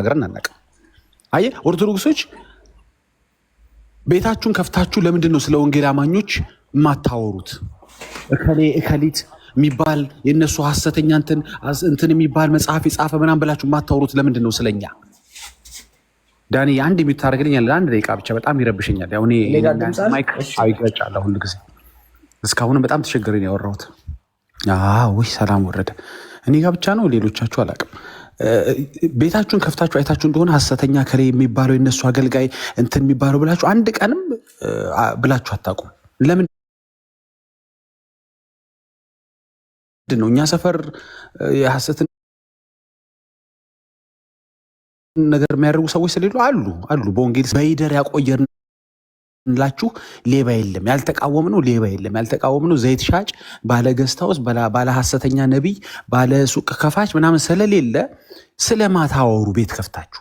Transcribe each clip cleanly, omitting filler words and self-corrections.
ተናግረን አናውቅም። አየ ኦርቶዶክሶች ቤታችሁን ከፍታችሁ ለምንድን ነው ስለ ወንጌል አማኞች የማታወሩት? እከሌ እከሊት የሚባል የነሱ ሐሰተኛ እንትን የሚባል መጽሐፍ የጻፈ ምናምን ብላችሁ የማታወሩት ለምንድን ነው? ስለኛ ዳኒ አንድ የሚታረግልኝ አንድ ደቂቃ ብቻ በጣም ይረብሸኛል። ያው እኔ ማይክ አይቀጫለሁ ሁሉ ጊዜ እስካሁንም በጣም ተቸግረን ያወራሁት። ወይ ሰላም ወረደ እኔ ጋር ብቻ ነው ሌሎቻችሁ አላውቅም። ቤታችሁን ከፍታችሁ አይታችሁ እንደሆነ ሐሰተኛ ከሌ የሚባለው የነሱ አገልጋይ እንትን የሚባለው ብላችሁ አንድ ቀንም ብላችሁ አታውቁም። ለምን ነው? እኛ ሰፈር የሐሰትን ነገር የሚያደርጉ ሰዎች ስለሌሉ አሉ በወንጌል በይደር ያቆየንላችሁ ሌባ የለም፣ ያልተቃወምነው ሌባ የለም፣ ያልተቃወምነው ዘይት ሻጭ፣ ባለ ገስታውስ፣ ባለ ሐሰተኛ ነቢይ፣ ባለ ሱቅ ከፋች ምናምን ስለሌለ ስለማታወሩ ቤት ከፍታችሁ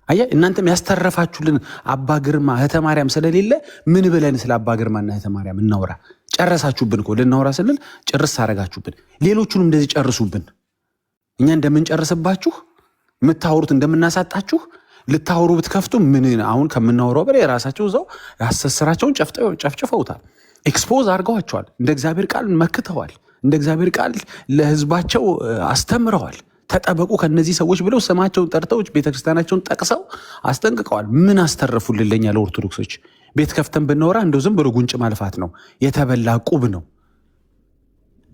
አያ እናንተም ያስተረፋችሁልን አባ ግርማ እህተ ማርያም ስለሌለ ምን ብለን ስለ አባ ግርማና እህተ ማርያም እናውራ? ጨረሳችሁብን እኮ ልናወራ ስንል ጭርስ አረጋችሁብን። ሌሎቹንም እንደዚህ ጨርሱብን። እኛ እንደምንጨርስባችሁ የምታወሩት እንደምናሳጣችሁ ልታወሩ ብትከፍቱ ምን አሁን ከምናወራው በላይ የራሳቸው እዛው ያሰስራቸውን ጨፍጭፈውታል። ኤክስፖዝ አድርገዋቸዋል። እንደ እግዚአብሔር ቃል መክተዋል። እንደ እግዚአብሔር ቃል ለህዝባቸው አስተምረዋል። ተጠበቁ ከነዚህ ሰዎች ብለው ስማቸውን ጠርተው ቤተክርስቲያናቸውን ጠቅሰው አስጠንቅቀዋል። ምን አስተረፉልን ለኛ ለኦርቶዶክሶች? ቤት ከፍተን ብናወራ እንደው ዝም ብሎ ጉንጭ ማልፋት ነው፣ የተበላ ቁብ ነው።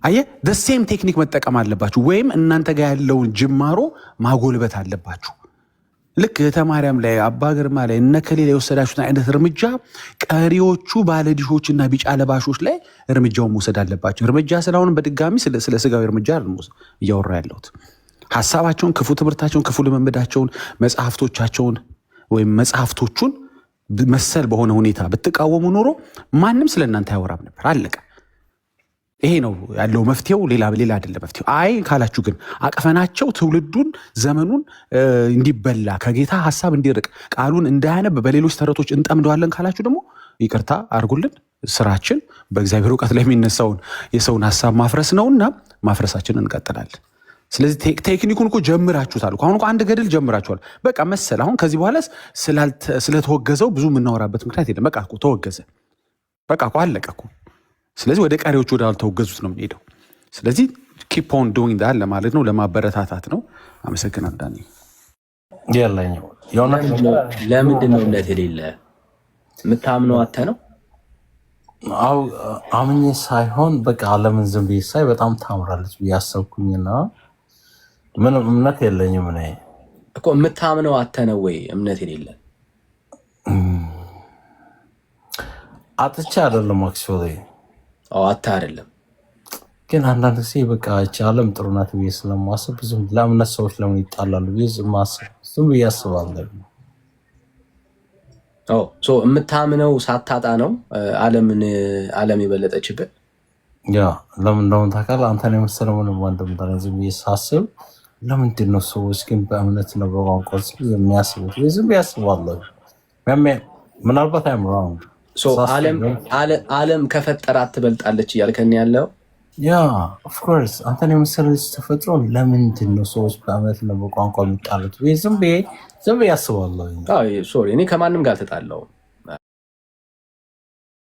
አየ ሴም ቴክኒክ መጠቀም አለባችሁ፣ ወይም እናንተ ጋር ያለውን ጅማሮ ማጎልበት አለባችሁ። ልክ እህተ ማርያም ላይ አባ ግርማ ላይ እነከሌ ላይ የወሰዳችሁትን አይነት እርምጃ ቀሪዎቹ ባለዲሾችና ቢጫ ለባሾች ላይ እርምጃውን መውሰድ አለባቸው። እርምጃ ስላሁንም በድጋሚ ስለ ስጋዊ እርምጃ እያወራ ያለሁት ሀሳባቸውን፣ ክፉ ትምህርታቸውን፣ ክፉ ልምምዳቸውን፣ መጽሐፍቶቻቸውን ወይም መጽሐፍቶቹን መሰል በሆነ ሁኔታ ብትቃወሙ ኖሮ ማንም ስለ እናንተ አያወራም ነበር። አለቀ። ይሄ ነው ያለው መፍትሄው፣ ሌላ አይደለም መፍትሄው። አይ ካላችሁ ግን አቅፈናቸው ትውልዱን ዘመኑን እንዲበላ ከጌታ ሀሳብ እንዲርቅ ቃሉን እንዳያነብ በሌሎች ተረቶች እንጠምደዋለን ካላችሁ ደግሞ ይቅርታ አድርጉልን። ስራችን በእግዚአብሔር እውቀት ላይ የሚነሳውን የሰውን ሀሳብ ማፍረስ ነውና ማፍረሳችንን እንቀጥላለን። ስለዚህ ቴክኒኩን እኮ ጀምራችሁታል። አሁን እኮ አንድ ገድል ጀምራችኋል። በቃ መሰል አሁን ከዚህ በኋላ ስለተወገዘው ብዙ የምናወራበት ምክንያት የለም። በቃ እኮ ተወገዘ። በቃ እኮ አለቀ እኮ። ስለዚህ ወደ ቀሪዎቹ ወዳልተወገዙት ነው የምንሄደው። ስለዚህ ኪፕ ኦን ዱዊንግ ዳት ለማለት ነው፣ ለማበረታታት ነው። አመሰግናለሁ ዳኒ። ለምንድን ነው እምነት የሌለ? የምታምነው አተ ነው? አው አምኜ ሳይሆን በቃ ዓለምን ዝም ብዬ ሳይ በጣም ታምራለች ብዬ አሰብኩኝና ምንም እምነት የለኝም እኔ እኮ። የምታምነው አተ ነው ወይ እምነት የሌለ? አጥቼ አይደለም አክቹዋሊ። አታ አይደለም ግን አንዳንድ ጊዜ በቃ እቺ ዓለም ጥሩ ናት ብዬ ስለማስብ ብዙም ለእምነት ሰዎች ለምን ይጣላሉ ብዬ ዝም ብዬ አስባለሁ። የምታምነው ሳታጣ ነው ዓለም የበለጠችበት። ያ ለምን እንደሆነ ታውቃለህ? አንተን የመሰለ ምንም ወንድም ዝም ብዬ ሳስብ ለምንድን ነው ሰዎች ግን በእምነት ነው በቋንቋ የሚያስቡት? ዝም ብዬ አስባለሁ። ምናልባት አይም ራንግ ዓለም ከፈጠራት ትበልጣለች እያልከን ያለው? ያ ኦፍኮርስ አንተን የመሰለ ተፈጥሮ ለምንድን ነው ሰዎች በእምነት ነው በቋንቋ የሚጣሉት? ዝም ብዬ አስባለሁ። እኔ ከማንም ጋር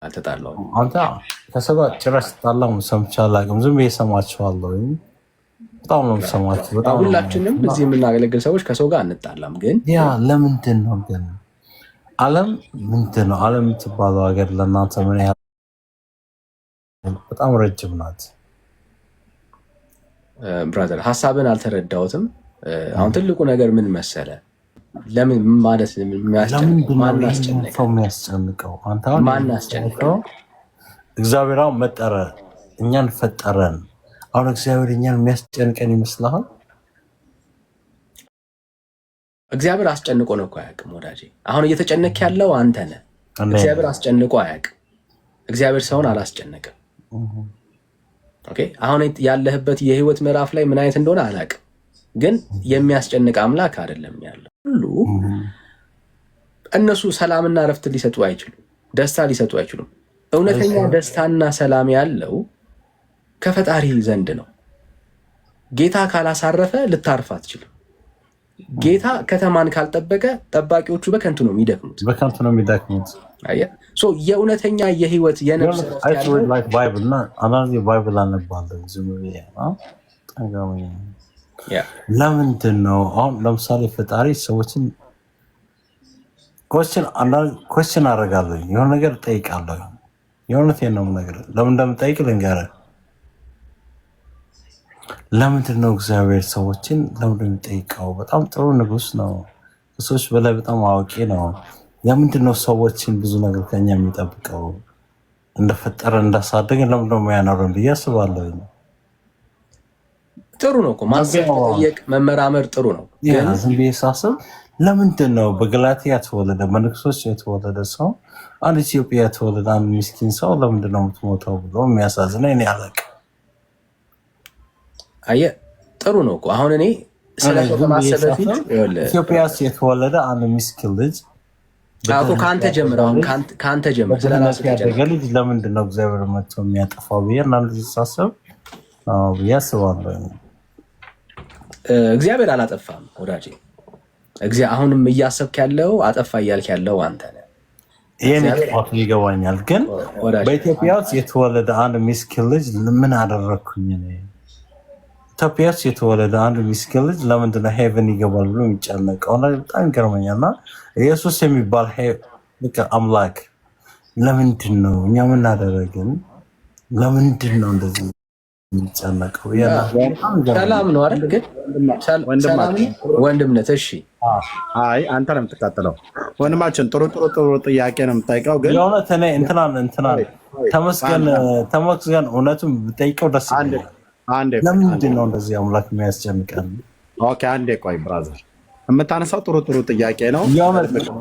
አልተጣላሁም። አንተ ከሰው ጋር ጭራሽ ስትጣላም ሰምቼ አላውቅም። ዝም ብዬ እሰማቸዋለሁ። በጣም ነው የምሰማቸው። በጣም ሁላችንም እዚህ የምናገለግል ሰዎች ከሰው ጋር አንጣላም። ግን ያ ለምንድን ነው ግን ዓለም ምንድን ነው? ዓለም የምትባለው ሀገር ለእናንተ ምን ያህል? በጣም ረጅም ናት። ብራዘር ሀሳብን አልተረዳሁትም። አሁን ትልቁ ነገር ምን መሰለ? ለምን ማለት ማን አስጨንቀው? ማን አስጨንቀው? እግዚአብሔር አሁን መጠረ፣ እኛን ፈጠረን። አሁን እግዚአብሔር እኛን የሚያስጨንቀን ይመስልሃል? እግዚአብሔር አስጨንቆ ነው እኮ አያውቅም ወዳጄ። አሁን እየተጨነክ ያለው አንተ ነህ። እግዚአብሔር አስጨንቆ አያውቅም። እግዚአብሔር ሰውን አላስጨነቅም። ኦኬ። አሁን ያለህበት የህይወት ምዕራፍ ላይ ምን አይነት እንደሆነ አላውቅም፣ ግን የሚያስጨንቅ አምላክ አይደለም ያለው። ሁሉ እነሱ ሰላምና እረፍት ሊሰጡ አይችሉም፣ ደስታ ሊሰጡ አይችሉም። እውነተኛ ደስታና ሰላም ያለው ከፈጣሪ ዘንድ ነው። ጌታ ካላሳረፈ ልታርፍ አትችልም። ጌታ ከተማን ካልጠበቀ ጠባቂዎቹ በከንቱ ነው የሚደክሙት። አየህ የእውነተኛ የህይወት የነፍስ ለምንድን ነው አሁን ለምሳሌ ፈጣሪ ሰዎችን ኮስችን አደርጋለሁ የሆነ ነገር ጠይቃለሁ የእውነቴን ነው ነገር ለምን እንደምጠይቅ ልንገርህ ለምንድን ነው እግዚአብሔር ሰዎችን ለምን የሚጠይቀው በጣም ጥሩ ንጉስ ነው ከሰዎች በላይ በጣም አዋቂ ነው ለምንድን ነው ሰዎችን ብዙ ነገር ከኛ የሚጠብቀው እንደፈጠረ እንዳሳደገ ለምን ነው የሚያኖረን ብዬ አስባለሁ ጥሩ ነው እኮ ማሰብ መጠየቅ መመራመር ጥሩ ነው ግን ዝም ብዬ ሳስብ ለምንድን ነው በገላትያ የተወለደ በንጉሶች የተወለደ ሰው አንድ ኢትዮጵያ የተወለደ አንድ ምስኪን ሰው ለምንድን ነው የምትሞተው ብሎ የሚያሳዝነኝ እኔ አላውቅም አየህ ጥሩ ነው እኮ አሁን እኔ ስለማሰብ በፊት ኢትዮጵያ የተወለደ አንድ ምስኪን ልጅ አቆ ካንተ ጀምር አሁን ካንተ ጀምር ስለራስህ ያደገ ልጅ ለምንድን ነው እግዚአብሔር መጥቶ የሚያጠፋው ብዬ እና ልጅ ሳስብ ያስባለሁ እግዚአብሔር አላጠፋም ወዳጄ አሁንም እያሰብክ ያለው አጠፋ እያልክ ያለው አንተ ነህ ይሄን ጥፋት ይገባኛል ግን በኢትዮጵያ ውስጥ የተወለደ አንድ ምስኪን ልጅ ምን አደረኩኝ እኔ ኢትዮጵያ ውስጥ የተወለደ አንድ ምስኪን ልጅ ለምንድን ነው ሄቨን ይገባል ብሎ የሚጨነቀው በጣም ይገርመኛልና ኢየሱስ የሚባል አምላክ ለምንድን ነው እኛ ምን አደረግን ለምንድን ነው እንደዚህ የሚጨነቀው ሰላም ነው አይደል ግን ወንድምነት እሺ አይ አንተ ነው የምትከተለው ወንድማችን ጥሩ ጥያቄ ነው የምጠይቀው ግን የእውነት እኔ እንትና ተመስገን እውነቱን ብጠይቀው ደስ ይላል ለምንድን ነው እንደዚህ አምላክ የሚያስጨንቀን ኦኬ አንዴ ቆይ ብራዘር የምታነሳው ጥሩ ጥያቄ ነው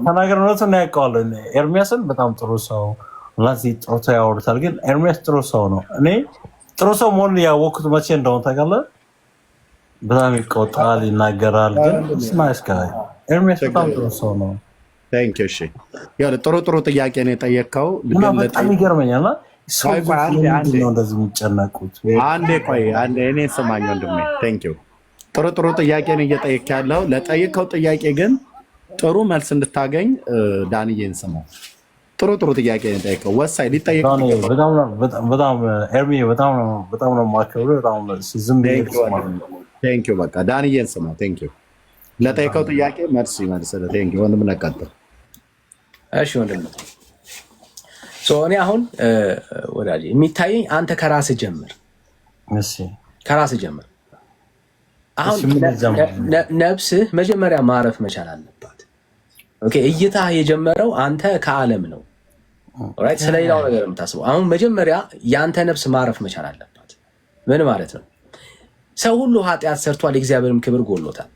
ተናገር እውነቱን ያውቀዋለሁ ኤርሚያስን በጣም ጥሩ ሰው ለዚህ ጥሩ ሰው ያወሩታል ግን ኤርሚያስ ጥሩ ሰው ነው እኔ ጥሩ ሰው መሆኑን ያወቅሁት መቼ እንደሆነ ታውቃለህ በጣም ይቆጣል ይናገራል ግን ስናይስ ጋይ ኤርሚያስ በጣም ጥሩ ሰው ነው ቴንክ ዩ እሺ ያው ጥሩ ጥያቄ ነው የጠየቅከው በጣም ይገርመኛል እንደዚህ የሚጨነቁት አንዴ እኔ ስማኝ ወንድሜ ቴንክ ዩ ጥሩ ጥያቄ ነው እየጠየቅ ያለው ለጠየቀው ጥያቄ ግን ጥሩ መልስ እንድታገኝ ዳንዬን ስማው ጥሩ ጥያቄ ነው የጠየቀው ወሳኝ ሊጠየቅ በጣም ኤርሚ በጣም ነው የማከብረው በጣም ዝም ብዬ ቴንክ ዩ በቃ ዳንዬን ስማው ቴንክ ዩ ለጠየቀው ጥያቄ መልስ ይመልስልህ ቴንክ ዩ ወንድም ነቀጥል እሺ ወንድም እኔ አሁን ወዳጄ የሚታየኝ አንተ ከራስህ ጀምር ከራስህ ጀምር አሁን ነፍስህ መጀመሪያ ማረፍ መቻል አለባት ኦኬ እይታ የጀመረው አንተ ከዓለም ነው ኦራይት ስለሌላው ነገር የምታስበው አሁን መጀመሪያ ያንተ ነፍስ ማረፍ መቻል አለባት ምን ማለት ነው ሰው ሁሉ ኃጢአት ሰርቷል የእግዚአብሔርም ክብር ጎሎታል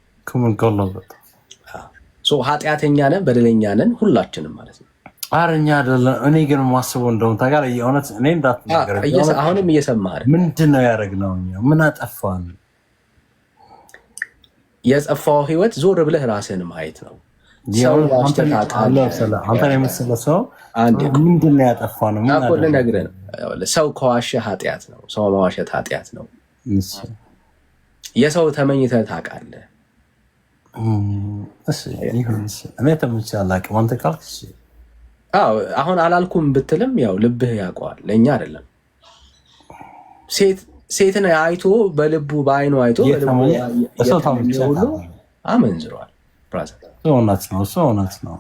ኃጢአተኛ ነን በደለኛ ነን ሁላችንም ማለት ነው አረኛ አይደለም እኔ ግን ማስበው እንደውም ታጋር የእውነት እኔ እንዳትናገር አሁንም እየሰማህ ምንድነው ያደረግነው ምን አጠፋን የጸፋው ህይወት ዞር ብለህ ራስህን ማየት ነው አንተ የምትስለው ሰው ምንድነው ያጠፋነው ሰው ከዋሸ ኃጢአት ነው ሰው መዋሸት ኃጢአት ነው የሰው ተመኝተህ ታውቃለህ እኔ ተመኝቼ አላውቅም አንተ ካልክ አሁን አላልኩም ብትልም ያው ልብህ ያውቀዋል ለእኛ አይደለም ሴትን አይቶ በልቡ በአይኑ አይቶ ሁሉ አመንዝሯል እውነት ነው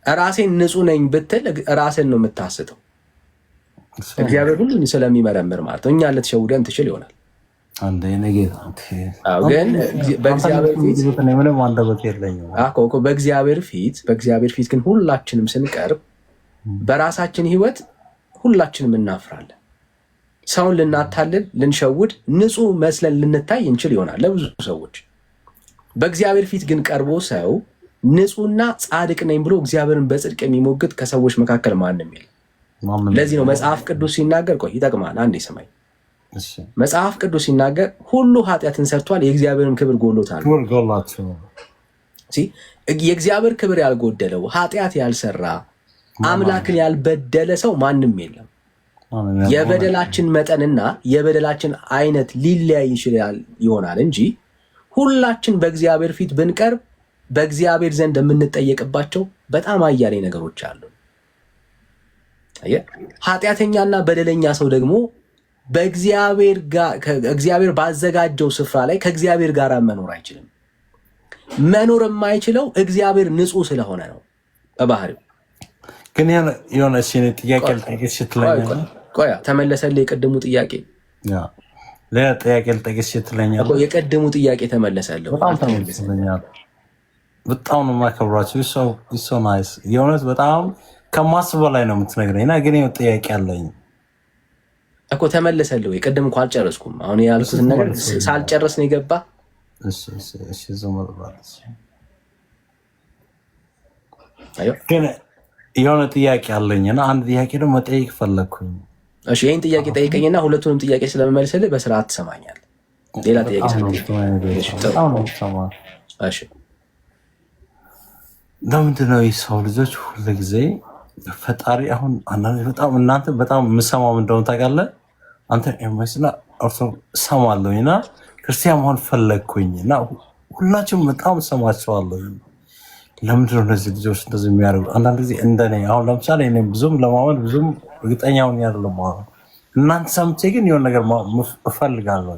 ራሴን ንጹህ ነኝ ብትል ራስን ነው የምታስተው እግዚአብሔር ሁሉን ስለሚመረምር ማለት ነው እኛ ልትሸውደን ትችል ይሆናል ግን በእግዚአብሔር ፊት ግን ሁላችንም ስንቀርብ በራሳችን ህይወት ሁላችንም እናፍራለን ሰውን ልናታልል ልንሸውድ ንጹህ መስለን ልንታይ እንችል ይሆናል ለብዙ ሰዎች በእግዚአብሔር ፊት ግን ቀርቦ ሰው ንጹህና ጻድቅ ነኝ ብሎ እግዚአብሔርን በጽድቅ የሚሞግት ከሰዎች መካከል ማንም የለም ለዚህ ነው መጽሐፍ ቅዱስ ሲናገር ቆይ ይጠቅማል አንዴ ሰማይ መጽሐፍ ቅዱስ ሲናገር ሁሉ ኃጢአትን ሰርቷል የእግዚአብሔርን ክብር ጎሎታል የእግዚአብሔር ክብር ያልጎደለው ኃጢአት ያልሰራ አምላክን ያልበደለ ሰው ማንም የለም የበደላችን መጠንና የበደላችን አይነት ሊለያይ ይችላል ይሆናል እንጂ ሁላችን በእግዚአብሔር ፊት ብንቀርብ በእግዚአብሔር ዘንድ የምንጠየቅባቸው በጣም አያሌ ነገሮች አሉ። ኃጢአተኛና በደለኛ ሰው ደግሞ እግዚአብሔር ባዘጋጀው ስፍራ ላይ ከእግዚአብሔር ጋር መኖር አይችልም። መኖር የማይችለው እግዚአብሔር ንጹህ ስለሆነ ነው በባህሪው። ግን የሆነ ጥያቄ ልጠይቅሽ ትለኛለህ። ቆያ ተመለሰልህ የቀደሙ ጥያቄ? ሌላ ጥያቄ ልጠይቅሽ ትለኛለህ። የቀደሙ ጥያቄ ተመለሰልህ። በጣም ተመልሰልኛል። በጣም ነው የማከብራችሁ። ሶ ናይስ። የእውነት በጣም ከማስበው በላይ ነው የምትነግረኝ እና ግን ጥያቄ አለኝ እኮ ተመለሰልህ ወይ? ቅድም እኮ አልጨረስኩም። አሁን ያልኩትን ነገር ሳልጨርስ ነው የገባ። ግን የሆነ ጥያቄ አለኝና አንድ ጥያቄ ደግሞ መጠየቅ ፈለግኩኝ። እሺ ይህን ጥያቄ ጠይቀኝና ሁለቱንም ጥያቄ ስለመመልስልህ በስርዓት ትሰማኛለህ። ሌላ ጥያቄ ለምንድነው የሰው ልጆች ሁሉ ጊዜ ፈጣሪ አሁን አንዳንድ በጣም እናንተ በጣም የምሰማው እንደሆነ ታውቃለህ። አንተ ኤርሜስና እሰማለሁ እና ክርስቲያን መሆን ፈለግኩኝ እና ሁላችሁም በጣም እሰማቸዋለሁ። ለምንድነው እነዚህ ልጆች እንደዚህ የሚያደርጉ? አንዳንድ ጊዜ እንደኔ አሁን ለምሳሌ እኔ ብዙም ለማመን ብዙም እርግጠኛውን ያደለም እናንተ ሰምቼ ግን የሆነ ነገር እፈልጋለሁ።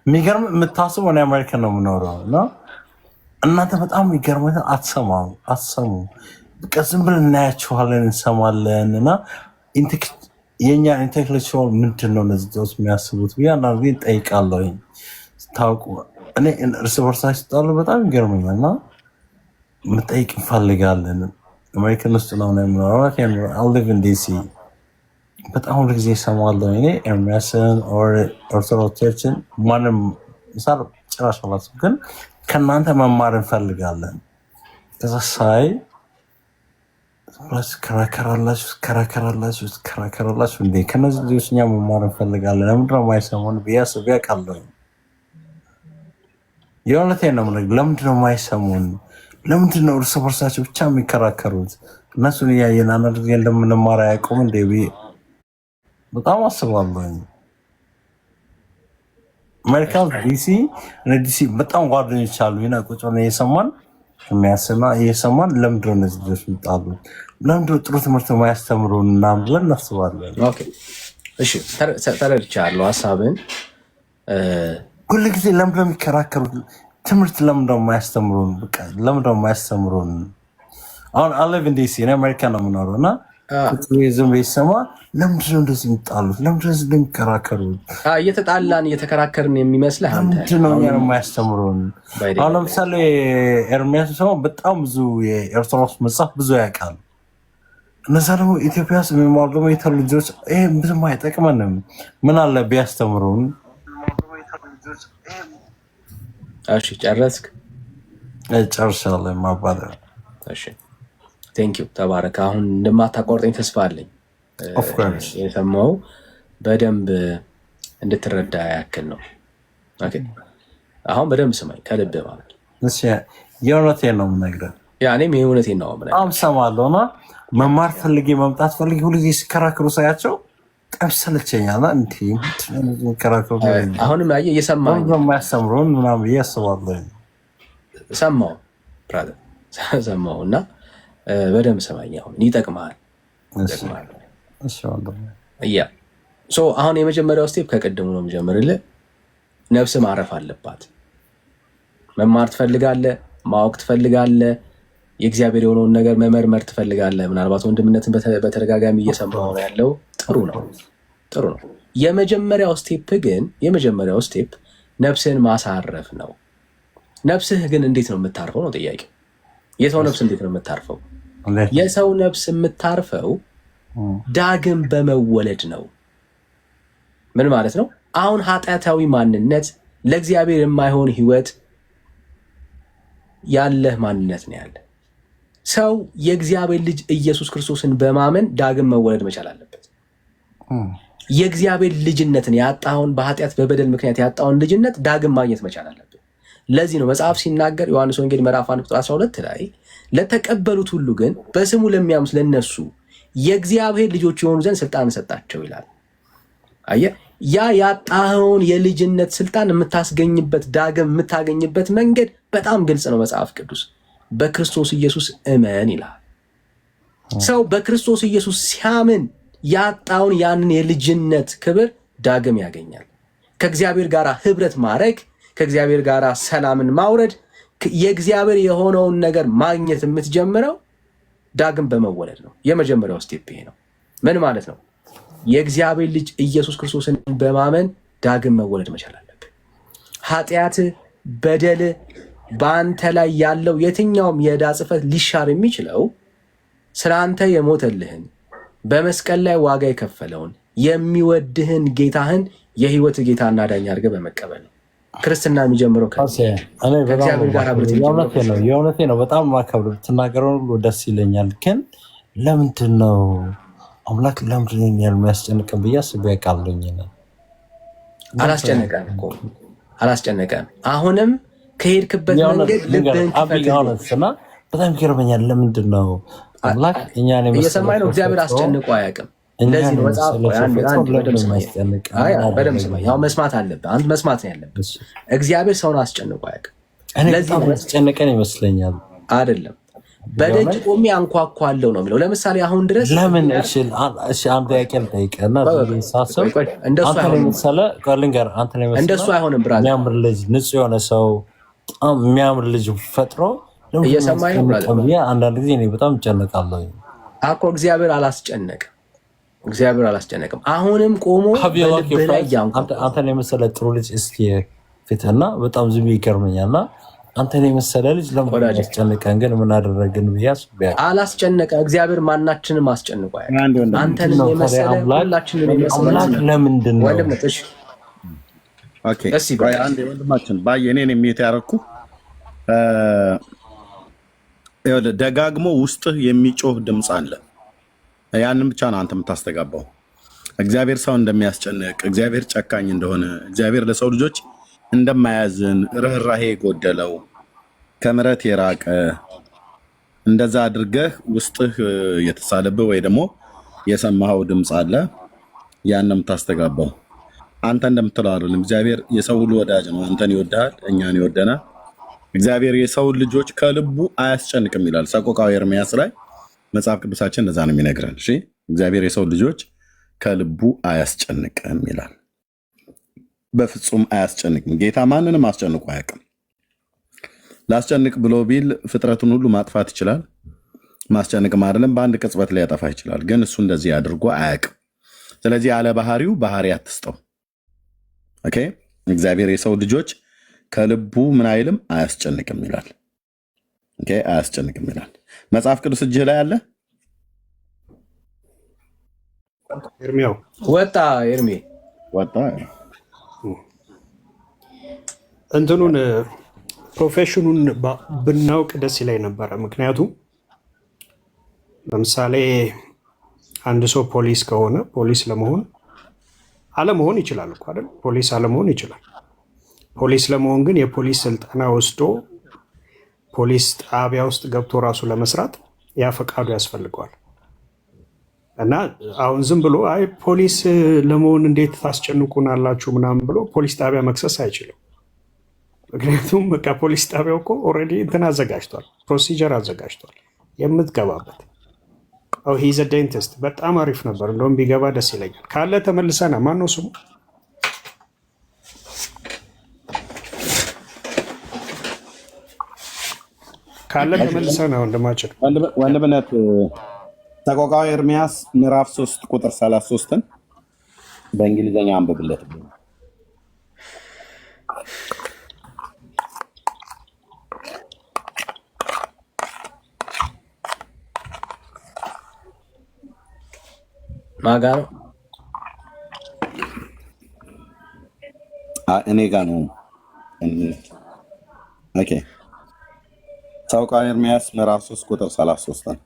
የሚገርም የምታስበው እኔ አሜሪካን ነው የምኖረው እና እናንተ በጣም የሚገርም አትሰሙ። በቃ ዝም ብለን እናያችኋለን፣ እንሰማለን እና የእኛ ኢንቴሌክቹዋል ምንድን ነው እነዚህ ልጆች የሚያስቡት ብዬ አንዳንድ ጊዜ እጠይቃለሁ። ታውቁ እኔ እርስ በርሳችሁ ስጣሉ በጣም ይገርመኛል እና መጠየቅ እንፈልጋለን። አሜሪካን ውስጥ ነው የምኖረው። ሊቭ ኢን ዲሲ በጣም ሁሉ ጊዜ እሰማለሁ። እኔ ኤርሚያስን ኦርቶዶክስ ቸርችን ማንም ምሳሌ ጭራሽ አላስብ፣ ግን ከእናንተ መማር እንፈልጋለን። ከዛ ሳይ ትከራከራላችሁ እንዴ? ከነዚህ ልጆች እኛ መማር እንፈልጋለን። ለምንድነው የማይሰሙን ብዬ አስቤ አውቃለሁ። የእውነቴን ነው የምልህ። ለምንድነው የማይሰሙን? ለምንድነው እርስ በርሳቸው ብቻ የሚከራከሩት? እነሱን እያየን አንዳንድ ጊዜ እንደምንማር አያውቁም እንዴ ብዬ በጣም አስባለሁ። አሜሪካን ዲሲ በጣም ጓደኞች አሉ። ቁጭ ብለን እየሰማን ለምንድነው እነዚህ ልጆች የሚጣሉት? ለምንድነው ጥሩ ትምህርት የማያስተምሩን ምናምን ብለን እናስባለን። እሺ ተረድቻለሁ ሀሳብን። ሁሉ ጊዜ ለምንድነው የሚከራከሩት? ትምህርት ለምንድነው የማያስተምሩን? በቃ ለምንድነው የማያስተምሩን? አሁን አለቭ ኢን ዲሲ እኔ አሜሪካ ነው የምኖረው እና ዝም ብዬ ስሰማ ለምንድነው እንደዚህ የሚጣሉት? ለምንድነው እንደዚህ የሚከራከሩት? እየተጣላን እየተከራከርን የሚመስልህ አንተ ምንድነው እኛን የማያስተምሩን? አሁን ለምሳሌ ኤርሚያስ ሰው በጣም ብዙ የኦርቶዶክስ መጽሐፍ ብዙ ያውቃል። እነዛ ደግሞ ኢትዮጵያ ውስጥ የሚማሩ ደግሞ የተሉ ልጆች ይሄ ብዙም አይጠቅመንም፣ ምን አለ ቢያስተምሩን? እሺ ጨረስክ? ጨርሻለሁ ማባለ። እሺ ቴንክ ዩ ተባረክ። አሁን እንደማታቋርጠኝ ተስፋ አለኝ። የሰማው በደንብ እንድትረዳ ያክል ነው። ኦኬ አሁን በደንብ ስማኝ ከልብ ማለት ነው። እሺ የእውነቴን ነው የምነግርህ። እኔም የእውነቴን ነው የምነግርህ። በጣም እሰማለሁ እና መማር ፈልጌ መምጣት ፈልጌ ሁሉ ጊዜ ሲከራከሩ ሳያቸው ጠብ ሰለቸኛል። ከራከሩ አሁንም አየህ እየሰማኸኝ የማያስተምሩን ምናምን ብዬ አስባለሁ። ሰማሁ ብራዘር ሰማሁ እና በደንብ ሰማኝ። አሁን ይጠቅምሃል። አሁን የመጀመሪያው ስቴፕ ከቅድሙ ነው የምጀምርልህ። ነፍስ ማረፍ አለባት። መማር ትፈልጋለህ፣ ማወቅ ትፈልጋለህ፣ የእግዚአብሔር የሆነውን ነገር መመርመር ትፈልጋለህ። ምናልባት ወንድምነትን በተደጋጋሚ እየሰማሁ ነው ያለው። ጥሩ ነው። የመጀመሪያው ስቴፕ ነፍስህን ማሳረፍ ነው። ነፍስህ ግን እንዴት ነው የምታርፈው ነው ጥያቄው። የሰው ነፍስ እንዴት ነው የምታርፈው? የሰው ነፍስ የምታርፈው ዳግም በመወለድ ነው። ምን ማለት ነው? አሁን ኃጢአታዊ ማንነት፣ ለእግዚአብሔር የማይሆን ህይወት ያለህ ማንነት ነው ያለ ሰው የእግዚአብሔር ልጅ ኢየሱስ ክርስቶስን በማመን ዳግም መወለድ መቻል አለበት። የእግዚአብሔር ልጅነትን ያጣውን በኃጢአት በበደል ምክንያት ያጣውን ልጅነት ዳግም ማግኘት መቻል አለበት። ለዚህ ነው መጽሐፍ ሲናገር ዮሐንስ ወንጌል ምዕራፍ 1 ቁጥር 12 ላይ ለተቀበሉት ሁሉ ግን በስሙ ለሚያምኑት ለነሱ የእግዚአብሔር ልጆች የሆኑ ዘንድ ስልጣን ሰጣቸው ይላል። አየህ፣ ያ ያጣኸውን የልጅነት ስልጣን የምታስገኝበት ዳግም የምታገኝበት መንገድ በጣም ግልጽ ነው። መጽሐፍ ቅዱስ በክርስቶስ ኢየሱስ እመን ይላል። ሰው በክርስቶስ ኢየሱስ ሲያምን ያጣውን ያንን የልጅነት ክብር ዳግም ያገኛል። ከእግዚአብሔር ጋር ህብረት ማድረግ፣ ከእግዚአብሔር ጋር ሰላምን ማውረድ፣ የእግዚአብሔር የሆነውን ነገር ማግኘት የምትጀምረው ዳግም በመወለድ ነው። የመጀመሪያው ስቴፕ ይሄ ነው። ምን ማለት ነው? የእግዚአብሔር ልጅ ኢየሱስ ክርስቶስን በማመን ዳግም መወለድ መቻል አለብን። ኃጢአት፣ በደል፣ በአንተ ላይ ያለው የትኛውም የዕዳ ጽሕፈት ሊሻር የሚችለው ስለ አንተ የሞተልህን በመስቀል ላይ ዋጋ የከፈለውን የሚወድህን ጌታህን የህይወት ጌታና ዳኛ አድርገህ በመቀበል ነው። ክርስትና የሚጀምረው ከእግዚአብሔር ጋር አብረት ነው። የእውነቴ ነው። በጣም ማከብር ብትናገረው ሁሉ ደስ ይለኛል። ግን ለምንድን ነው አምላክ ለምንድን ነው የሚያስጨንቀን ብዬ አስቤ ያውቃለኝ። አላስጨነቀም እኮ አላስጨነቀም። አሁንም ከሄድክበት መንገድ ልብህን ክፈትና በጣም ይገርመኛል። ለምንድን ነው አምላክ እኛን እየሰማኝ ነው? እግዚአብሔር አስጨንቆ አያውቅም። እንደዚህ ነው መጽሐፍ። በደምብ ስማኝ። ያው መስማት አለብህ አንተ፣ መስማት ነው ያለብህ። እግዚአብሔር ሰውን አስጨንቆ አያውቅም። ለዚህ ያስጨነቀን ይመስለኛል። አይደለም በደጅ ቆሜ አንኳኳለሁ ነው የሚለው። ለምሳሌ አሁን ድረስ ለምን አንድ ያቄል ጠይቀና ሳስብ እንደሱ አይሆንም። ብራዘር የሚያምር ልጅ ንጹህ የሆነ ሰው በጣም የሚያምር ልጅ ፈጥሮ እየሰማኝ ነው ብራዘር። አንዳንድ ጊዜ እኔ በጣም እጨነቃለሁ እኮ። እግዚአብሔር አላስጨነቅም። እግዚአብሔር አላስጨነቅም። አሁንም ቆሞ በልብህ ላይ አንተን የመሰለ ጥሩ ልጅ እስኪ ፊትና በጣም ዝም ይገርመኛልና አንተን የመሰለ ልጅ ለምን ያስጨንቀን? ግን ምን አደረግን ብያስ አላስጨነቀ። እግዚአብሔር ማናችንም አስጨንቆ አንተን የመሰለ ሁላችንም የመሰለ ለምንድን ነው ወንድማችን ባየ እኔን የሚት ያደረኩ ደጋግሞ ውስጥህ የሚጮህ ድምፅ አለ። ያንን ብቻ ነው አንተ የምታስተጋባው። እግዚአብሔር ሰው እንደሚያስጨንቅ፣ እግዚአብሔር ጨካኝ እንደሆነ፣ እግዚአብሔር ለሰው ልጆች እንደማያዝን፣ ርኅራሄ የጎደለው፣ ከምሕረት የራቀ እንደዛ አድርገህ ውስጥህ የተሳለብህ ወይ ደግሞ የሰማኸው ድምፅ አለ። ያን የምታስተጋባው አንተ እንደምትለው አይደለም። እግዚአብሔር የሰው ሁሉ ወዳጅ ነው። አንተን ይወድሃል፣ እኛን ይወደናል። እግዚአብሔር የሰው ልጆች ከልቡ አያስጨንቅም ይላል ሰቆቃወ ኤርምያስ ላይ። መጽሐፍ ቅዱሳችን እንደዛ ነው የሚነግረን። እሺ እግዚአብሔር የሰው ልጆች ከልቡ አያስጨንቅም ይላል። በፍጹም አያስጨንቅም። ጌታ ማንንም አስጨንቆ አያውቅም። ላስጨንቅ ብሎ ቢል ፍጥረቱን ሁሉ ማጥፋት ይችላል። ማስጨንቅም አይደለም በአንድ ቅጽበት ላይ ያጠፋ ይችላል። ግን እሱ እንደዚህ አድርጎ አያውቅም። ስለዚህ ያለ ባህሪው ባህሪ አትስጠው። ኦኬ እግዚአብሔር የሰው ልጆች ከልቡ ምን አይልም አያስጨንቅም ይላል። ኦኬ አያስጨንቅም ይላል። መጽሐፍ ቅዱስ እጅህ ላይ አለ። ኤርሚያው ወጣ ኤርሚ ወጣ። እንትኑን ፕሮፌሽኑን ብናውቅ ደስ ይላይ ነበረ። ምክንያቱም ለምሳሌ አንድ ሰው ፖሊስ ከሆነ ፖሊስ ለመሆን አለመሆን ይችላል እኮ አይደል? ፖሊስ አለመሆን ይችላል። ፖሊስ ለመሆን ግን የፖሊስ ስልጠና ወስዶ ፖሊስ ጣቢያ ውስጥ ገብቶ ራሱ ለመስራት ያ ፈቃዱ ያስፈልገዋል። እና አሁን ዝም ብሎ አይ ፖሊስ ለመሆን እንዴት ታስጨንቁናላችሁ ምናምን ብሎ ፖሊስ ጣቢያ መክሰስ አይችልም። ምክንያቱም በቃ ፖሊስ ጣቢያው እኮ ኦልሬዲ እንትን አዘጋጅቷል፣ ፕሮሲጀር አዘጋጅቷል የምትገባበት። ሂዘ ዴንቲስት በጣም አሪፍ ነበር። እንደውም ቢገባ ደስ ይለኛል። ካለ ተመልሰና ማነው ስሙ ካለ ተመልሰና ወንድማችን ወንድምነት ሰቆቃወ ኤርምያስ ምዕራፍ 3 ቁጥር 33ን በእንግሊዝኛ አንብብለት። ማጋ ነው እኔ ጋ ነው። ኦኬ ሰቆቃወ ኤርምያስ ምዕራፍ 3 ቁጥር 33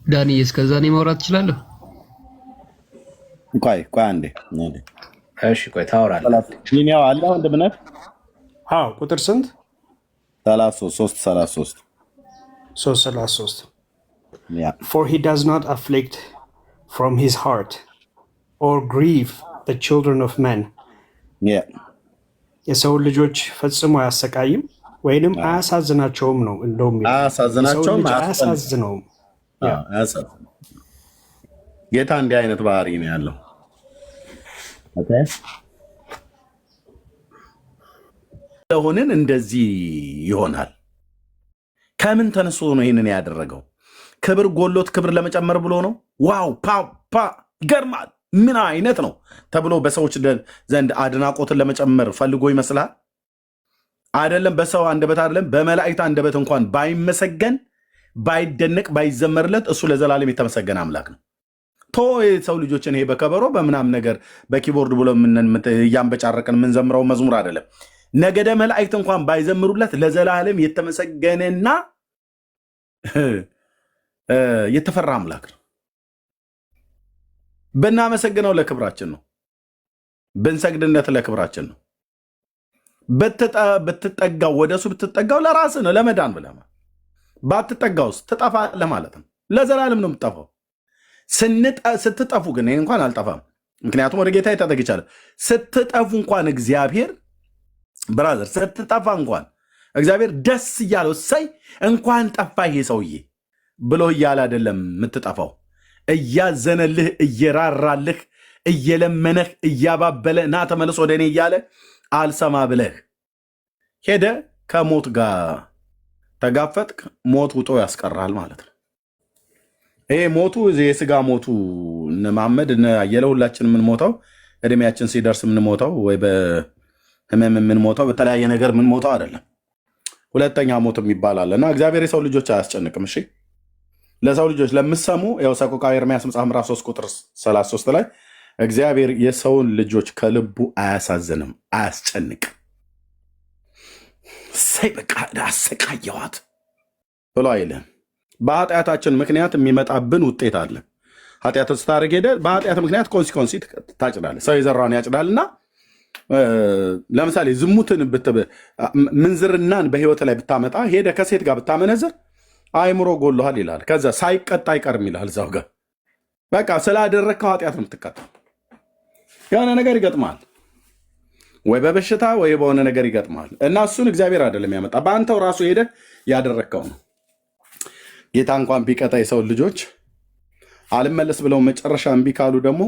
ዳኒ እስከዛ እኔ ማውራት እችላለሁ? ቆይ አንዴ። እሺ ቆይ ታወራለህ። ጂኒያው አለ ወንድምነት? ቁጥር ስንት? 33 3:33 Yeah. For he does not afflict from his heart or grieve the children of men. Yeah. የሰው ልጆች ፈጽሞ አያሰቃይም ወይንም አያሳዝናቸውም ነው። እንደውም አያሳዝናቸውም፣ አያሳዝነውም። ጌታ እንዲህ አይነት ባህሪ ነው ያለው። ኦኬ ለሆነን እንደዚህ ይሆናል። ከምን ተነስቶ ነው ይሄንን ያደረገው? ክብር ጎሎት ክብር ለመጨመር ብሎ ነው? ዋው ፓፓ ይገርማል፣ ምን አይነት ነው ተብሎ በሰዎች ዘንድ አድናቆትን ለመጨመር ፈልጎ ይመስላል? አይደለም። በሰው አንደበት አይደለም፣ በመላእክት አንደበት እንኳን ባይመሰገን ባይደነቅ ባይዘመርለት እሱ ለዘላለም የተመሰገነ አምላክ ነው። ቶ የሰው ልጆችን ይሄ በከበሮ በምናም ነገር በኪቦርድ ብሎ እያንበጫረቅን የምንዘምረው መዝሙር አይደለም። ነገደ መላእክት እንኳን ባይዘምሩለት ለዘላለም የተመሰገነና የተፈራ አምላክ ነው። ብናመሰግነው ለክብራችን ነው። ብንሰግድነት ለክብራችን ነው። ብትጠጋው ወደሱ ብትጠጋው ለራስህ ነው፣ ለመዳን ብለህ ባትጠጋውስ ትጠፋለህ ማለት ነው። ለዘላለም ነው የምትጠፋው። ስትጠፉ ግን ይሄ እንኳን አልጠፋም፣ ምክንያቱም ወደ ጌታ ተጠግቻለሁ። ስትጠፉ እንኳን እግዚአብሔር ብራዘር፣ ስትጠፋ እንኳን እግዚአብሔር ደስ እያለው እሰይ እንኳን ጠፋ ይሄ ሰውዬ ብሎ እያለ አይደለም የምትጠፋው። እያዘነልህ፣ እየራራልህ፣ እየለመነህ፣ እያባበለ ና ተመለስ ወደ እኔ እያለ አልሰማ ብለህ ሄደ ከሞት ጋር ተጋፈጥክ። ሞት ውጦ ያስቀራል ማለት ነው። ይሄ ሞቱ የስጋ ሞቱ እነ መሐመድ እነ አየለ ሁላችን የምንሞተው እድሜያችን ሲደርስ የምንሞተው ወይ በህመም የምንሞተው በተለያየ ነገር የምንሞተው አይደለም። ሁለተኛ ሞት የሚባል አለ እና እግዚአብሔር የሰው ልጆች አያስጨንቅም። እሺ ለሰው ልጆች ለምሰሙ ያው ሰቆቃወ ኤርምያስ መጽሐፍ ምዕራፍ 3 ቁጥር 33 ላይ እግዚአብሔር የሰውን ልጆች ከልቡ አያሳዝንም፣ አያስጨንቅም። ሰይ በቃ አሰቃየዋት ብሎ አይልም። በኃጢአታችን ምክንያት የሚመጣብን ውጤት አለ። ኃጢአት ስታደርግ ሄደ በኃጢአት ምክንያት ኮንሲኮንሲ ታጭዳለህ። ሰው የዘራውን ያጭዳልና ለምሳሌ ዝሙትን ምንዝርናን በህይወት ላይ ብታመጣ ሄደ ከሴት ጋር ብታመነዝር አይምሮ ጎልሃል ይላል። ከዛ ሳይቀጣ አይቀርም ይላል። እዛው ጋር በቃ ስላደረግከው ኃጢአት ነው የምትቀጣ። የሆነ ነገር ይገጥማል፣ ወይ በበሽታ ወይ በሆነ ነገር ይገጥማል እና እሱን እግዚአብሔር አይደለም ያመጣ፣ በአንተው ራሱ ሄደ ያደረግከው ነው። ጌታ እንኳን ቢቀጣ የሰው ልጆች አልመለስ ብለው መጨረሻ እምቢ ካሉ ደግሞ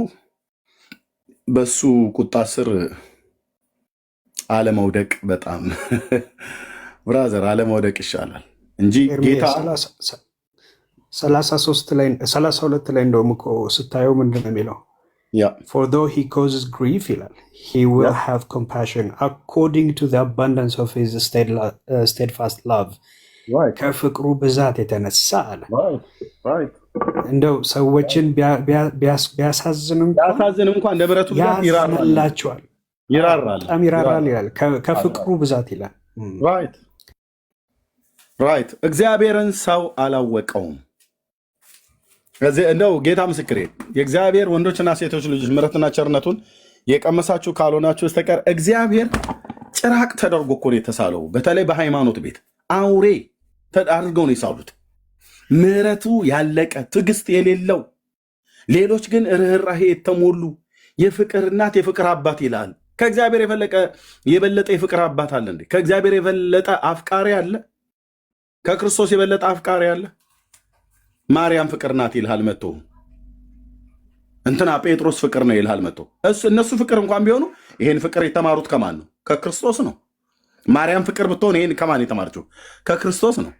በሱ ቁጣ ስር አለመውደቅ በጣም ብራዘር አለመውደቅ ይሻላል እንጂ ጌታ 32 ላይ እንደውም እኮ ስታየው ምንድን ነው የሚለው? For though he causes grief ይላል, he will have compassion according to the abundance of his steadfast love. ከፍቅሩ ብዛት የተነሳ አለ። እንደው ሰዎችን ቢያሳዝን እንኳን ለብረቱ ብዛት ያዝንላቸዋል፣ በጣም ይራራል ይላል። ከፍቅሩ ብዛት ይላል። ራይት እግዚአብሔርን ሰው አላወቀውም። እንደው ጌታ ምስክሬ የእግዚአብሔር ወንዶችና ሴቶች ልጆች ምሕረትና ቸርነቱን የቀመሳችሁ ካልሆናችሁ በስተቀር እግዚአብሔር ጭራቅ ተደርጎ እኮ ነው የተሳለው። በተለይ በሃይማኖት ቤት አውሬ ተዳርገው ነው የሳሉት። ምሕረቱ ያለቀ ትዕግስት የሌለው፣ ሌሎች ግን ርኅራሄ የተሞሉ የፍቅር እናት የፍቅር አባት ይላል። ከእግዚአብሔር የበለጠ የፍቅር አባት አለ እንዴ? ከእግዚአብሔር የበለጠ አፍቃሪ አለ? ከክርስቶስ የበለጠ አፍቃሪ አለ? ማርያም ፍቅር ናት ይልሃል መጥቶ፣ እንትና ጴጥሮስ ፍቅር ነው ይልሃል መጥቶ። እነሱ ፍቅር እንኳን ቢሆኑ ይሄን ፍቅር የተማሩት ከማን ነው? ከክርስቶስ ነው። ማርያም ፍቅር ብትሆን ይሄን ከማን የተማረችው? ከክርስቶስ ነው።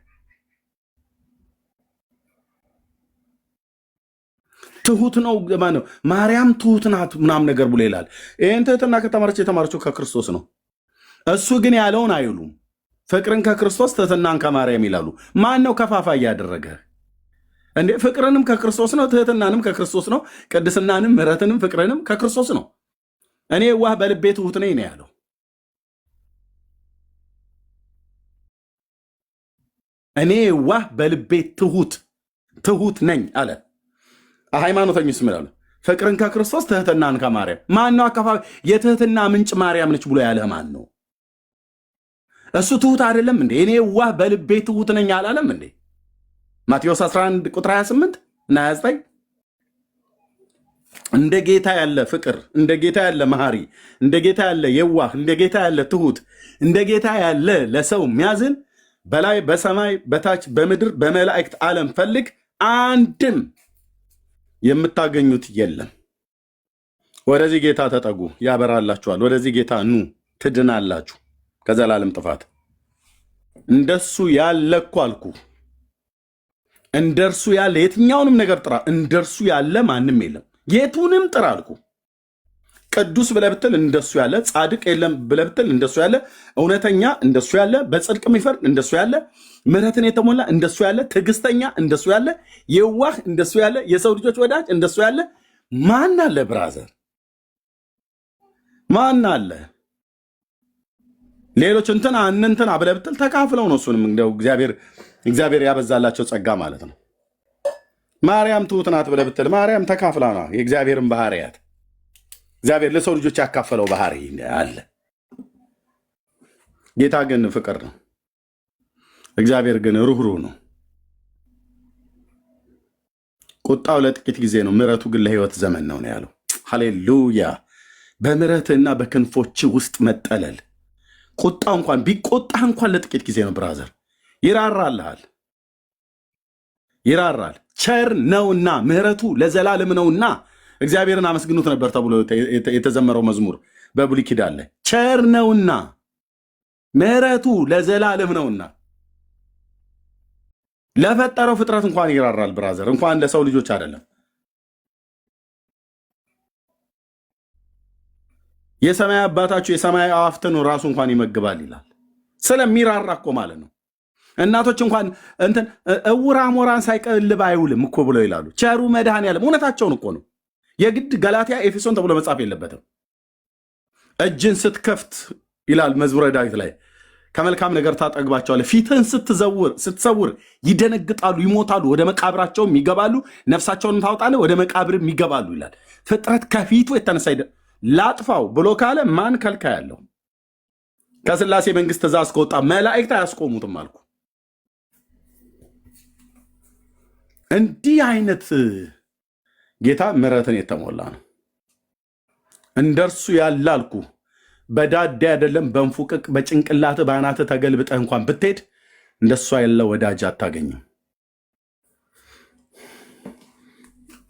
ትሁት ነው ማነው? ማርያም ትሁት ናት ምናምን ነገር ብሎ ይላል። ይህን ትህትና ከተማረች የተማረችው ከክርስቶስ ነው። እሱ ግን ያለውን አይሉም። ፍቅርን ከክርስቶስ ትህትናን ከማርያም ይላሉ። ማን ነው ከፋፋ እያደረገ እንዴ? ፍቅርንም ከክርስቶስ ነው፣ ትህትናንም ከክርስቶስ ነው፣ ቅድስናንም ምሕረትንም ፍቅርንም ከክርስቶስ ነው። እኔ ዋህ በልቤ ትሁት ነኝ ነው ያለው። እኔ ዋህ በልቤ ትሁት ነኝ አለ። ሃይማኖተኞች ምን አሉ? ፍቅርን ከክርስቶስ ትህትናን ከማርያም። ማን ነው አካፋ? የትህትና ምንጭ ማርያም ነች ብሎ ያለ ማን ነው? እሱ ትሁት አይደለም እንዴ? እኔ ዋህ በልቤ ትሁት ነኝ አላለም እንዴ? ማቴዎስ 11 ቁጥር 28 እና 29 እንደ ጌታ ያለ ፍቅር፣ እንደ ጌታ ያለ መሐሪ፣ እንደ ጌታ ያለ የዋህ፣ እንደ ጌታ ያለ ትሁት፣ እንደ ጌታ ያለ ለሰው የሚያዝን በላይ በሰማይ በታች በምድር በመላእክት ዓለም ፈልግ አንድም የምታገኙት የለም። ወደዚህ ጌታ ተጠጉ ያበራላችኋል። ወደዚህ ጌታ ኑ ትድናላችሁ ከዘላለም ጥፋት። እንደሱ ያለ እኮ አልኩ። እንደርሱ ያለ የትኛውንም ነገር ጥራ፣ እንደርሱ ያለ ማንም የለም። የቱንም ጥራ አልኩ። ቅዱስ ብለህ ብትል እንደሱ ያለ፣ ጻድቅ የለም ብለህ ብትል እንደሱ ያለ፣ እውነተኛ እንደሱ ያለ፣ በጽድቅ የሚፈርድ እንደሱ ያለ፣ ምሕረትን የተሞላ እንደሱ ያለ፣ ትዕግስተኛ እንደሱ ያለ፣ የዋህ እንደሱ ያለ፣ የሰው ልጆች ወዳጅ እንደሱ ያለ ማን አለ? ብራዘር ማን አለ? ሌሎች እንትና ብለህ ብትል ተካፍለው ነው። እሱንም እንደው እግዚአብሔር ያበዛላቸው ጸጋ ማለት ነው። ማርያም ትሁት ናት ብለህ ብትል ማርያም ተካፍላ ነው የእግዚአብሔርን ባህሪያት። እግዚአብሔር ለሰው ልጆች ያካፈለው ባህሪ አለ። ጌታ ግን ፍቅር ነው። እግዚአብሔር ግን ሩህሩህ ነው። ቁጣው ለጥቂት ጊዜ ነው፣ ምሕረቱ ግን ለሕይወት ዘመን ነው ያለው። ሃሌሉያ! በምሕረትህና በክንፎች ውስጥ መጠለል። ቁጣው እንኳን ቢቆጣህ እንኳን ለጥቂት ጊዜ ነው ብራዘር። ይራራልሃል፣ ይራራል። ቸር ነውና ምሕረቱ ለዘላለም ነውና እግዚአብሔርን አመስግኑት ነበር ተብሎ የተዘመረው መዝሙር በብሉይ ኪዳን ላይ። ቸር ነውና ምሕረቱ ለዘላለም ነውና ለፈጠረው ፍጥረት እንኳን ይራራል ብራዘር፣ እንኳን ለሰው ልጆች አይደለም። የሰማይ አባታችሁ የሰማይ አዋፍትን ራሱ እንኳን ይመግባል ይላል። ስለሚራራ እኮ ማለት ነው። እናቶች እንኳን እንትን እውራ ሞራን ሳይቀልብ አይውልም እኮ ብለው ይላሉ። ቸሩ መድኃኔዓለም እውነታቸውን እኮ ነው። የግድ ገላትያ ኤፌሶን ተብሎ መጻፍ የለበትም። እጅን ስትከፍት ይላል መዝሙረ ዳዊት ላይ ከመልካም ነገር ታጠግባቸዋለህ። ፊትህን ስትሰውር ይደነግጣሉ፣ ይሞታሉ፣ ወደ መቃብራቸውም ይገባሉ፣ ነፍሳቸውንም ታውጣለህ፣ ወደ መቃብርም ይገባሉ ይላል። ፍጥረት ከፊቱ የተነሳ ላጥፋው ብሎ ካለ ማን ከልካ ያለው? ከስላሴ መንግስት ትእዛዝ ከወጣ መላእክት አያስቆሙትም አልኩ። እንዲህ አይነት ጌታ ምሕረትን የተሞላ ነው። እንደርሱ ያለ አልኩ። በዳዴ አይደለም በንፉቅቅ በጭንቅላት በአናት ተገልብጠህ እንኳን ብትሄድ እንደሱ ያለ ወዳጅ አታገኝም።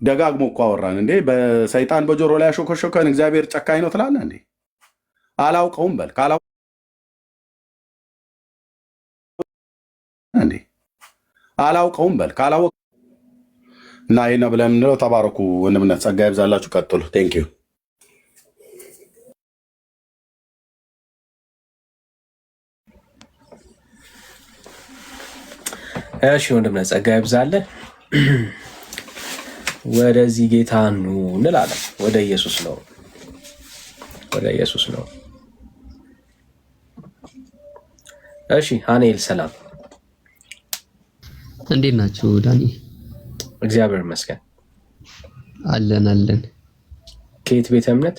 ደጋግሞ እኮ አወራን እንዴ። በሰይጣን በጆሮ ላይ ያሾከሾከን እግዚአብሔር ጨካኝ ነው ትላለህ እንዴ? አላውቀውም በል እንዴ አላውቀውም በል ካላወቅ እና ይሄን ብለህ የምንለው ተባረኩ። ወንድምነት ጸጋ ይብዛላችሁ። ቀጥሉ። ቴንክ ዩ። እሺ ወንድምነት ጸጋ ይብዛልህ። ወደዚህ ጌታ ኑ እንላለን። ወደ ኢየሱስ ነው፣ ወደ ኢየሱስ ነው። እሺ ሃኔል ሰላም፣ እንዴት ናችሁ? ዳኒ እግዚአብሔር ይመስገን አለን አለን። ከየት ቤተ እምነት?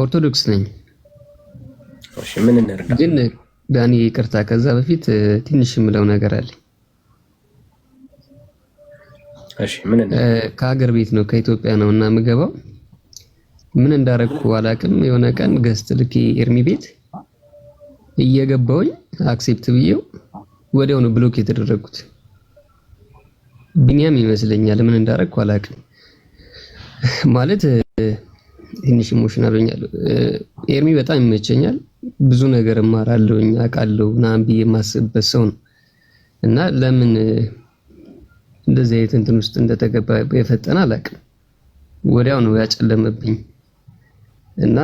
ኦርቶዶክስ ነኝ። እሺ ምን እንርዳ? ግን ዳኒ ይቅርታ፣ ከዛ በፊት ትንሽ የምለው ነገር አለ። እሺ ምን እንርዳ? ከሀገር ቤት ነው ከኢትዮጵያ ነው እና የምገባው ምን እንዳረግኩ አላውቅም። የሆነ ቀን ገስት ልኬ ኤርሚ ቤት እየገባውኝ አክሴፕት ብዬው ወዲያው ነው ብሎክ የተደረጉት። ቢኒያም ይመስለኛል፣ ምን እንዳረግኩ አላውቅም። ማለት ትንሽ ኢሞሽናል ሆኛለሁ። ኤርሚ በጣም ይመቸኛል፣ ብዙ ነገር እማራለሁኝ፣ አውቃለሁ ምናምን ብዬ የማስብበት ሰው ነው እና ለምን እንደዚህ አይነት እንትን ውስጥ እንደተገባ የፈጠነ አላውቅም። ወዲያው ነው ያጨለመብኝ እና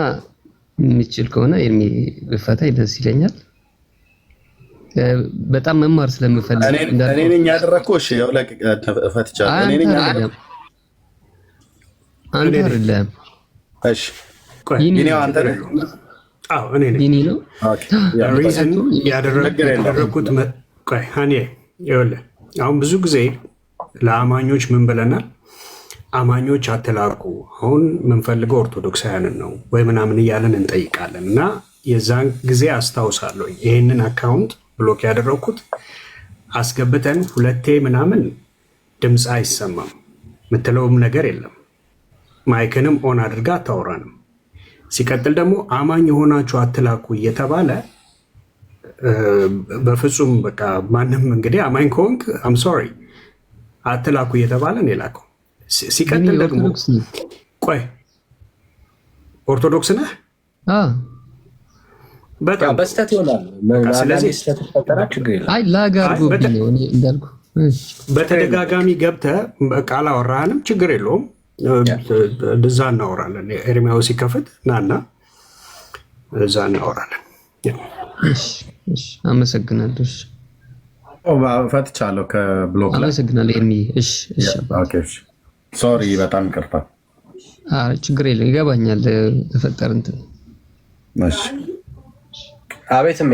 የሚችል ከሆነ ኤርሚ ብፈታኝ ደስ ይለኛል። በጣም መማር ስለምፈልግ እኔ ነኝ ያደረኩት። እሺ ያው ፈትቻለሁ። እኔ ነኝ ያደረኩት። አንተ አይደለም። እሺ ይሄ አንተ ነህ? አዎ እኔ ነኝ። ይሄ ነው ሪዝን ያደረኩት። ቆይ ሃኒ ይኸውልህ፣ አሁን ብዙ ጊዜ ለአማኞች ምን ብለናል? አማኞች አትላኩ፣ አሁን የምንፈልገው ኦርቶዶክሳውያንን ነው ወይ ምናምን እያለን እንጠይቃለን። እና የዛን ጊዜ አስታውሳለሁ ይህንን አካውንት ብሎክ ያደረኩት አስገብተን ሁለቴ ምናምን ድምፅ አይሰማም ምትለውም ነገር የለም። ማይክንም ኦን አድርጋ አታወራንም። ሲቀጥል ደግሞ አማኝ የሆናችሁ አትላኩ እየተባለ በፍጹም በቃ ማንም እንግዲህ አማኝ ከሆንክ አም ሶሪ አትላኩ እየተባለ ነው የላከው። ሲቀጥል ደግሞ ቆይ ኦርቶዶክስ ነህ? በጣም በስተት ይሆናል። ስለዚህ ችግር የለም። አይ ላጋርጎ ነው እንዳልኩ በተደጋጋሚ ገብተህ ቃል አወራህንም ችግር የለውም። እዛ እናወራለን። ኤርሚያው ሲከፍት ናና እዛ እናወራለን። እሺ አመሰግናለሁ። ፈትቻለሁ ከብሎክ ላይ አመሰግናለሁ ኤርሚ። እሺ ኦኬ ሶሪ በጣም ይቅርታ። ችግር የለም ይገባኛል። ተፈጠረ እንትን እሺ አቤትም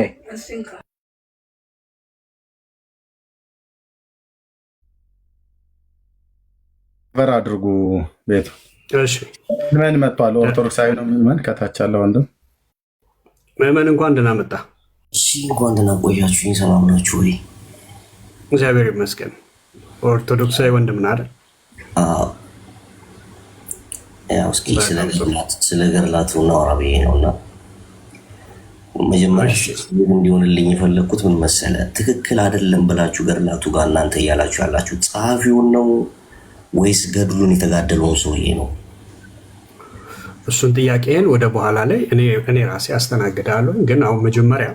በር አድርጉ ቤቱ። እሺ ምን መጥቷል? ኦርቶዶክሳዊ ነው ምን ከታች ያለው ወንድም ምዕመን እንኳን ደህና መጣ። እሺ እንኳን ደህና ቆያችሁኝ። ሰላም ናችሁ ወይ? እግዚአብሔር ይመስገን። ኦርቶዶክሳዊ ወንድም ነህ አይደል? አዎ። ያው እስኪ ስለ ገድላቱ እናወራ ብዬ ነውና መጀመሪያ እንዲሆንልኝ የፈለግኩት ምን መሰለ፣ ትክክል አይደለም ብላችሁ ገድላቱ ጋር እናንተ እያላችሁ ያላችሁ ጸሐፊውን ነው ወይስ ገድሉን የተጋደለውን ሰውዬ ነው? እሱን ጥያቄን ወደ በኋላ ላይ እኔ ራሴ አስተናግዳለሁ። ግን አሁን መጀመሪያ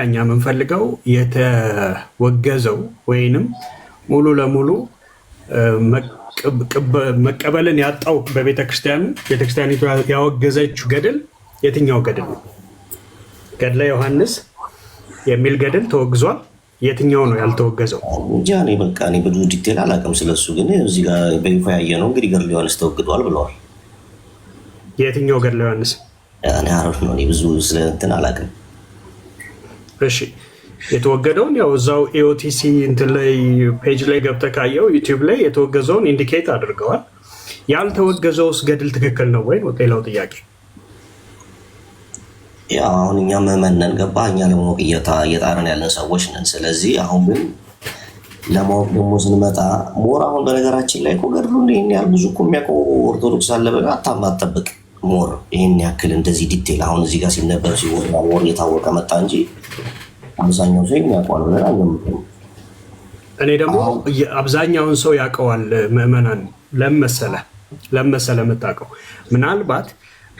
እኛ የምንፈልገው የተወገዘው ወይንም ሙሉ ለሙሉ መቀበልን ያጣው ቤተክርስቲያኒቱ ያወገዘችው ገድል የትኛው ገድል ነው? ገድለ ዮሐንስ የሚል ገድል ተወግዟል። የትኛው ነው ያልተወገዘው? እንጃ እኔ ብዙ ዲቴል አላውቅም ስለሱ። ግን እዚህ ጋር በይፋ ያየ ነው እንግዲህ ገድለ ዮሐንስ ተወግዷል ብለዋል። የትኛው ገድለ ዮሐንስ? እኔ አረፍ ነው ብዙ ስለ እንትን አላውቅም። እሺ የተወገደውን ያው እዛው ኤኦቲሲ እንትን ላይ ፔጅ ላይ ገብተህ ካየው ዩቲዩብ ላይ የተወገዘውን ኢንዲኬት አድርገዋል። ያልተወገዘውስ ገድል ትክክል ነው ወይ? ሌላው ጥያቄ ያው አሁን እኛ ምዕመን ነን፣ ገባ? እኛ ለማወቅ እየጣርን ያለን ሰዎች ነን። ስለዚህ አሁን ግን ለማወቅ ደግሞ ስንመጣ ሞር አሁን በነገራችን ላይ እኮ ገድሉ ይህን ያህል ብዙ እኮ የሚያውቀው ኦርቶዶክስ አለ ብለህ አታማጠብቅ። ሞር ይህን ያክል እንደዚህ ዲቴል አሁን እዚህ ጋር ሲነበብ ሲወራ ሞር እየታወቀ መጣ እንጂ አብዛኛው ሰው የሚያውቀዋል ብለን አንገምትም። እኔ ደግሞ አብዛኛውን ሰው ያውቀዋል። ምዕመናን ለመሰለ የምታውቀው ምናልባት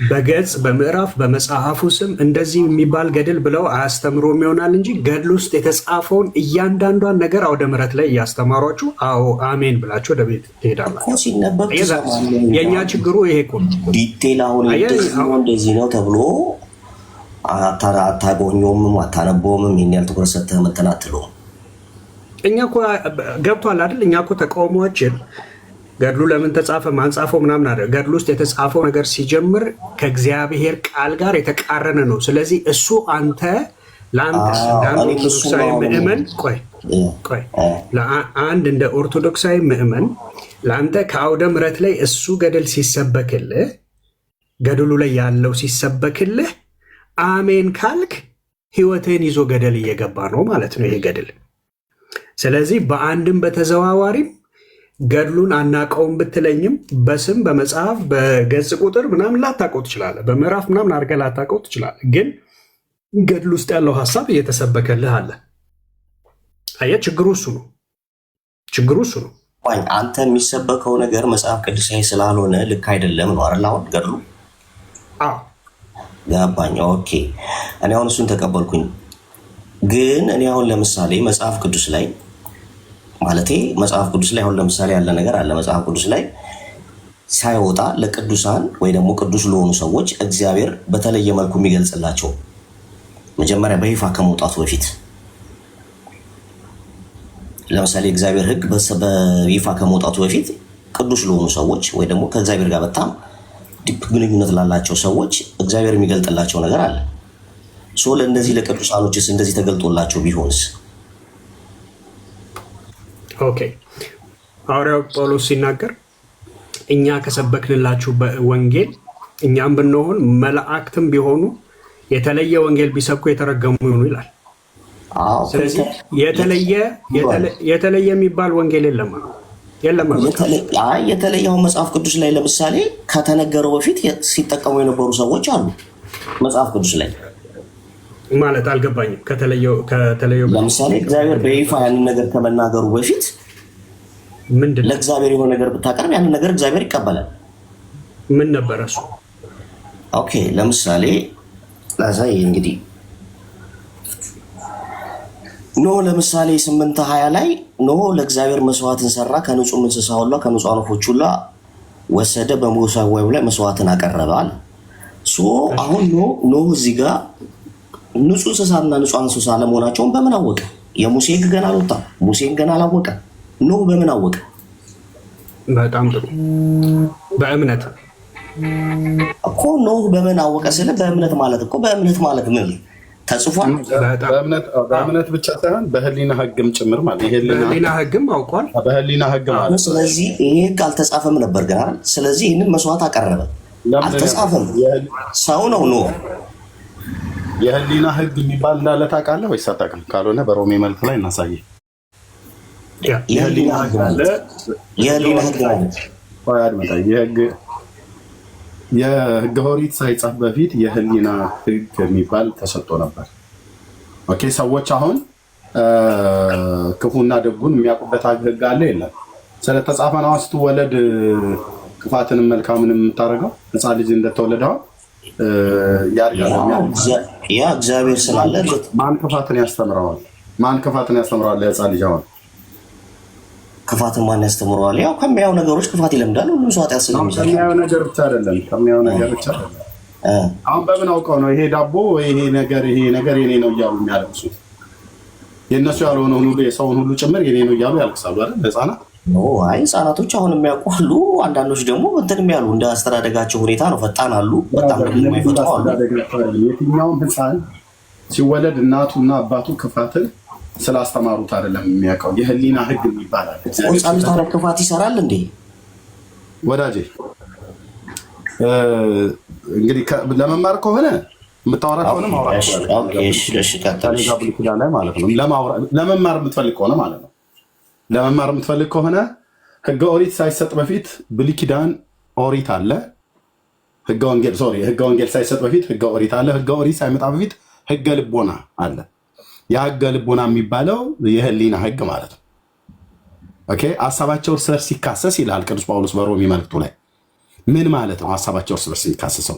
በገጽ በምዕራፍ በመጽሐፉ ስም እንደዚህ የሚባል ገድል ብለው አያስተምሩም ይሆናል እንጂ ገድል ውስጥ የተጻፈውን እያንዳንዷን ነገር አውደ ምሕረት ላይ እያስተማሯችሁ አዎ አሜን ብላችሁ ወደ ቤት ትሄዳላችሁ። የእኛ ችግሩ ይሄ እኮ ዲቴል አሁን እንደዚህ ነው ተብሎ አታጎኘውም አታነበውም። ይህን ያህል ትኩረት ሰጥተህ እንትን አትለውም። እኛ እኮ ገብቷል አይደል? እኛ እኮ ተቃውሟችን ገድሉ ለምን ተጻፈ ማንጻፈው ምናምን አይደል። ገድሉ ውስጥ የተጻፈው ነገር ሲጀምር ከእግዚአብሔር ቃል ጋር የተቃረነ ነው። ስለዚህ እሱ አንተ ለአንድ ኦርቶዶክሳዊ ምዕመን ለአንድ እንደ ኦርቶዶክሳዊ ምዕመን ለአንተ ከአውደ ምሕረት ላይ እሱ ገድል ሲሰበክልህ ገድሉ ላይ ያለው ሲሰበክልህ አሜን ካልክ ህይወትህን ይዞ ገደል እየገባ ነው ማለት ነው ይሄ ገድል። ስለዚህ በአንድም በተዘዋዋሪም ገድሉን አናቀውም ብትለኝም በስም በመጽሐፍ በገጽ ቁጥር ምናምን ላታቀው ትችላለህ። በምዕራፍ ምናምን አድርገህ ላታቀው ትችላለህ። ግን ገድል ውስጥ ያለው ሀሳብ እየተሰበከልህ አለ። አየህ፣ ችግሩ እሱ ነው። አንተ የሚሰበከው ነገር መጽሐፍ ቅዱሳዊ ስላልሆነ ልክ አይደለም ነው አይደል? አሁን ገድሉ ገባኝ። ኦኬ እኔ አሁን እሱን ተቀበልኩኝ። ግን እኔ አሁን ለምሳሌ መጽሐፍ ቅዱስ ላይ አሁን ለምሳሌ ያለ ነገር አለ። መጽሐፍ ቅዱስ ላይ ሳይወጣ ለቅዱሳን ወይ ደግሞ ቅዱስ ለሆኑ ሰዎች እግዚአብሔር በተለየ መልኩ የሚገልጽላቸው መጀመሪያ በይፋ ከመውጣቱ በፊት ለምሳሌ እግዚአብሔር ሕግ በይፋ ከመውጣቱ በፊት ቅዱስ ለሆኑ ሰዎች ወይ ደግሞ ከእግዚአብሔር ጋር በጣም ዲፕ ግንኙነት ላላቸው ሰዎች እግዚአብሔር የሚገልጥላቸው ነገር አለ። ለእነዚህ ለቅዱሳኖችስ እንደዚህ ተገልጦላቸው ቢሆንስ? ኦኬ ሐዋርያው ጳውሎስ ሲናገር እኛ ከሰበክንላችሁ ወንጌል እኛም ብንሆን መላእክትም ቢሆኑ የተለየ ወንጌል ቢሰብኩ የተረገሙ ይሆኑ ይላል። ስለዚህ የተለየ የሚባል ወንጌል የለም። የተለየው መጽሐፍ ቅዱስ ላይ ለምሳሌ ከተነገረው በፊት ሲጠቀሙ የነበሩ ሰዎች አሉ። መጽሐፍ ቅዱስ ላይ ማለት አልገባኝም። ከተለየው ለምሳሌ እግዚአብሔር በይፋ ያንን ነገር ከመናገሩ በፊት ምንድን ለእግዚአብሔር የሆነ ነገር ብታቀርብ ያንን ነገር እግዚአብሔር ይቀበላል። ምን ነበር እሱ? ኦኬ ለምሳሌ ላሳይ እንግዲህ ኖህ ለምሳሌ 8:20 ላይ ኖህ ለእግዚአብሔር መስዋዕትን ሰራ፣ ከንጹህ እንስሳ ሁሉ ከንጹህ ወፎች ሁሉ ወሰደ፣ በመሰዊያው ላይ መስዋዕትን አቀረበ አለ። አሁን ኖህ እዚህ ጋር ንጹህ እንስሳና ንጹህ እንስሳ ለመሆናቸውን በምን አወቀ? የሙሴ ሕግ ገና አልወጣም። ሙሴን ገና አላወቀ። ኖህ በምን አወቀ? በጣም ጥሩ። በእምነት እኮ ኖህ በምን አወቀ ስለ በእምነት ማለት እኮ በእምነት ማለት ምን ተጽፏል? በእምነት ብቻ ሳይሆን በህሊና ሕግም ጭምር ማለት በህሊና ሕግም አውቋል። በህሊና ሕግ ማለት ስለዚህ ይሄ ሕግ አልተጻፈም ነበር ገና። ስለዚህ ይህንን መስዋዕት አቀረበ። አልተጻፈም። ሰው ነው ኖህ። የህሊና ሕግ የሚባል እንዳለ ታውቃለህ ወይስ አታውቅም? ካልሆነ በሮሜ መልክ ላይ እናሳየ። የህሊና ሕግ ማለት የህገ ኦሪት ሳይጻፍ በፊት የህሊና ሕግ የሚባል ተሰጥቶ ነበር። ኦኬ ሰዎች አሁን ክፉና ደጉን የሚያውቁበት ሕግ አለ የለም? ስለተጻፈ ነው ስትወለድ ክፋትንም መልካምንም የምታደርገው? ሕፃን ልጅ እንደተወለደ አሁን ያ እግዚአብሔር ስላለ ማን ክፋትን ያስተምረዋል? ማን ክፋትን ያስተምረዋል? ለሕፃን ልጅ አሁን ክፋትን ማን ያስተምረዋል? ያው ከሚያዩ ነገሮች ክፋት ይለምዳል። ሁሉም ሰው ኃጢአት ስለሚሰራ ከሚያዩ ነገር ብቻ አይደለም። አሁን በምን አውቀው ነው ይሄ ዳቦ ይሄ ነገር የኔ ነው እያሉ የሚያለቅሱት? የእነሱ ያልሆነ ሁሉ የሰውን ሁሉ ጭምር የኔ ነው እያሉ ያለቅሳሉ አይደል? ህፃናት አይ ህፃናቶች አሁን የሚያውቁ አሉ። አንዳንዶች ደግሞ እንትንም ያሉ እንደ አስተዳደጋቸው ሁኔታ ነው። ፈጣን አሉ፣ በጣም የማይፈጥሩ አሉ። የትኛውም ህፃን ሲወለድ እናቱና አባቱ ክፋትን ስላስተማሩት አይደለም የሚያውቀው። የህሊና ሕግ ይባላል። ህፃን ታዲያ ክፋት ይሰራል እንዴ? ወዳጄ እንግዲህ ለመማር ከሆነ የምታወራ ከሆነ ማውራት ማለት ነው። ለመማር የምትፈልግ ከሆነ ማለት ነው። ለመማር የምትፈልግ ከሆነ ህገ ኦሪት ሳይሰጥ በፊት ብሉይ ኪዳን ኦሪት አለ። ህገ ወንጌል ሳይሰጥ በፊት ህገ ኦሪት አለ። ህገ ኦሪት ሳይመጣ በፊት ህገ ልቦና አለ። የህገ ልቦና የሚባለው የህሊና ሕግ ማለት ነው። ኦኬ ሀሳባቸው እርስ በርስ ሲካሰስ ይላል ቅዱስ ጳውሎስ በሮሜ መልእክቱ ላይ። ምን ማለት ነው ሀሳባቸው እርስ በርስ የሚካሰሰው?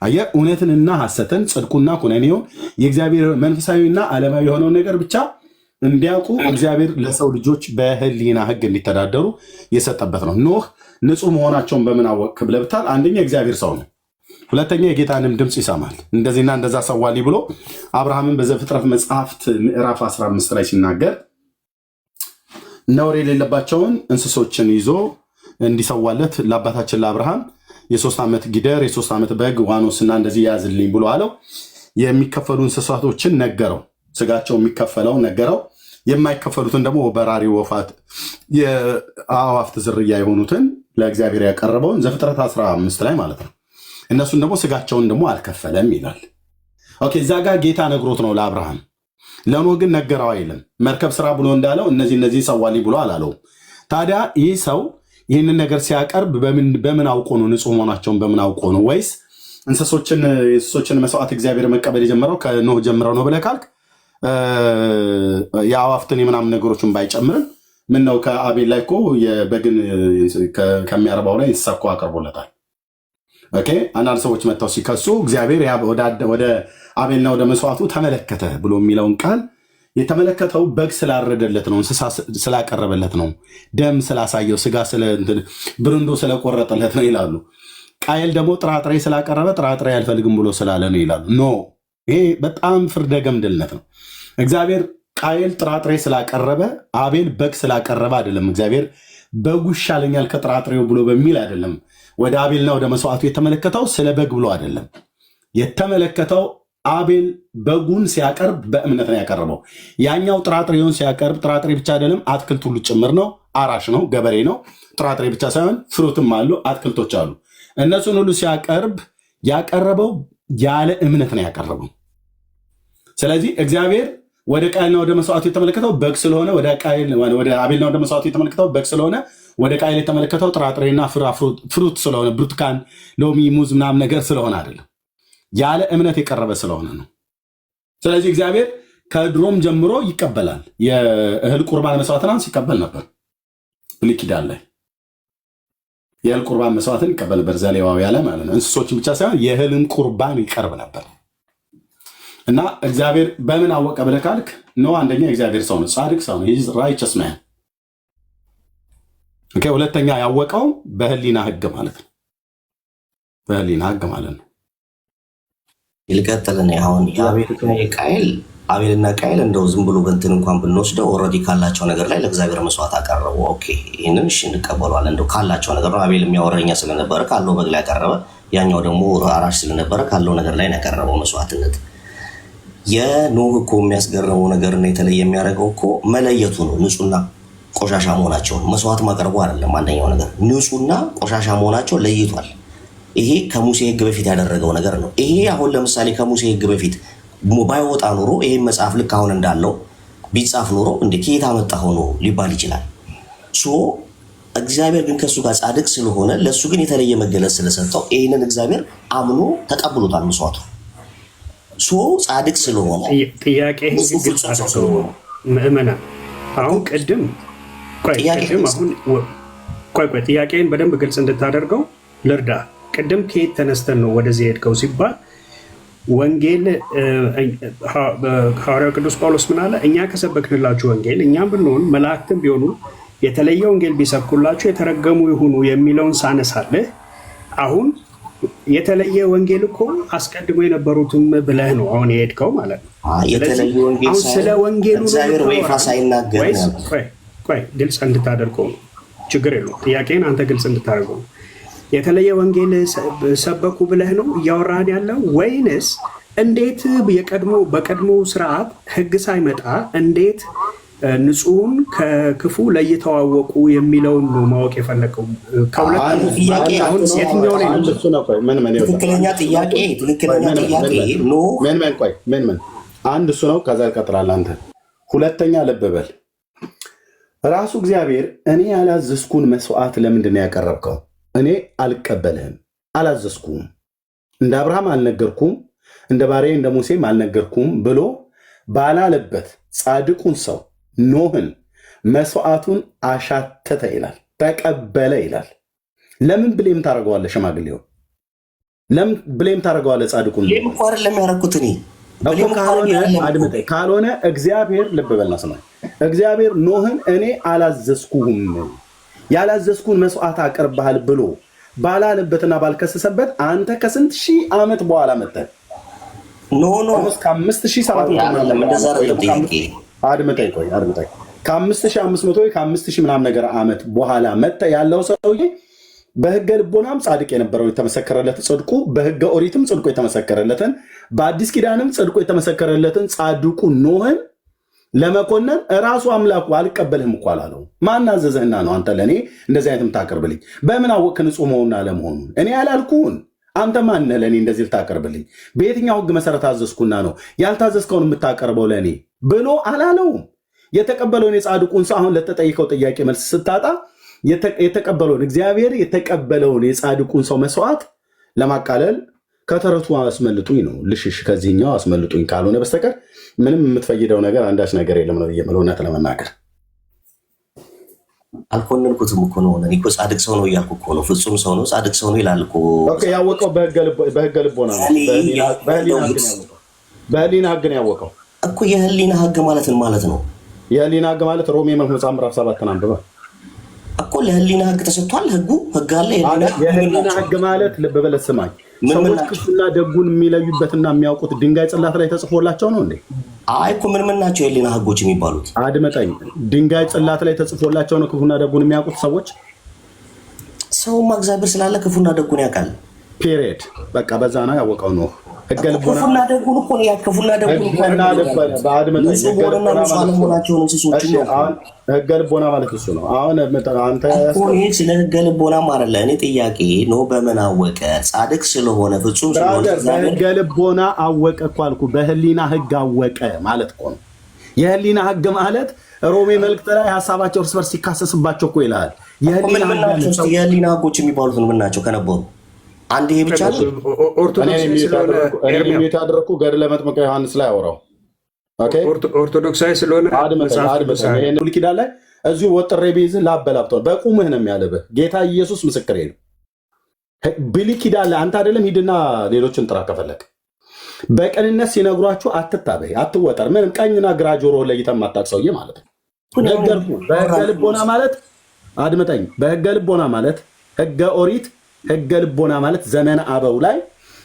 አየህ፣ እውነትንና ሐሰትን፣ ጽድቁና ኩነኔውን፣ የእግዚአብሔር መንፈሳዊና ዓለማዊ የሆነውን ነገር ብቻ እንዲያውቁ እግዚአብሔር ለሰው ልጆች በህሊና ሕግ እንዲተዳደሩ የሰጠበት ነው። ኖህ ንጹህ መሆናቸውን በምን አወቅህ ብለህ ብታል፣ አንደኛ እግዚአብሔር ሰው ነው። ሁለተኛ የጌታንም ድምፅ ይሰማል። እንደዚህና እንደዛ ሰዋልኝ ብሎ አብርሃምን በዘፍጥረት መጽሐፍት ምዕራፍ 15 ላይ ሲናገር ነውር የሌለባቸውን እንስሶችን ይዞ እንዲሰዋለት ለአባታችን ለአብርሃም የ3 ዓመት ጊደር፣ የ3 ዓመት በግ፣ ዋኖስና እንደዚህ ያዝልኝ ብሎ አለው። የሚከፈሉ እንስሳቶችን ነገረው። ስጋቸው የሚከፈለው ነገረው። የማይከፈሉትን ደግሞ በራሪ ወፋት የአዋፍት ዝርያ የሆኑትን ለእግዚአብሔር ያቀረበውን ዘፍጥረት 15 ላይ ማለት ነው። እነሱን ደግሞ ስጋቸውን ደግሞ አልከፈለም ይላል። ኦኬ እዛ ጋር ጌታ ነግሮት ነው ለአብርሃም። ለኖህ ግን ነገረው አይልም። መርከብ ስራ ብሎ እንዳለው እነዚህ ሰዋልኝ ብሎ አላለው። ታዲያ ይህ ሰው ይህንን ነገር ሲያቀርብ በምን አውቆ ነው? ንጹህ መሆናቸውን በምን አውቆ ነው? ወይስ እንስሶችን መስዋዕት እግዚአብሔር መቀበል የጀመረው ከኖህ ጀምረው ነው ብለህ ካልክ የአዋፍትን የምናምን ነገሮችን ባይጨምርም ምን ነው ከአቤል ላይ እኮ የበግን ከሚያረባው ላይ እንስሳ እኮ አቅርቦለታል። ኦኬ አንዳንድ ሰዎች መጥተው ሲከሱ እግዚአብሔር ወደ አቤልና ወደ መስዋዕቱ ተመለከተ ብሎ የሚለውን ቃል የተመለከተው በግ ስላረደለት ነው፣ እንስሳ ስላቀረበለት ነው፣ ደም ስላሳየው፣ ስጋ ብርንዶ ስለቆረጠለት ነው ይላሉ። ቃየል ደግሞ ጥራጥሬ ስላቀረበ ጥራጥሬ አልፈልግም ብሎ ስላለ ነው ይላሉ። ኖ ይሄ በጣም ፍርደ ገምድልነት ነው። እግዚአብሔር ቃየል ጥራጥሬ ስላቀረበ አቤል በግ ስላቀረበ አይደለም። እግዚአብሔር በጉ ይሻለኛል ከጥራጥሬው ብሎ በሚል አይደለም ወደ አቤልና ወደ መስዋዕቱ የተመለከተው። ስለ በግ ብሎ አይደለም የተመለከተው። አቤል በጉን ሲያቀርብ በእምነት ነው ያቀረበው። ያኛው ጥራጥሬውን ሲያቀርብ ጥራጥሬ ብቻ አይደለም አትክልት ሁሉ ጭምር ነው። አራሽ ነው፣ ገበሬ ነው። ጥራጥሬ ብቻ ሳይሆን ፍሩትም አሉ፣ አትክልቶች አሉ። እነሱን ሁሉ ሲያቀርብ ያቀረበው ያለ እምነት ነው ያቀረበው። ስለዚህ እግዚአብሔር ወደ ቃየልና ወደ መስዋዕቱ የተመለከተው በግ ስለሆነ ወደ አቤልና ወደ መስዋዕቱ የተመለከተው በግ ስለሆነ ወደ ቃየል የተመለከተው ጥራጥሬና ፍሩት ስለሆነ ብርቱካን፣ ሎሚ፣ ሙዝ ምናምን ነገር ስለሆነ አይደለም፣ ያለ እምነት የቀረበ ስለሆነ ነው። ስለዚህ እግዚአብሔር ከድሮም ጀምሮ ይቀበላል። የእህል ቁርባን መስዋዕትን ሲቀበል ነበር። ብሉይ ኪዳን ላይ የእህል ቁርባን መስዋዕትን ይቀበል ነበር፣ ዘሌዋውያን ላይ ማለት ነው። እንስሶችን ብቻ ሳይሆን የእህልን ቁርባን ይቀርብ ነበር። እና እግዚአብሔር በምን አወቀ ብለህ ካልክ ነው፣ አንደኛ እግዚአብሔር ሰው ነው፣ ጻድቅ ሰው ነው፣ ራይቸስ ማን። ሁለተኛ ያወቀው በህሊና ህግ ማለት ነው። በህሊና ህግ ማለት ነው። ይልቀጥልን አሁን አቤልና ቃየል እንደው ዝም ብሎ በእንትን እንኳን ብንወስደው ኦልሬዲ ካላቸው ነገር ላይ ለእግዚአብሔር መስዋዕት አቀረቡ። ኦኬ ይህንን እሺ እንቀበሏለን። እንደው ካላቸው ነገር ነው። አቤል የሚያወረኛ ስለነበረ ካለው በግ ላይ ያቀረበ፣ ያኛው ደግሞ አራሽ ስለነበረ ካለው ነገር ላይ ያቀረበው መስዋዕትነት። የኖህ እኮ የሚያስገርመው ነገርና የተለየ የሚያደርገው እኮ መለየቱ ነው። ንጹህና ቆሻሻ መሆናቸውን መስዋዕት ማቅረቡ አይደለም። አንደኛው ነገር ንጹህና ቆሻሻ መሆናቸው ለይቷል። ይሄ ከሙሴ ህግ በፊት ያደረገው ነገር ነው። ይሄ አሁን ለምሳሌ ከሙሴ ህግ በፊት ባይወጣ ኖሮ ይሄን መጽሐፍ ልክ አሁን እንዳለው ቢጻፍ ኖሮ እንደ ከየት አመጣኸው ነው ሊባል ይችላል። እግዚአብሔር ግን ከሱ ጋር ጻድቅ ስለሆነ ለሱ ግን የተለየ መገለጽ ስለሰጠው ይሄንን እግዚአብሔር አምኖ ተቀብሎታል መስዋዕቱ። ጻድቅ ስለሆነ ጥያቄህን ግልጽ አድርገው ምእመናን። አሁን ቅድም ጥያቄህን በደንብ ግልጽ እንድታደርገው ልርዳ። ቅድም ከየት ተነስተን ነው ወደዚህ ሄድከው ሲባል ወንጌል ሐዋርያው ቅዱስ ጳውሎስ ምን አለ? እኛ ከሰበክንላችሁ ወንጌል እኛም ብንሆን መላእክትም ቢሆኑ የተለየ ወንጌል ቢሰብኩላችሁ የተረገሙ ይሁኑ የሚለውን ሳነሳለህ፣ አሁን የተለየ ወንጌል እኮ አስቀድሞ የነበሩትም ብለህ ነው አሁን የሄድከው ማለት ነው። አሁን ስለ ወንጌሉ ግልጽ እንድታደርገው ነው። ችግር የለውም። ጥያቄን አንተ ግልጽ እንድታደርገው ነው። የተለየ ወንጌል ሰበኩ ብለህ ነው እያወራህን ያለው ወይንስ እንዴት በቀድሞ ስርዓት ህግ ሳይመጣ እንዴት ንጹህን ከክፉ ለይተዋወቁ የሚለውን ነው ማወቅ የፈለገው? ትክክለኛ ጥያቄ አንድ እሱ ነው። ከዛ ይቀጥላል። አንተ ሁለተኛ ልብ በል። ራሱ እግዚአብሔር እኔ ያላዘዝኩን መስዋዕት ለምንድን ነው ያቀረብከው? እኔ አልቀበልህም፣ አላዘዝኩም፣ እንደ አብርሃም አልነገርኩም፣ እንደ ባሪያዬ እንደ ሙሴም አልነገርኩም ብሎ ባላለበት ጻድቁን ሰው ኖህን መስዋዕቱን አሻተተ ይላል፣ ተቀበለ ይላል። ለምን ብሌም ታደርገዋለህ? ሽማግሌው ለምን ብሌም ታደርገዋለህ? ጻድቁን ካልሆነ እግዚአብሔር ልብ በልና ስማኝ። እግዚአብሔር ኖህን እኔ አላዘዝኩህም ያላዘዝኩን መስዋዕት አቅርበሃል ብሎ ባላለበትና ባልከሰሰበት አንተ ከስንት ሺህ ዓመት በኋላ መጥተህ ከ5500 ከ5000 ምናምን ነገር ዓመት በኋላ መጥተህ ያለው ሰውዬ በህገ ልቦናም ጻድቅ የነበረው የተመሰከረለት ጽድቁ፣ በህገ ኦሪትም ጽድቁ የተመሰከረለትን፣ በአዲስ ኪዳንም ጽድቁ የተመሰከረለትን ጻድቁ ኖህን ለመኮነን እራሱ አምላኩ አልቀበልህም እኮ አላለው። ማን አዘዘህና ነው አንተ ለእኔ እንደዚህ አይነት የምታቀርብልኝ? በምን አወቅህ ንጹህ መሆኑን አለመሆኑን? እኔ ያላልኩህን አንተ ማነህ ለእኔ እንደዚህ ልታቀርብልኝ? በየትኛው ህግ መሰረት አዘዝኩና ነው ያልታዘዝከውን የምታቀርበው ለእኔ ብሎ አላለውም። የተቀበለውን የጻድቁን ሰው አሁን ለተጠይቀው ጥያቄ መልስ ስታጣ የተቀበለውን እግዚአብሔር የተቀበለውን የጻድቁን ሰው መስዋዕት ለማቃለል ከተረቱ አስመልጡኝ ነው። ልሽሽ ከዚህኛው አስመልጡኝ ካልሆነ በስተቀር ምንም የምትፈይደው ነገር አንዳች ነገር የለም ነው የምለው። እውነት ለመናገር አልኮነንኩትም እኮ ነው። እኔ እኮ ጻድቅ ሰው ነው እያልኩ እኮ ነው። ፍጹም ሰው ነው፣ ጻድቅ ሰው ነው ይላል እኮ። ያወቀው በህገ ልቦና ነው። በህሊና ህግ ነው ያወቀው እኮ። የህሊና ህግ ማለት ምን ማለት ነው? የህሊና ህግ ማለት ሮሜ ምዕራፍ 7 አንብበ እኮ ለህሊና ህግ ተሰጥቷል። ህግ አለ። የህሊና ህግ ማለት ልብ በለስ ስማኝ፣ ሰዎች ክፉና ደጉን የሚለዩበትና የሚያውቁት ድንጋይ ጽላት ላይ ተጽፎላቸው ነው እንዴ? አይ እኮ ምን ናቸው የህሊና ህጎች የሚባሉት? አድመጠኝ። ድንጋይ ጽላት ላይ ተጽፎላቸው ነው ክፉና ደጉን የሚያውቁት ሰዎች። ሰውማ እግዚአብሔር ስላለ ክፉና ደጉን ያውቃል። ፔሪየድ። በቃ በዛ ነው ያወቀው ነው። ህገ ልቦና ክፉና ደጉን እኮ ነው ክፉና ደጉን እኮ ንጹህ በሆነና ንጹህ አለመሆናቸውን እንስሶችን ነው። ህገ ልቦና ማለት እሱ ነው። አሁን አንተ እኮ ይሄ ስለ ህገ ልቦና ማለት እኔ ጥያቄ ነው። በምን አወቀ? ጻድቅ ስለሆነ ፍጹም ስለሆነ በህገ ልቦና አወቀ እኮ አልኩ። በህሊና ህግ አወቀ ማለት እኮ ነው። የህሊና ህግ ማለት ሮሜ መልእክት ላይ ሀሳባቸው እርስ በርስ ሲካሰስባቸው እኮ ይላል። የህሊና ህጎች የሚባሉት ምን ናቸው ከነበሩ? አንድ ይሄ ብቻ ነው። ኦርቶዶክስ ያደረኩ ገድለ መጥምቀ ዮሐንስ ላይ አወራው። ኦርቶዶክሳዊ ስለሆነ ብሉይ ኪዳን ላይ እዚሁ ወጥሬ ቢይዝህ ላበላብተዋል። በቁምህ ነው የሚያለብህ። ጌታ ኢየሱስ ምስክሬ ነው። ብሉይ ኪዳን ላይ አንተ አይደለም ሂድና ሌሎችን ጥራ ከፈለግ። በቅንነት ሲነግሯችሁ አትታበይ፣ አትወጠር። ምንም ቀኝና ግራ ጆሮ ለይተህ የማታውቅ ሰውዬ ማለት ነው። ነገርኩህ። በህገ ልቦና ማለት አድምጠኝ። በህገ ልቦና ማለት ህገ ኦሪት ህገ ልቦና ማለት ዘመነ አበው ላይ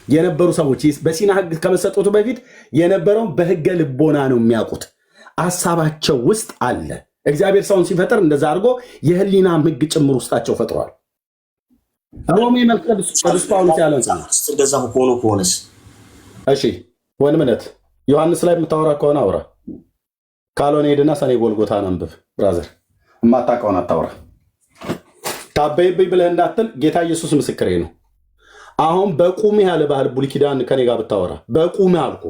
የነበሩ ሰዎች በሲና ህግ ከመሰጠቱ በፊት የነበረውን በህገ ልቦና ነው የሚያውቁት። ሀሳባቸው ውስጥ አለ። እግዚአብሔር ሰውን ሲፈጥር እንደዛ አድርጎ የህሊና ህግ ጭምር ውስጣቸው ፈጥሯል። ሮሜ መልእክት ቅዱስ ጳውሎስ ያለው እንደዛ ሆኖ ከሆነስ እሺ ወንድምነት ዮሐንስ ላይ የምታወራ ከሆነ አውራ፣ ካልሆነ ሄድና ሰኔ ጎልጎታን አንብብ። ብራዘር የማታውቀውን አታውራ። ታበይብኝ ብለህ እንዳትል ጌታ ኢየሱስ ምስክሬ ነው። አሁን በቁምህ ያለ ባህል ብሉይ ኪዳን ከኔ ጋር ብታወራ በቁምህ አልኩ።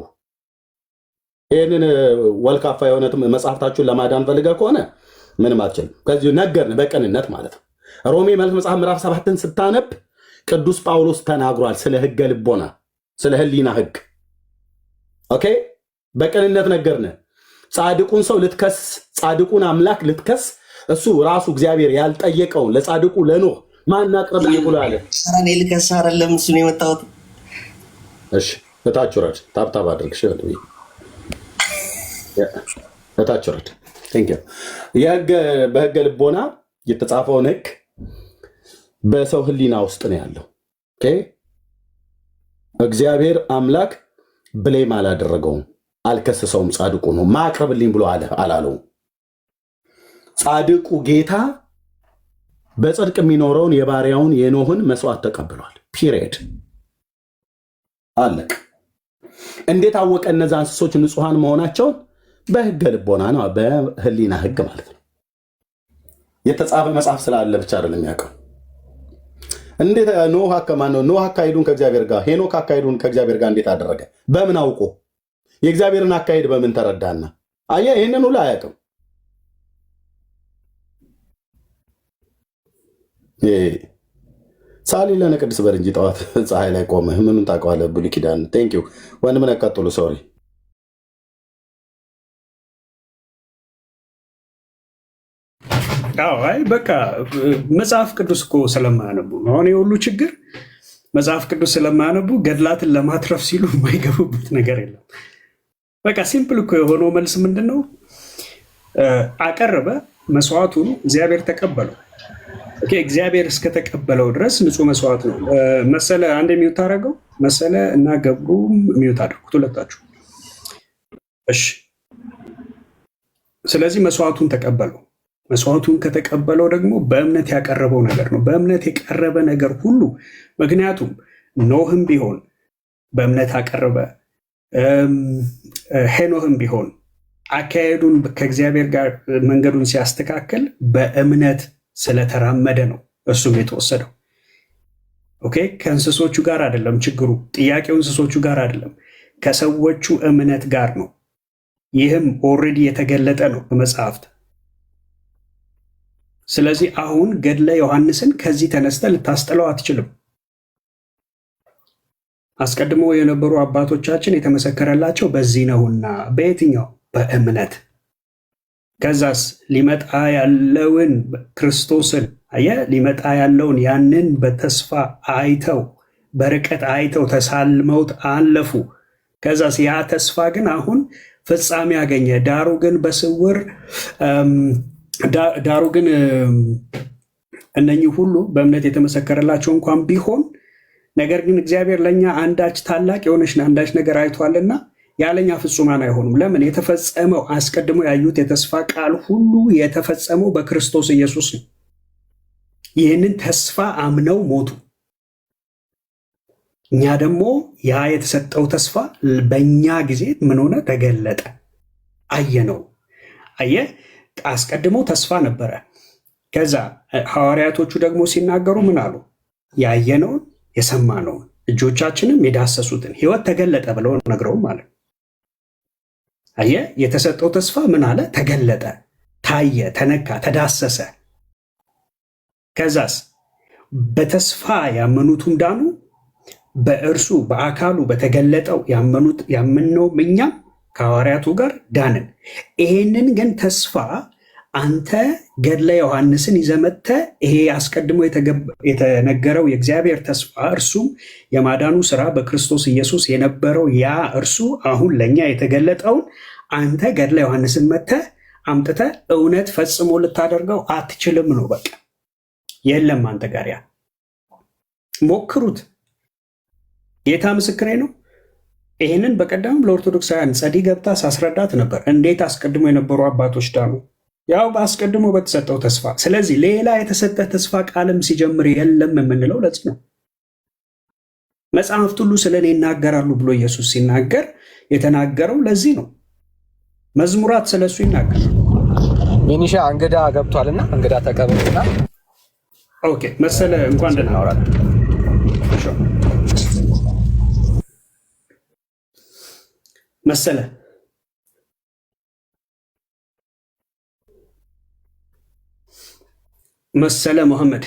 ይህንን ወልካፋ የሆነ መጽሐፍታችሁን ለማዳን ፈልገህ ከሆነ ምንም አትችልም። ከዚሁ ነገርን በቅንነት ማለት ነው። ሮሜ መልእክት መጽሐፍ ምዕራፍ 7ን ስታነብ ቅዱስ ጳውሎስ ተናግሯል ስለ ህገ ልቦና፣ ስለ ህሊና ህግ። ኦኬ፣ በቅንነት ነገርን። ጻድቁን ሰው ልትከስ፣ ጻድቁን አምላክ ልትከስ እሱ ራሱ እግዚአብሔር ያልጠየቀውን ለጻድቁ ለኖህ ማን አቅርብልኝ ብሎ አለ። እኔ ልከስ አይደለም እሱ ነው የመጣሁት። እሺ እታች ወረድ፣ ታብታብ አድርግ። እሺ እታች ወረድ። ቴንክ ዩ። በህገ ልቦና የተጻፈውን ህግ በሰው ህሊና ውስጥ ነው ያለው። ኦኬ፣ እግዚአብሔር አምላክ ብሌም አላደረገውም፣ አልከሰሰውም። ጻድቁ ነው ማቅረብልኝ ብሎ አለ አላለውም። ጻድቁ ጌታ በጽድቅ የሚኖረውን የባሪያውን የኖህን መስዋዕት ተቀብሏል። ፒሪየድ አለቅ። እንዴት አወቀ እነዛ እንስሶች ንጹሐን መሆናቸውን? በህገ ልቦና ነው፣ በህሊና ህግ ማለት ነው። የተጻፈ መጽሐፍ ስላለ ብቻ አይደለም የሚያውቀው። እንዴት ኖህ አካሄዱን ከእግዚአብሔር ጋር፣ ሄኖክ አካሄዱን ከእግዚአብሔር ጋር እንዴት አደረገ? በምን አውቆ? የእግዚአብሔርን አካሄድ በምን ተረዳና? አየህ፣ ይህንን ሁሉ አያውቅም። ሳሊ ለነ ቅድስ በር እንጂ ጠዋት ፀሐይ ላይ ቆመህ ምኑን ታውቀዋለህ? ብሉይ ኪዳን። ቴንክ ዩ ወንድም ነቀጥሉ። ሶሪ አይ በቃ መጽሐፍ ቅዱስ እኮ ስለማያነቡ ነው አሁን የሁሉ ችግር። መጽሐፍ ቅዱስ ስለማያነቡ ገድላትን ለማትረፍ ሲሉ የማይገቡበት ነገር የለም። በቃ ሲምፕል እኮ የሆነው መልስ ምንድን ነው? አቀረበ፣ መስዋዕቱን እግዚአብሔር ተቀበለው። እግዚአብሔር እስከተቀበለው ድረስ ንጹህ መስዋዕት ነው። መሰለ አንድ የሚውት አደረገው። መሰለ እና ገብሩ የሚውት አድርጉት ሁለታችሁ። እሺ፣ ስለዚህ መስዋዕቱን ተቀበለው። መስዋዕቱን ከተቀበለው ደግሞ በእምነት ያቀረበው ነገር ነው። በእምነት የቀረበ ነገር ሁሉ፣ ምክንያቱም ኖህም ቢሆን በእምነት አቀረበ፣ ሄኖህም ቢሆን አካሄዱን ከእግዚአብሔር ጋር መንገዱን ሲያስተካከል በእምነት ስለተራመደ ነው እሱም የተወሰደው። ኦኬ፣ ከእንስሶቹ ጋር አይደለም ችግሩ። ጥያቄው እንስሶቹ ጋር አይደለም፣ ከሰዎቹ እምነት ጋር ነው። ይህም ኦልሬዲ የተገለጠ ነው በመጽሐፍት። ስለዚህ አሁን ገድለ ዮሐንስን ከዚህ ተነስተ ልታስጥለው አትችልም። አስቀድሞ የነበሩ አባቶቻችን የተመሰከረላቸው በዚህ ነውና። በየትኛው? በእምነት። ከዛስ ሊመጣ ያለውን ክርስቶስን ሊመጣ ያለውን ያንን በተስፋ አይተው በርቀት አይተው ተሳልመውት አለፉ። ከዛስ ያ ተስፋ ግን አሁን ፍጻሜ ያገኘ። ዳሩ ግን እነኚህ ሁሉ በእምነት የተመሰከረላቸው እንኳን ቢሆን ነገር ግን እግዚአብሔር ለእኛ አንዳች ታላቅ የሆነች አንዳች ነገር አይቷልና ያለኛ ፍጹማን አይሆኑም። ለምን? የተፈጸመው አስቀድሞ ያዩት የተስፋ ቃል ሁሉ የተፈጸመው በክርስቶስ ኢየሱስ ነው። ይህንን ተስፋ አምነው ሞቱ። እኛ ደግሞ ያ የተሰጠው ተስፋ በእኛ ጊዜ ምን ሆነ? ተገለጠ። አየነው። አየህ፣ አስቀድሞ ተስፋ ነበረ። ከዛ ሐዋርያቶቹ ደግሞ ሲናገሩ ምን አሉ? ያየነውን የሰማነውን እጆቻችንም የዳሰሱትን ሕይወት ተገለጠ ብለው ነግረው ማለት። አየህ፣ የተሰጠው ተስፋ ምን አለ? ተገለጠ፣ ታየ፣ ተነካ፣ ተዳሰሰ። ከዛስ በተስፋ ያመኑትም ዳኑ። በእርሱ በአካሉ በተገለጠው ያመንነው እኛም ከሐዋርያቱ ጋር ዳንን። ይሄንን ግን ተስፋ አንተ ገድለ ዮሐንስን ይዘህ መጥተህ ይሄ አስቀድሞ የተነገረው የእግዚአብሔር ተስፋ እርሱም የማዳኑ ስራ በክርስቶስ ኢየሱስ የነበረው ያ እርሱ አሁን ለእኛ የተገለጠውን አንተ ገድለ ዮሐንስን መጥተህ አምጥተህ እውነት ፈጽሞ ልታደርገው አትችልም ነው። በቃ የለም አንተ ጋር ያ ሞክሩት። ጌታ ምስክሬ ነው። ይህንን በቀደም ለኦርቶዶክሳውያን ጸዲ ገብታ ሳስረዳት ነበር። እንዴት አስቀድሞ የነበሩ አባቶች ዳኑ? ያው በአስቀድሞ በተሰጠው ተስፋ። ስለዚህ ሌላ የተሰጠ ተስፋ ቃልም ሲጀምር የለም የምንለው ለዚህ ነው። መጽሐፍት ሁሉ ስለ እኔ ይናገራሉ ብሎ ኢየሱስ ሲናገር የተናገረው ለዚህ ነው። መዝሙራት ስለሱ ይናገራሉ። ሚኒሻ እንግዳ ገብቷልና እንግዳ ተቀበልና። ኦኬ መሰለ እንኳን ደህና አወራል። መሰለ መሐመድ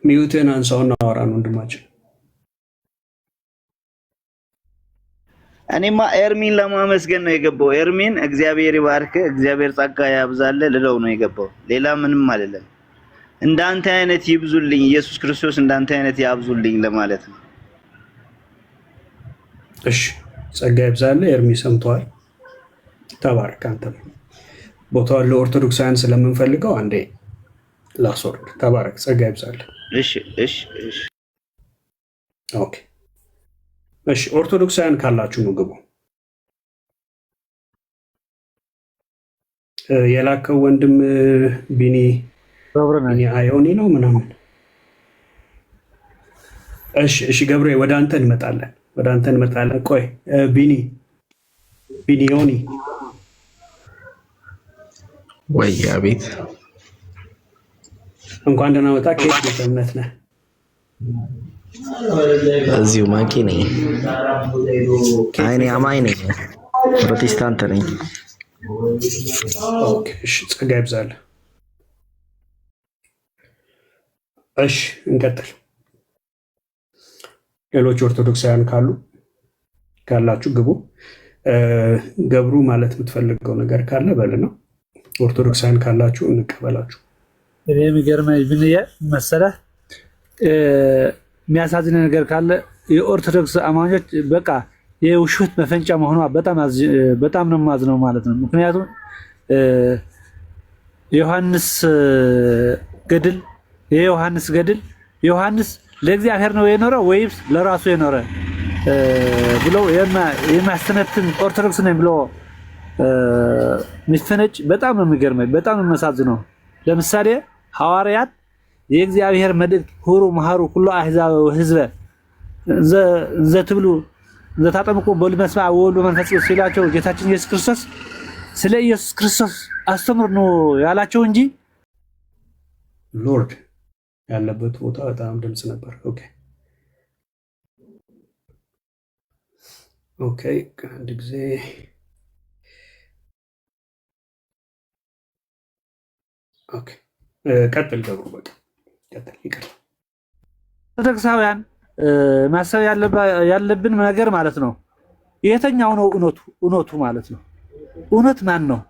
ሚዩትን አንሳውና አወራን ወንድማችን። እኔማ ኤርሚን ለማመስገን ነው የገባው። ኤርሚን እግዚአብሔር ይባርክ፣ እግዚአብሔር ጸጋ ያብዛል ልለው ነው የገባው። ሌላ ምንም አይደለም። እንዳንተ አይነት ይብዙልኝ ኢየሱስ ክርስቶስ፣ እንዳንተ አይነት ያብዙልኝ ለማለት ነው። እሺ ጸጋ ይብዛል። ኤርሚ ሰምቷል። ተባረክ። አንተ ቦታውን ለኦርቶዶክሳውያን ስለምንፈልገው አንዴ ላስወርድ። ተባረክ። ጸጋ ይብዛል። እሺ እሺ እሺ ኦኬ እሺ። ኦርቶዶክሳውያን ካላችሁ ነው ግቡ። የላከው ወንድም ቢኒ አዮኒ ነው ምናምን። እሺ እሺ ገብሬ ወደ አንተ እንመጣለን። ቆይ ቢኒ ዮኒ ወይ አቤት፣ እንኳን ደህና መጣ። ከየት ቤተ እምነት ነህ? እዚሁ ማንኪ ነኝ። አይኔ አማኝ ነኝ፣ ፕሮቴስታንት ነኝ። ኦኬ እሺ፣ ጸጋ ይብዛል። እሺ እንቀጥል። ሌሎች ኦርቶዶክሳውያን ካላችሁ ግቡ። ገብሩ ማለት የምትፈልገው ነገር ካለ በል ነው። ኦርቶዶክሳውያን ካላችሁ እንቀበላችሁ። እኔ የሚገርመኝ ብንየ መሰለህ የሚያሳዝን ነገር ካለ የኦርቶዶክስ አማኞች በቃ የውሸት መፈንጫ መሆኗ በጣም ነው የማዝነው ማለት ነው። ምክንያቱም የዮሐንስ ገድል ዮሐንስ ለእግዚአብሔር ነው የኖረው ወይስ ለራሱ የኖረ ብለው የሚያስተነትን ኦርቶዶክስ ነኝ ብሎ የሚፈነጭ በጣም ነው የሚገርመኝ፣ በጣም ነው የሚያሳዝነው። ለምሳሌ ሐዋርያት የእግዚአብሔር መልእክት ሁሩ መሃሩ ኩሉ አሕዛብ ህዝበ ዘትብሉ ዘታጠምቁ በሉ መስማዕ ወወልድ መንፈስ ቅዱስ ሲላቸው ጌታችን ኢየሱስ ክርስቶስ ስለ ኢየሱስ ክርስቶስ አስተምር ነው ያላቸው እንጂ ሎርድ ያለበት ቦታ በጣም ድምፅ ነበር። ኦኬ አንድ ጊዜ ኦኬ ቀጥል ገብሩ፣ በቃ ቀጥል። ይቀር ኦርቶዶክሳውያን ማሰብ ያለብን ነገር ማለት ነው የተኛው ነው እውነቱ ማለት ነው። እውነት ማን ነው?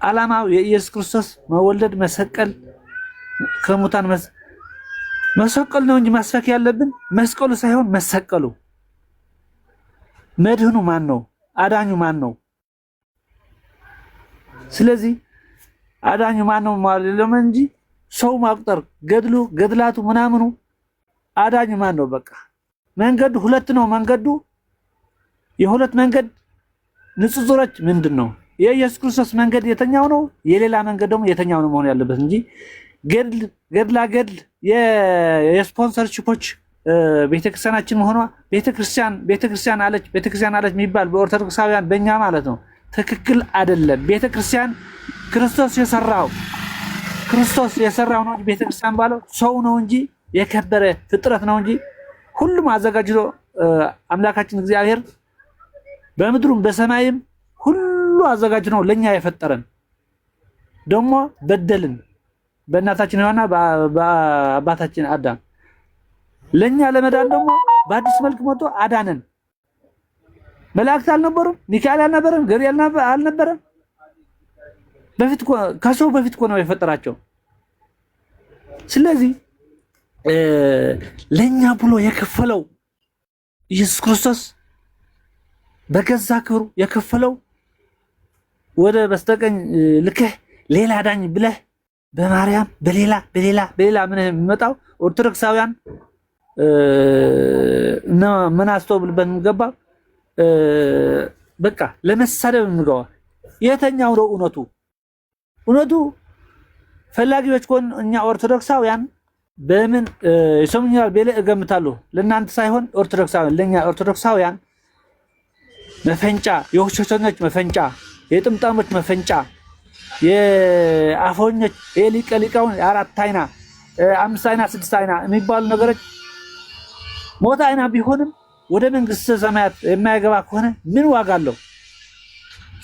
ዓላማው የኢየሱስ ክርስቶስ መወለድ፣ መሰቀል፣ ከሙታን መሰቀል ነው እንጂ ማስፈክ ያለብን መስቀሉ ሳይሆን መሰቀሉ። መድህኑ ማን ነው? አዳኙ ማን ነው? ስለዚህ አዳኙ ማን ነው ማለት ነው እንጂ ሰው ማቁጠር ገድላቱ ምናምኑ አዳኙ ማን ነው? በቃ መንገዱ ሁለት ነው። መንገዱ የሁለት መንገድ ንጽጽሮች ምንድን ነው? የኢየሱስ ክርስቶስ መንገድ የተኛው ነው፣ የሌላ መንገድ ደግሞ የተኛው ነው መሆን ያለበት እንጂ ገድል የስፖንሰርሺፖች ቤተክርስቲያናችን መሆኗ ቤተክርስቲያን አለች የሚባል በኦርቶዶክሳውያን በእኛ ማለት ነው ትክክል አይደለም። ቤተክርስቲያን ክርስቶስ የሰራው ነው እንጂ ቤተክርስቲያን ባለው ሰው ነው እንጂ የከበረ ፍጥረት ነው እንጂ ሁሉም አዘጋጅቶ አምላካችን እግዚአብሔር በምድሩም በሰማይም ሁሉ አዘጋጅቶ ነው ለኛ የፈጠረን። ደግሞ በደልን በእናታችን ሔዋንና በአባታችን አዳም ለኛ ለመዳን ደግሞ በአዲስ መልክ መጥቶ አዳነን። መላእክት አልነበሩም፣ ሚካኤል አልነበረም፣ ገብርኤል አልነበረም። ከሰው በፊት እኮ ነው የፈጠራቸው። ስለዚህ ለኛ ብሎ የከፈለው ኢየሱስ ክርስቶስ በገዛ ክብሩ የከፈለው ወደ በስተቀኝ ልከህ ሌላ ዳኝ ብለህ በማርያም በሌላ ምን የሚመጣው ኦርቶዶክሳውያን ምን አስተውልበት ገባ በቃ ለመሳደብ እንገባ። የተኛው ነው እውነቱ ፈላጊዎች ኮን እኛ ኦርቶዶክሳውያን በምን ይሰሙኛል በለ እገምታለሁ። ለእናንተ ሳይሆን ኦርቶዶክሳውያን ለኛ ኦርቶዶክሳውያን መፈንጫ የውሸተኞች መፈንጫ የጥምጣሞች መፈንጫ የአፎኞች የሊቀሊቃውን የአራት አይና 5 አይና 6 አይና የሚባሉ ነገሮች ሞት አይና ቢሆንም ወደ መንግስተ ሰማያት የማይገባ ከሆነ ምን ዋጋ አለው?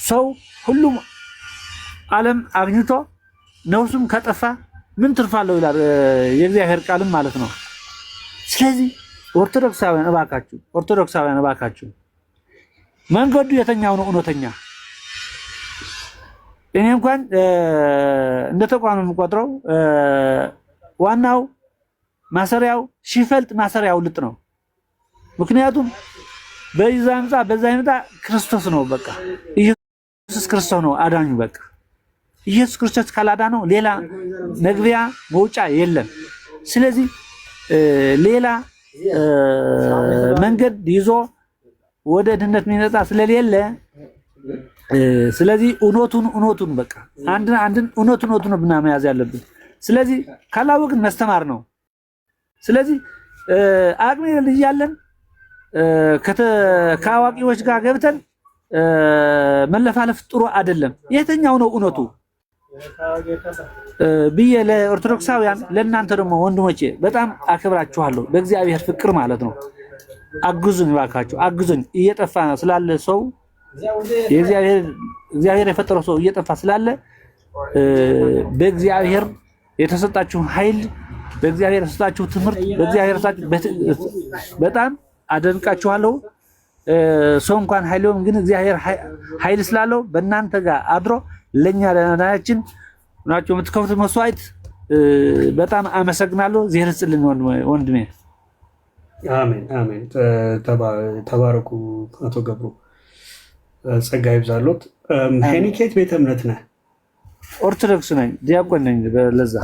ሰው ሁሉም ዓለም አግኝቶ ነፍሱም ከጠፋ ምን ትርፋለው ይላል የእግዚአብሔር ቃልም ማለት ነው። ስለዚህ ኦርቶዶክሳውያን እባካችሁ መንገዱ የተኛው ነው እውነተኛ። እኔ እንኳን እንደ ተቋም የምቆጥረው ዋናው ማሰሪያው ሲፈልጥ ማሰሪያው ልጥ ነው። ምክንያቱም በዛ ይምጣ ክርስቶስ ነው። በቃ ኢየሱስ ክርስቶስ ነው አዳኙ። በቃ ኢየሱስ ክርስቶስ ካላዳነው ሌላ መግቢያ መውጫ የለም። ስለዚህ ሌላ መንገድ ይዞ ወደ ድነት የሚመጣ ስለሌለ ስለዚህ እውነቱን በቃ አንድን እውነቱን ብናመያዝ ያለብን። ስለዚህ ካላወቅን መስተማር ነው። ስለዚህ አቅሜ ልጅ ያለን ከአዋቂዎች ጋር ገብተን መለፋለፍ ጥሩ አይደለም። የተኛው ነው እውነቱ ብዬ ለኦርቶዶክሳውያን ለእናንተ ደግሞ ወንድሞቼ በጣም አክብራችኋለሁ በእግዚአብሔር ፍቅር ማለት ነው። አግዙኝ እባካችሁ አግዙኝ። እየጠፋ ስላለ ሰው እግዚአብሔር የፈጠረው ሰው እየጠፋ ስላለ በእግዚአብሔር የተሰጣችሁ ኃይል በእግዚአብሔር የተሰጣችሁ ትምህርት በእግዚአብሔር በጣም አደንቃችኋለሁ። ሰው እንኳን ኃይሉም ግን እግዚአብሔር ኃይል ስላለው በእናንተ ጋር አድሮ ለኛ ለናያችን ናችሁ የምትከፍቱት መስዋዕት በጣም አመሰግናለሁ። ዜር ይስጥልን ወንድሜ። አሜን። ተባረኩ አቶ ገብሩ፣ ጸጋ ይብዛሎት። ሄኒኬት ቤተ እምነት ነህ? ኦርቶዶክስ ነኝ፣ ዲያቆን ነኝ። ለዛ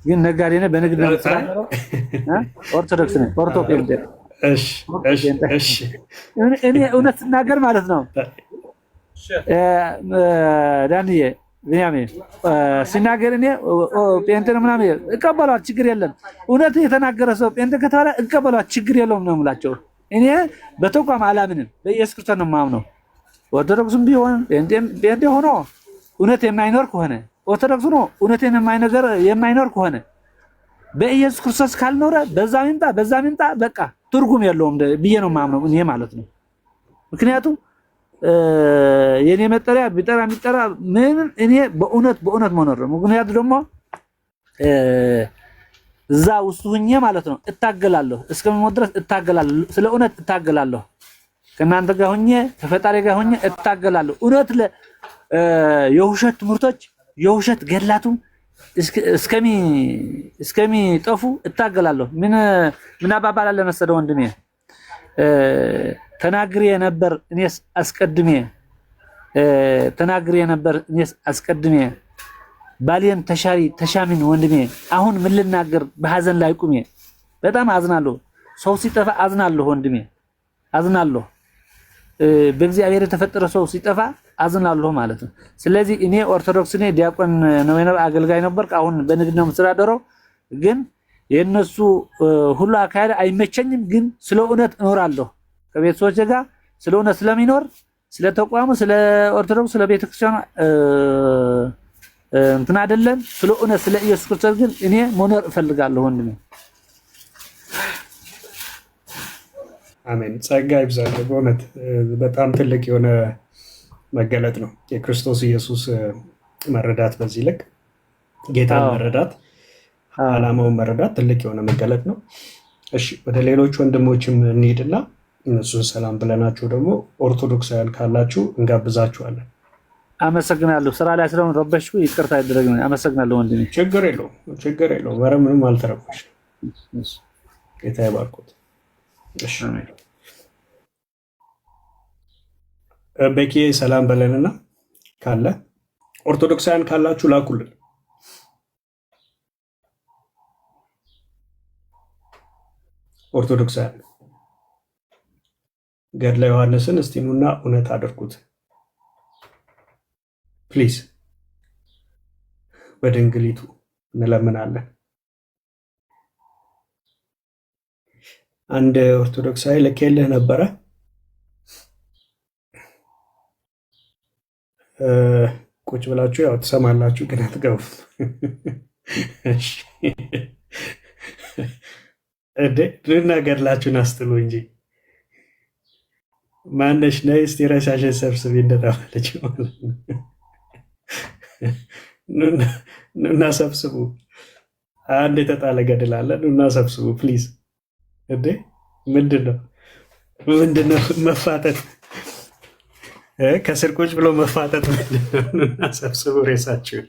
ግን ነጋዴ ነኝ፣ በንግድ ነው የምሰራው። ኦርቶዶክስ ነኝ፣ ኦርቶፔንቴ። እሺ እኔ እውነት ስናገር ማለት ነው ዳንዬ ቢንያሚን ሲናገር እኔ ጴንጤ ነው ምናምን እቀበሏት፣ ችግር የለም። እውነት የተናገረ ሰው ጴንጤ ከተባለ እቀበሏት፣ ችግር የለውም ነው የምላቸው። እኔ በተቋም አላምንም፣ በኢየሱስ ክርስቶስ ነው የማምነው። ኦርቶዶክስም ቢሆን ጴንጤ ሆኖ እውነት የማይኖር ከሆነ ኦርቶዶክስ ሆኖ እውነትን የማይኖር ከሆነ በኢየሱስ ክርስቶስ ካልኖረ በዛ ሚምጣ በቃ ትርጉም የለውም ብዬ ነው የማምነው እኔ ማለት ነው። ምክንያቱም የኔ መጠሪያ ቢጠራ ምን እኔ በእውነት መኖር ነው። ምክንያቱ ደግሞ እዛ ውስጥ ሁኜ ማለት ነው እታገላለሁ፣ እስከምሞት ድረስ እታገላለሁ፣ ስለ እውነት እታገላለሁ። ከእናንተ ጋር ሁኜ ከፈጣሪ ጋር ሁኜ እታገላለሁ። እውነት የውሸት ትምህርቶች የውሸት ገድላቱም እስከሚጠፉ እታገላለሁ። ምን አባባል አለ መሰለህ ወንድሜ፣ ተናግሬ ነበር እኔስ አስቀድሜ ባሌን ተሻሚን ወንድሜ፣ አሁን ምን ልናገር በሐዘን ላይ ቁሜ። በጣም አዝናለሁ። ሰው ሲጠፋ አዝናለሁ ወንድሜ፣ አዝናለሁ። በእግዚአብሔር የተፈጠረ ሰው ሲጠፋ አዝናለሁ ማለት ነው። ስለዚህ እኔ ኦርቶዶክስ ነኝ፣ ዲያቆን ነው፣ አገልጋይ ነበር። አሁን በንግድ ነው የምተዳደረው። ግን የነሱ ሁሉ አካሄድ አይመቸኝም፣ ግን ስለ እውነት እኖራለሁ ከቤተሰቦቼ ጋር ስለ እውነት ስለሚኖር ስለ ተቋሙ ስለ ኦርቶዶክስ ስለ ቤተክርስቲያን እንትን አይደለም ስለ እውነት ስለ ኢየሱስ ክርስቶስ ግን እኔ መኖር እፈልጋለሁ ወንድሜ። አሜን። ጸጋ ይብዛልህ። በእውነት በጣም ትልቅ የሆነ መገለጥ ነው የክርስቶስ ኢየሱስ መረዳት። በዚህ ልክ ጌታን መረዳት ዓላማውን መረዳት ትልቅ የሆነ መገለጥ ነው። እሺ ወደ ሌሎች ወንድሞችም እንሂድና እነሱን ሰላም ብለናችሁ ደግሞ ኦርቶዶክሳውያን ካላችሁ እንጋብዛችኋለን። አመሰግናለሁ። ስራ ላይ ስለሆነ ረበሽኩ፣ ይቅርታ ይደረግልኝ። አመሰግናለሁ ወንድሜ። ችግር የለውም። ኧረ ምንም አልተረበሽ። ጌታ ይባርኮት። እሺ ቤኪ ሰላም በለንና ካለ ኦርቶዶክሳውያን ካላችሁ ላኩልን። ኦርቶዶክሳውያን ገድለ ዮሐንስን እስቲ ኑና እውነት አድርጉት ፕሊዝ፣ በድንግሊቱ እንለምናለን። አንድ ኦርቶዶክሳዊ ልኬልህ ነበረ። ቁጭ ብላችሁ ያው ትሰማላችሁ፣ ግን አትገቡም። ኑና ገድላችሁን አስትሉ እንጂ ማነሽ ነይ እስቲ ረሳሽን ሰብስቢ እንደተባለች ማለት ነው። ኑና ሰብስቡ። አንድ የተጣለ ገድል አለ። ኑና ሰብስቡ ፕሊዝ። እንዴ ምንድነው መፋጠጥ? ከስር ቁጭ ብሎ መፋጠጥ ምንድነው? ኑና ሰብስቡ ሬሳችሁን።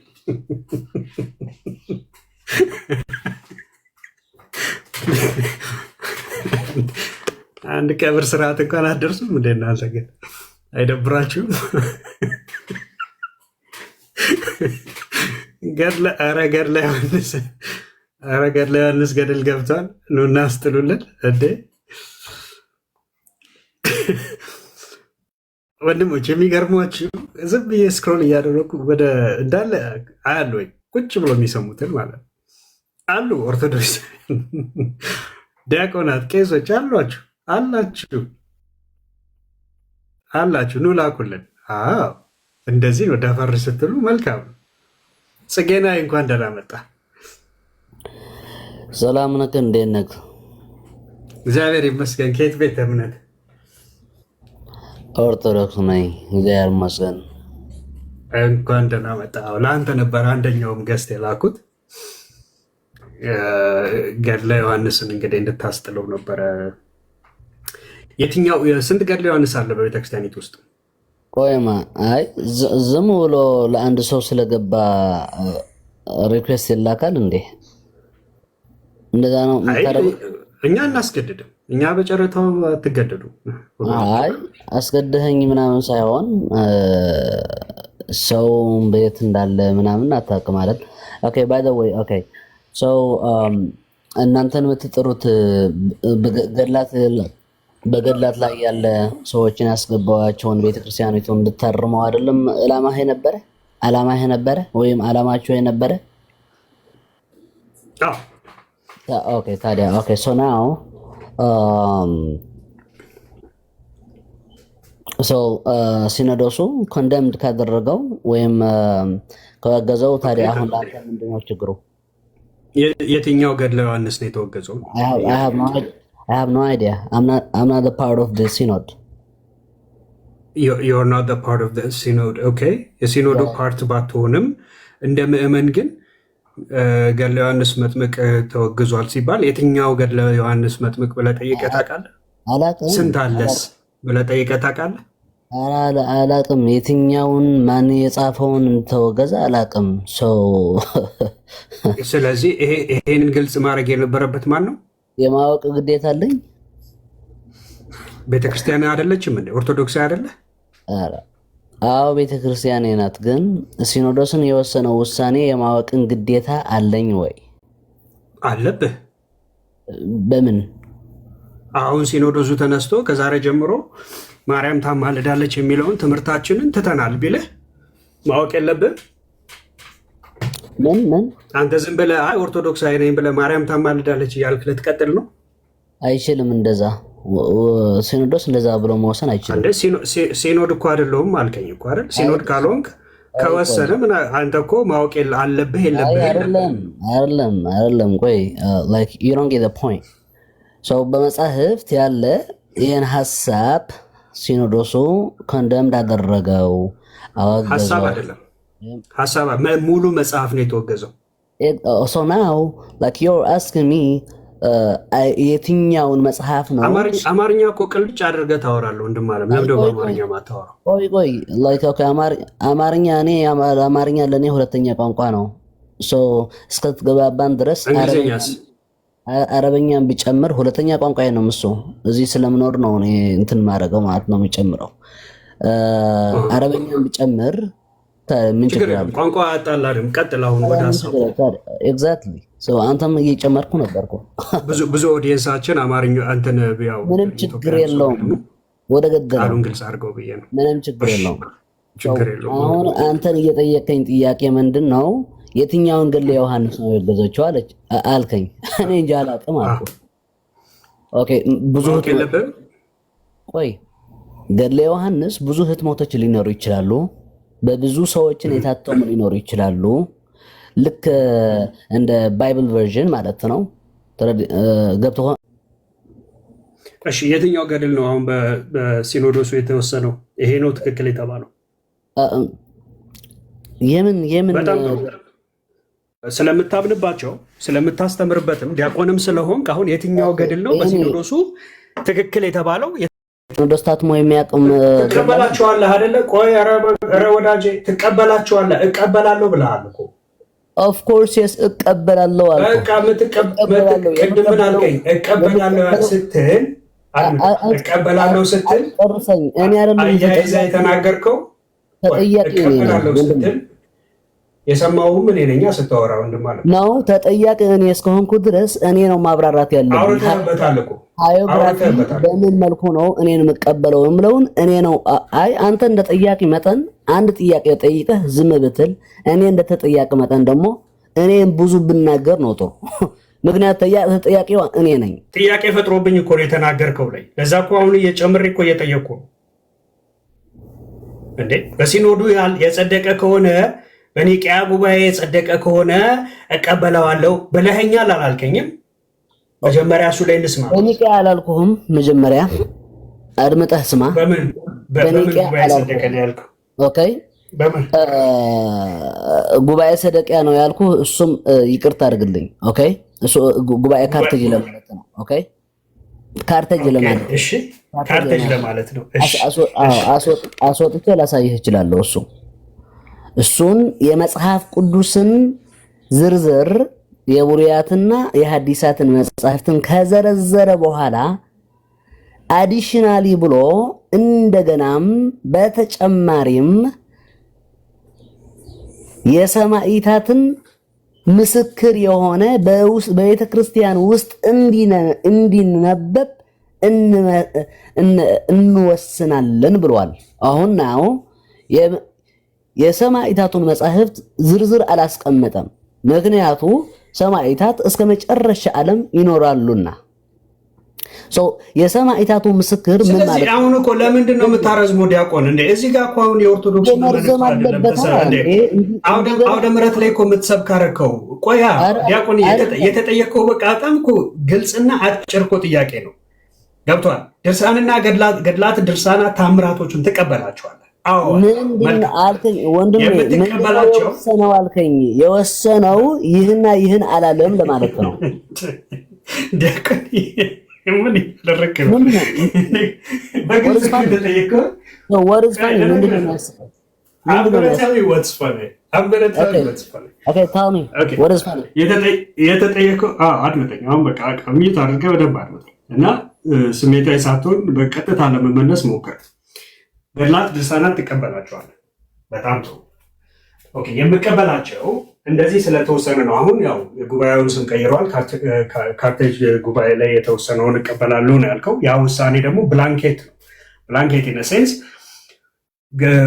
አንድ ቀብር ስርዓት እንኳን አትደርሱም እንደ እናንተ ግን አይደብራችሁም? ገድለ ዮሐንስ ገድል ገብቷል። ኑና አስጥሉልን እንዴ ወንድሞች። የሚገርሟችሁ ዝም ብዬ ስክሮል እያደረኩ ወደ እንዳለ አያሉ ወይ ቁጭ ብሎ የሚሰሙትን ማለት ነው አሉ። ኦርቶዶክስ ዲያቆናት፣ ቄሶች አላችሁ ኑ ላኩልን። እንደዚህ ነው ደፈር ስትሉ መልካም። ጽጌና እንኳን ደህና መጣ። ሰላም ነህ? እንዴት ነህ? እግዚአብሔር ይመስገን። ከየት ቤተ እምነት? ኦርቶዶክስ ነኝ። እግዚአብሔር ይመስገን። እንኳን ደህና መጣ። ለአንተ ነበር አንደኛውም ገስት የላኩት ገድለ ዮሐንስን እንግዲህ እንድታስጥለው ነበረ። የትኛው ስንት ገድለ ዮሐንስ አለ በቤተክርስቲያኒት ውስጥ? ቆይማ አይ ዝም ብሎ ለአንድ ሰው ስለገባ ሪኩዌስት ይላካል እንዴ? እንደዛ ነው። እኛ እናስገድድም። እኛ በጨረታው አትገደዱ። አይ አስገድኸኝ ምናምን ሳይሆን ሰው ቤት እንዳለ ምናምን አታውቅም ማለት። ኦኬ ባይ ዘ ወይ ኦኬ ሶ እናንተን የምትጥሩት በገድላት ላይ ያለ ሰዎችን ያስገባቸውን ቤተክርስቲያኒቱን እንድታርመው አይደለም ዓላማህ የነበረ ወይም ዓላማችሁ የነበረ? ኦኬ ታዲያ ኦኬ ሶ ናው ሲኖዶሱ ኮንደምድ ካደረገው ወይም ከወገዘው ታዲያ አሁን ለአንተ ምንድነው ችግሩ? የትኛው ገድለ ዮሐንስ ነው የተወገዘው? I have no idea. I'm not a part of the synod. You're not the part of the synod. Okay. የሲኖዱ ፓርት ባትሆንም እንደ ምእመን ግን ገድለ ዮሐንስ መጥምቅ ተወግዟል ሲባል የትኛው ገድለ ዮሐንስ መጥምቅ ብለህ ጠይቀህ ታውቃለህ? ስንት አለስ ብለህ ጠይቀህ ታውቃለህ? አላቅም። የትኛውን ማን የጻፈውን ተወገዘ አላቅም። ስለዚህ ይሄንን ግልጽ ማድረግ የነበረበት ማን ነው? የማወቅ ግዴታ አለኝ። ቤተክርስቲያን አይደለችም እንዴ? ኦርቶዶክስ አይደለ? አዎ ቤተክርስቲያን ናት። ግን ሲኖዶስን የወሰነው ውሳኔ የማወቅን ግዴታ አለኝ ወይ? አለብህ። በምን? አሁን ሲኖዶሱ ተነስቶ ከዛሬ ጀምሮ ማርያም ታማልዳለች የሚለውን ትምህርታችንን ትተናል ቢልህ ማወቅ የለብህ? ምን አንተ ዝም ብለህ አይ ኦርቶዶክሳዊ ነኝ ብለህ ማርያም ታማልዳለች እያልክ ልትቀጥል ነው? አይችልም። እንደዛ ሲኖዶስ እንደዛ ብሎ መወሰን አይችልም። ሲኖድ እኮ አይደለሁም አልከኝ እኮ አይደል? ሲኖድ ካልሆንክ ከወሰነ ምን አንተ እኮ ማወቅ አለብህ የለብህ? አይደለም። ቆይ like you don't get the point. so በመጻሕፍት ያለ ይህን ሀሳብ ሲኖዶሱ ኮንደም እንዳደረገው ሀሳብ አይደለም፣ ሀሳብ ሙሉ መጽሐፍ ነው የተወገዘው። so now like you're asking me የትኛውን መጽሐፍ ነው? አማርኛ እኮ ቅልጭ አድርገህ ታወራለህ ወንድም አለ። ለምን ደግሞ አማርኛ ማታወራው? ቆይ like okay አማርኛ አማርኛ ለኔ ሁለተኛ ቋንቋ ነው። so እስከተገባባን ድረስ አረበኛን ቢጨምር ሁለተኛ ቋንቋዬ ነው። እሱ እዚህ ስለምኖር ነው እኔ እንትን ማድረገው ማለት ነው የሚጨምረው። አረበኛን ቢጨምር ምን ችግር አለ? ቋንቋ አጣላለም። ቀጥል አሁን ወደ ሀሳቡ። ኤግዛክትሊ ሶ አንተም እየጨመርኩ ነበርኩ። ብዙ ኦዲየንሳችን አማርኛ አንተን ያው ምንም ችግር የለውም። ወደ ገደለው ቃሉን ግልጽ አድርገው ብዬ ነው። ምንም ችግር የለውም። አሁን አንተን እየጠየቀኝ ጥያቄ ምንድን ነው? የትኛውን ገድለ ዮሐንስ ነው የገዘችው አልከኝ። እኔ እንጃ አላውቅም አልኩ። ኦኬ ብዙ ቆይ ገድለ ዮሐንስ ብዙ ህትመቶች ሊኖሩ ይችላሉ። በብዙ ሰዎችን የታተሙ ሊኖሩ ይችላሉ። ልክ እንደ ባይብል ቨርዥን ማለት ነው። ገብቶ እሺ፣ የትኛው ገድል ነው አሁን በሲኖዶሱ የተወሰነው? ይሄ ነው ትክክል የተባለው? የምን ስለምታምንባቸው ስለምታስተምርበትም ዲያቆንም ስለሆንክ አሁን የትኛው ገድል ነው በሲኖዶሱ ትክክል የተባለው? ሲኖዶስ ታትሞ የሚያውቅም ትቀበላቸዋለህ አይደለ? ቆይ ኧረ ወዳጄ ትቀበላቸዋለህ? እቀበላለሁ ብለሃል እኮ። ኦፍ ኮርስ የስ እቀበላለሁ አልኩ። በቃ ቅድም ምን አልከኝ? እቀበላለሁ ስትል ጨርሰኝ። እኔ አይደለም የተናገርከው ተጠያቂ ስትል የሰማሁም እኔ ነኝ ስታወራ ወንድም ማለት ነው። ተጠያቂ እኔ እስከሆንኩ ድረስ እኔ ነው ማብራራት ያለብኝ። አውርተህበታል እኮ በምን መልኩ ነው እኔን የምቀበለው የምለውን እኔ ነው። አይ አንተ እንደ ጠያቂ መጠን አንድ ጥያቄ ጠይቀህ ዝም ብትል፣ እኔ እንደ ተጠያቂ መጠን ደግሞ እኔን ብዙ ብናገር ነው ጥሩ። ምክንያት ተጠያቂው እኔ ነኝ። ጥያቄ ፈጥሮብኝ እኮ ነው የተናገርከው ላይ። ለዛ እኮ አሁን እየጨምሬ እኮ እየጠየቅኩ ነው እንዴ። በሲኖዱ የጸደቀ ከሆነ በኒቅያ ጉባኤ የጸደቀ ከሆነ እቀበለዋለሁ ብለኸኛል አላልከኝም? መጀመሪያ እሱ ላይ እንስማ። በኒቅያ አላልኩህም። መጀመሪያ አድምጠህ ስማ። በኒቅያ የጸደቀ ነው ያልከው። ኦኬ፣ ጉባኤ ሰደቅያ ነው ያልኩህ። እሱም ይቅርታ አድርግልኝ። ኦኬ፣ እሱ ጉባኤ ካርቴጅ ለማለት ነው። ኦኬ፣ ካርቴጅ ለማለት እሺ፣ ካርቴጅ ለማለት ነው። እሺ፣ አስወጥቼ ላሳይህ እችላለሁ። እሱን የመጽሐፍ ቅዱስን ዝርዝር የቡሪያትና የሐዲሳትን መጽሐፍትን ከዘረዘረ በኋላ አዲሽናሊ ብሎ እንደገናም በተጨማሪም የሰማዕታትን ምስክር የሆነ በቤተ ክርስቲያን ውስጥ እንዲነበብ እንወስናለን ብሏል። አሁን ነው የሰማዕታቱን መጻሕፍት ዝርዝር አላስቀመጠም። ምክንያቱ ሰማዕታት እስከ መጨረሻ ዓለም ይኖራሉና። የሰማዕታቱ ምስክር ምን ማለት ነው? አሁን እኮ ለምንድን ነው የምታረዝመው ዲያቆን? እንዴ እዚህ ጋር እኮ አሁን የኦርቶዶክስ አውደ ምሕረት ላይ እኮ የምትሰብክ አደረከው። ቆያ ዲያቆን የተጠየቀው በቃ በጣም እኮ ግልጽና አጭር እኮ ጥያቄ ነው። ገብቷል? ድርሳንና ገድላት ድርሳናት ታምራቶችን ትቀበላቸዋለህ? የወሰነው አልከኝ። የወሰነው ይህና ይህን አላለም ለማለት ነው። እና ስሜታዊ ሳትሆን በቀጥታ ለመመለስ ሞከር። ገድላት ድርሳናት ትቀበላቸዋለህ። በጣም ጥሩ። ኦኬ፣ የምቀበላቸው እንደዚህ ስለተወሰነ ነው። አሁን ያው የጉባኤውን ስም ቀይረዋል። ካርቴጅ ጉባኤ ላይ የተወሰነውን እቀበላለሁ ነው ያልከው። ያ ውሳኔ ደግሞ ብላንኬት ነው። ብላንኬት ኢን ሴንስ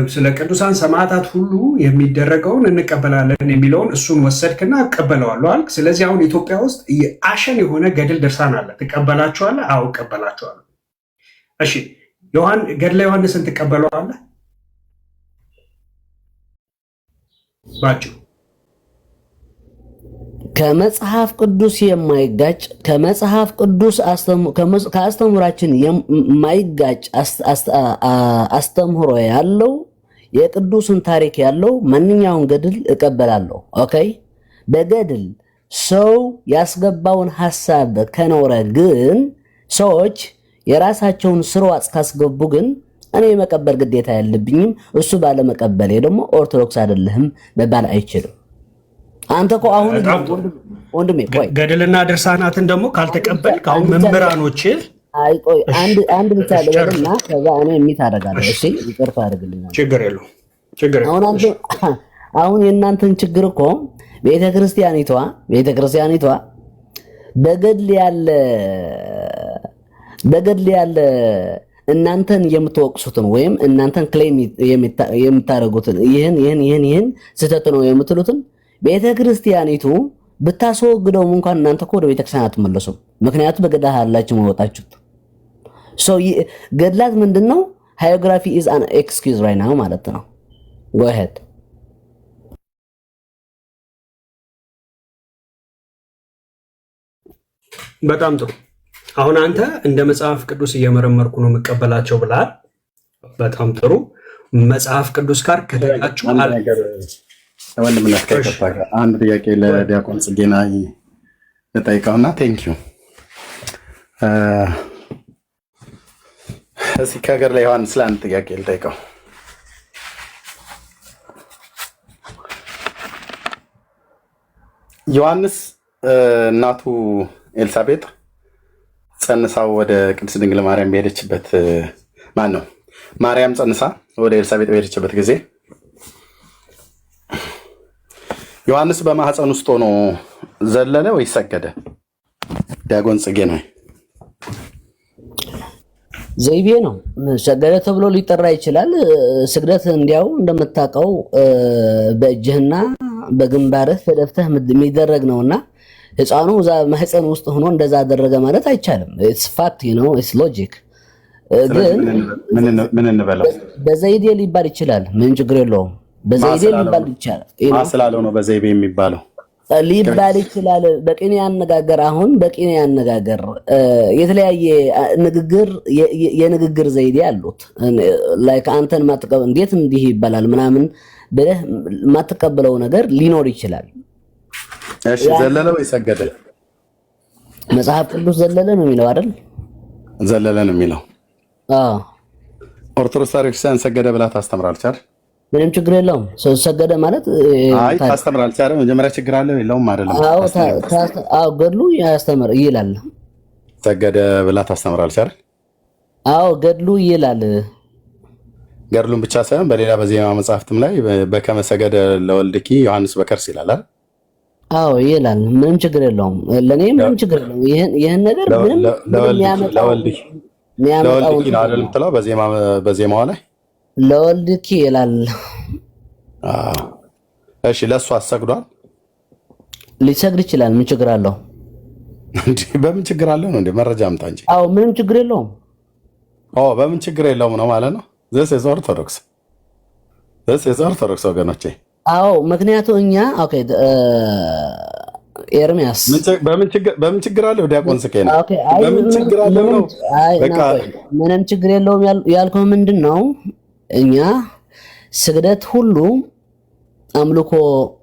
ስለ ቅዱሳን ሰማዕታት ሁሉ የሚደረገውን እንቀበላለን የሚለውን እሱን ወሰድክና እቀበለዋለሁ አልክ። ስለዚህ አሁን ኢትዮጵያ ውስጥ አሸን የሆነ ገድል ድርሳን አለ። ትቀበላቸዋለህ? አዎ እቀበላቸዋለሁ። እሺ ገድለ ዮሐንስን ትቀበለዋለህ? ባጭሩ ከመጽሐፍ ቅዱስ የማይጋጭ ከመጽሐፍ ቅዱስ ከአስተምህሯችን የማይጋጭ አስተምህሮ ያለው የቅዱስን ታሪክ ያለው ማንኛውን ገድል እቀበላለሁ። ኦኬ። በገድል ሰው ያስገባውን ሐሳብ ከኖረ ግን ሰዎች የራሳቸውን ስርዋጽ ካስገቡ ግን እኔ የመቀበል ግዴታ ያለብኝም እሱ ባለመቀበሌ ደግሞ ኦርቶዶክስ አይደለህም መባል አይችልም። አንተ እኮ አሁን ወንድሜ ቆይ ገድልና ድርሳናትን ደግሞ ካልተቀበልክ አሁን መምህራኖች ቆይ አንድ ብቻ ልበልና ከዛ እኔ የሚት አደርጋለሁ። እሺ ይቅርታ አድርግልኝ። ችግር የለውም። አሁን የእናንተን ችግር እኮ ቤተክርስቲያኒቷ በገድል ያለ እናንተን የምትወቅሱትን ወይም እናንተን ክሌም የምታደርጉትን ይህን ስህተት ነው የምትሉትን ቤተክርስቲያኒቱ ብታስወግደውም እንኳን እናንተ እኮ ወደ ቤተክርስቲያን አትመለሱም። ምክንያቱም በገድላት አላችሁ መወጣችሁት። ገድላት ምንድነው? ሃዮግራፊ ኢዝ አን ኤክስኪውዝ ራይት ናው ማለት ነው። ጎ አሄድ። በጣም ጥሩ። አሁን አንተ እንደ መጽሐፍ ቅዱስ እየመረመርኩ ነው የምቀበላቸው ብለሃል። በጣም ጥሩ። መጽሐፍ ቅዱስ ጋር ከተጋጩ ወንድምነት ከይከፋ አንድ ጥያቄ ለዲያቆን ጽጌና ልጠይቀውና ቴንኪዩ። እስኪ ከገድለ ዮሐንስ ለአንድ ጥያቄ ልጠይቀው። ዮሐንስ እናቱ ኤልሳቤጥ ጸንሳው ወደ ቅድስት ድንግል ማርያም በሄደችበት ማርያም ጸንሳ ወደ ኤልሳቤጥ በሄደችበት ጊዜ ዮሐንስ በማህፀን ውስጥ ሆኖ ዘለለ ወይ ሰገደ? ዲያቆን ጽጌ ነው። ዘይቤ ነው። ሰገደ ተብሎ ሊጠራ ይችላል። ስግደት እንዲያው እንደምታውቀው በእጅህና በግንባርህ ተደፍተህ የሚደረግ ነውና ህፃኑ እዛ ማህፀን ውስጥ ሆኖ እንደዛ አደረገ ማለት አይቻልም። ኢትስ ፋክት ነው፣ ኢትስ ሎጂክ። ግን ምን እንበለው? በዘይዴ ሊባል ይችላል። ምን ችግር የለውም። በዘይቤ ሊባል ይችላል። ስላለው ነው በዘይቤ የሚባለው ሊባል ይችላል። በቅኔ አነጋገር የተለያየ የንግግር ዘይቤ አሉት። ላይክ አንተን ማትቀበል እንዴት እንዲህ ይባላል ምናምን ብለህ ማትቀበለው ነገር ሊኖር ይችላል። እሺ ዘለለ ወይ ሰገደ? መጽሐፍ ቅዱስ ዘለለ ነው የሚለው አይደል? ዘለለ ነው የሚለው። ኦርቶዶክስ ክርስቲያን ሰገደ ብላ ታስተምራለች አይደል? ምንም ችግር የለውም። ሰገደ ማለት ታስተምራለች አይደል? መጀመሪያ ችግር አለው የለውም አይደለም? አዎ ገድሉ ያስተምር ይላል። ሰገደ ብላ ታስተምራለች አይደል? አዎ ገድሉ ይላል። ገድሉን ብቻ ሳይሆን በሌላ በዜማ መጽሐፍትም ላይ በከመ ሰገደ ለወልድኪ ዮሐንስ በከርስ ይላል አይደል? አዎ ይላል። ምንም ችግር የለውም። ለኔ ምንም ችግር የለውም። ይሄን ነገር ምንም ለወልድኪ ነው አይደል የምትለው በዜማዋ ላይ ለወልድኪ ይላል። እሺ ለእሱ አሰግዷል? ሊሰግድ ይችላል። ምን ችግር አለው? በምን ችግር አለው ነው እንዴ? መረጃ አምጣ እንጂ። አዎ ምንም ችግር የለውም። በምን ችግር የለውም ነው ማለት ነው። this is ኦርቶዶክስ ወገኖቼ። አዎ ምክንያቱ እኛ ኦኬ ኤርሚያስ በምን ችግር አለው? ዲያቆን ስኬና በምን ችግር አለው ነው? በቃ ምንም ችግር የለውም ያልከው ምንድን ነው? እኛ ስግደት ሁሉ አምልኮ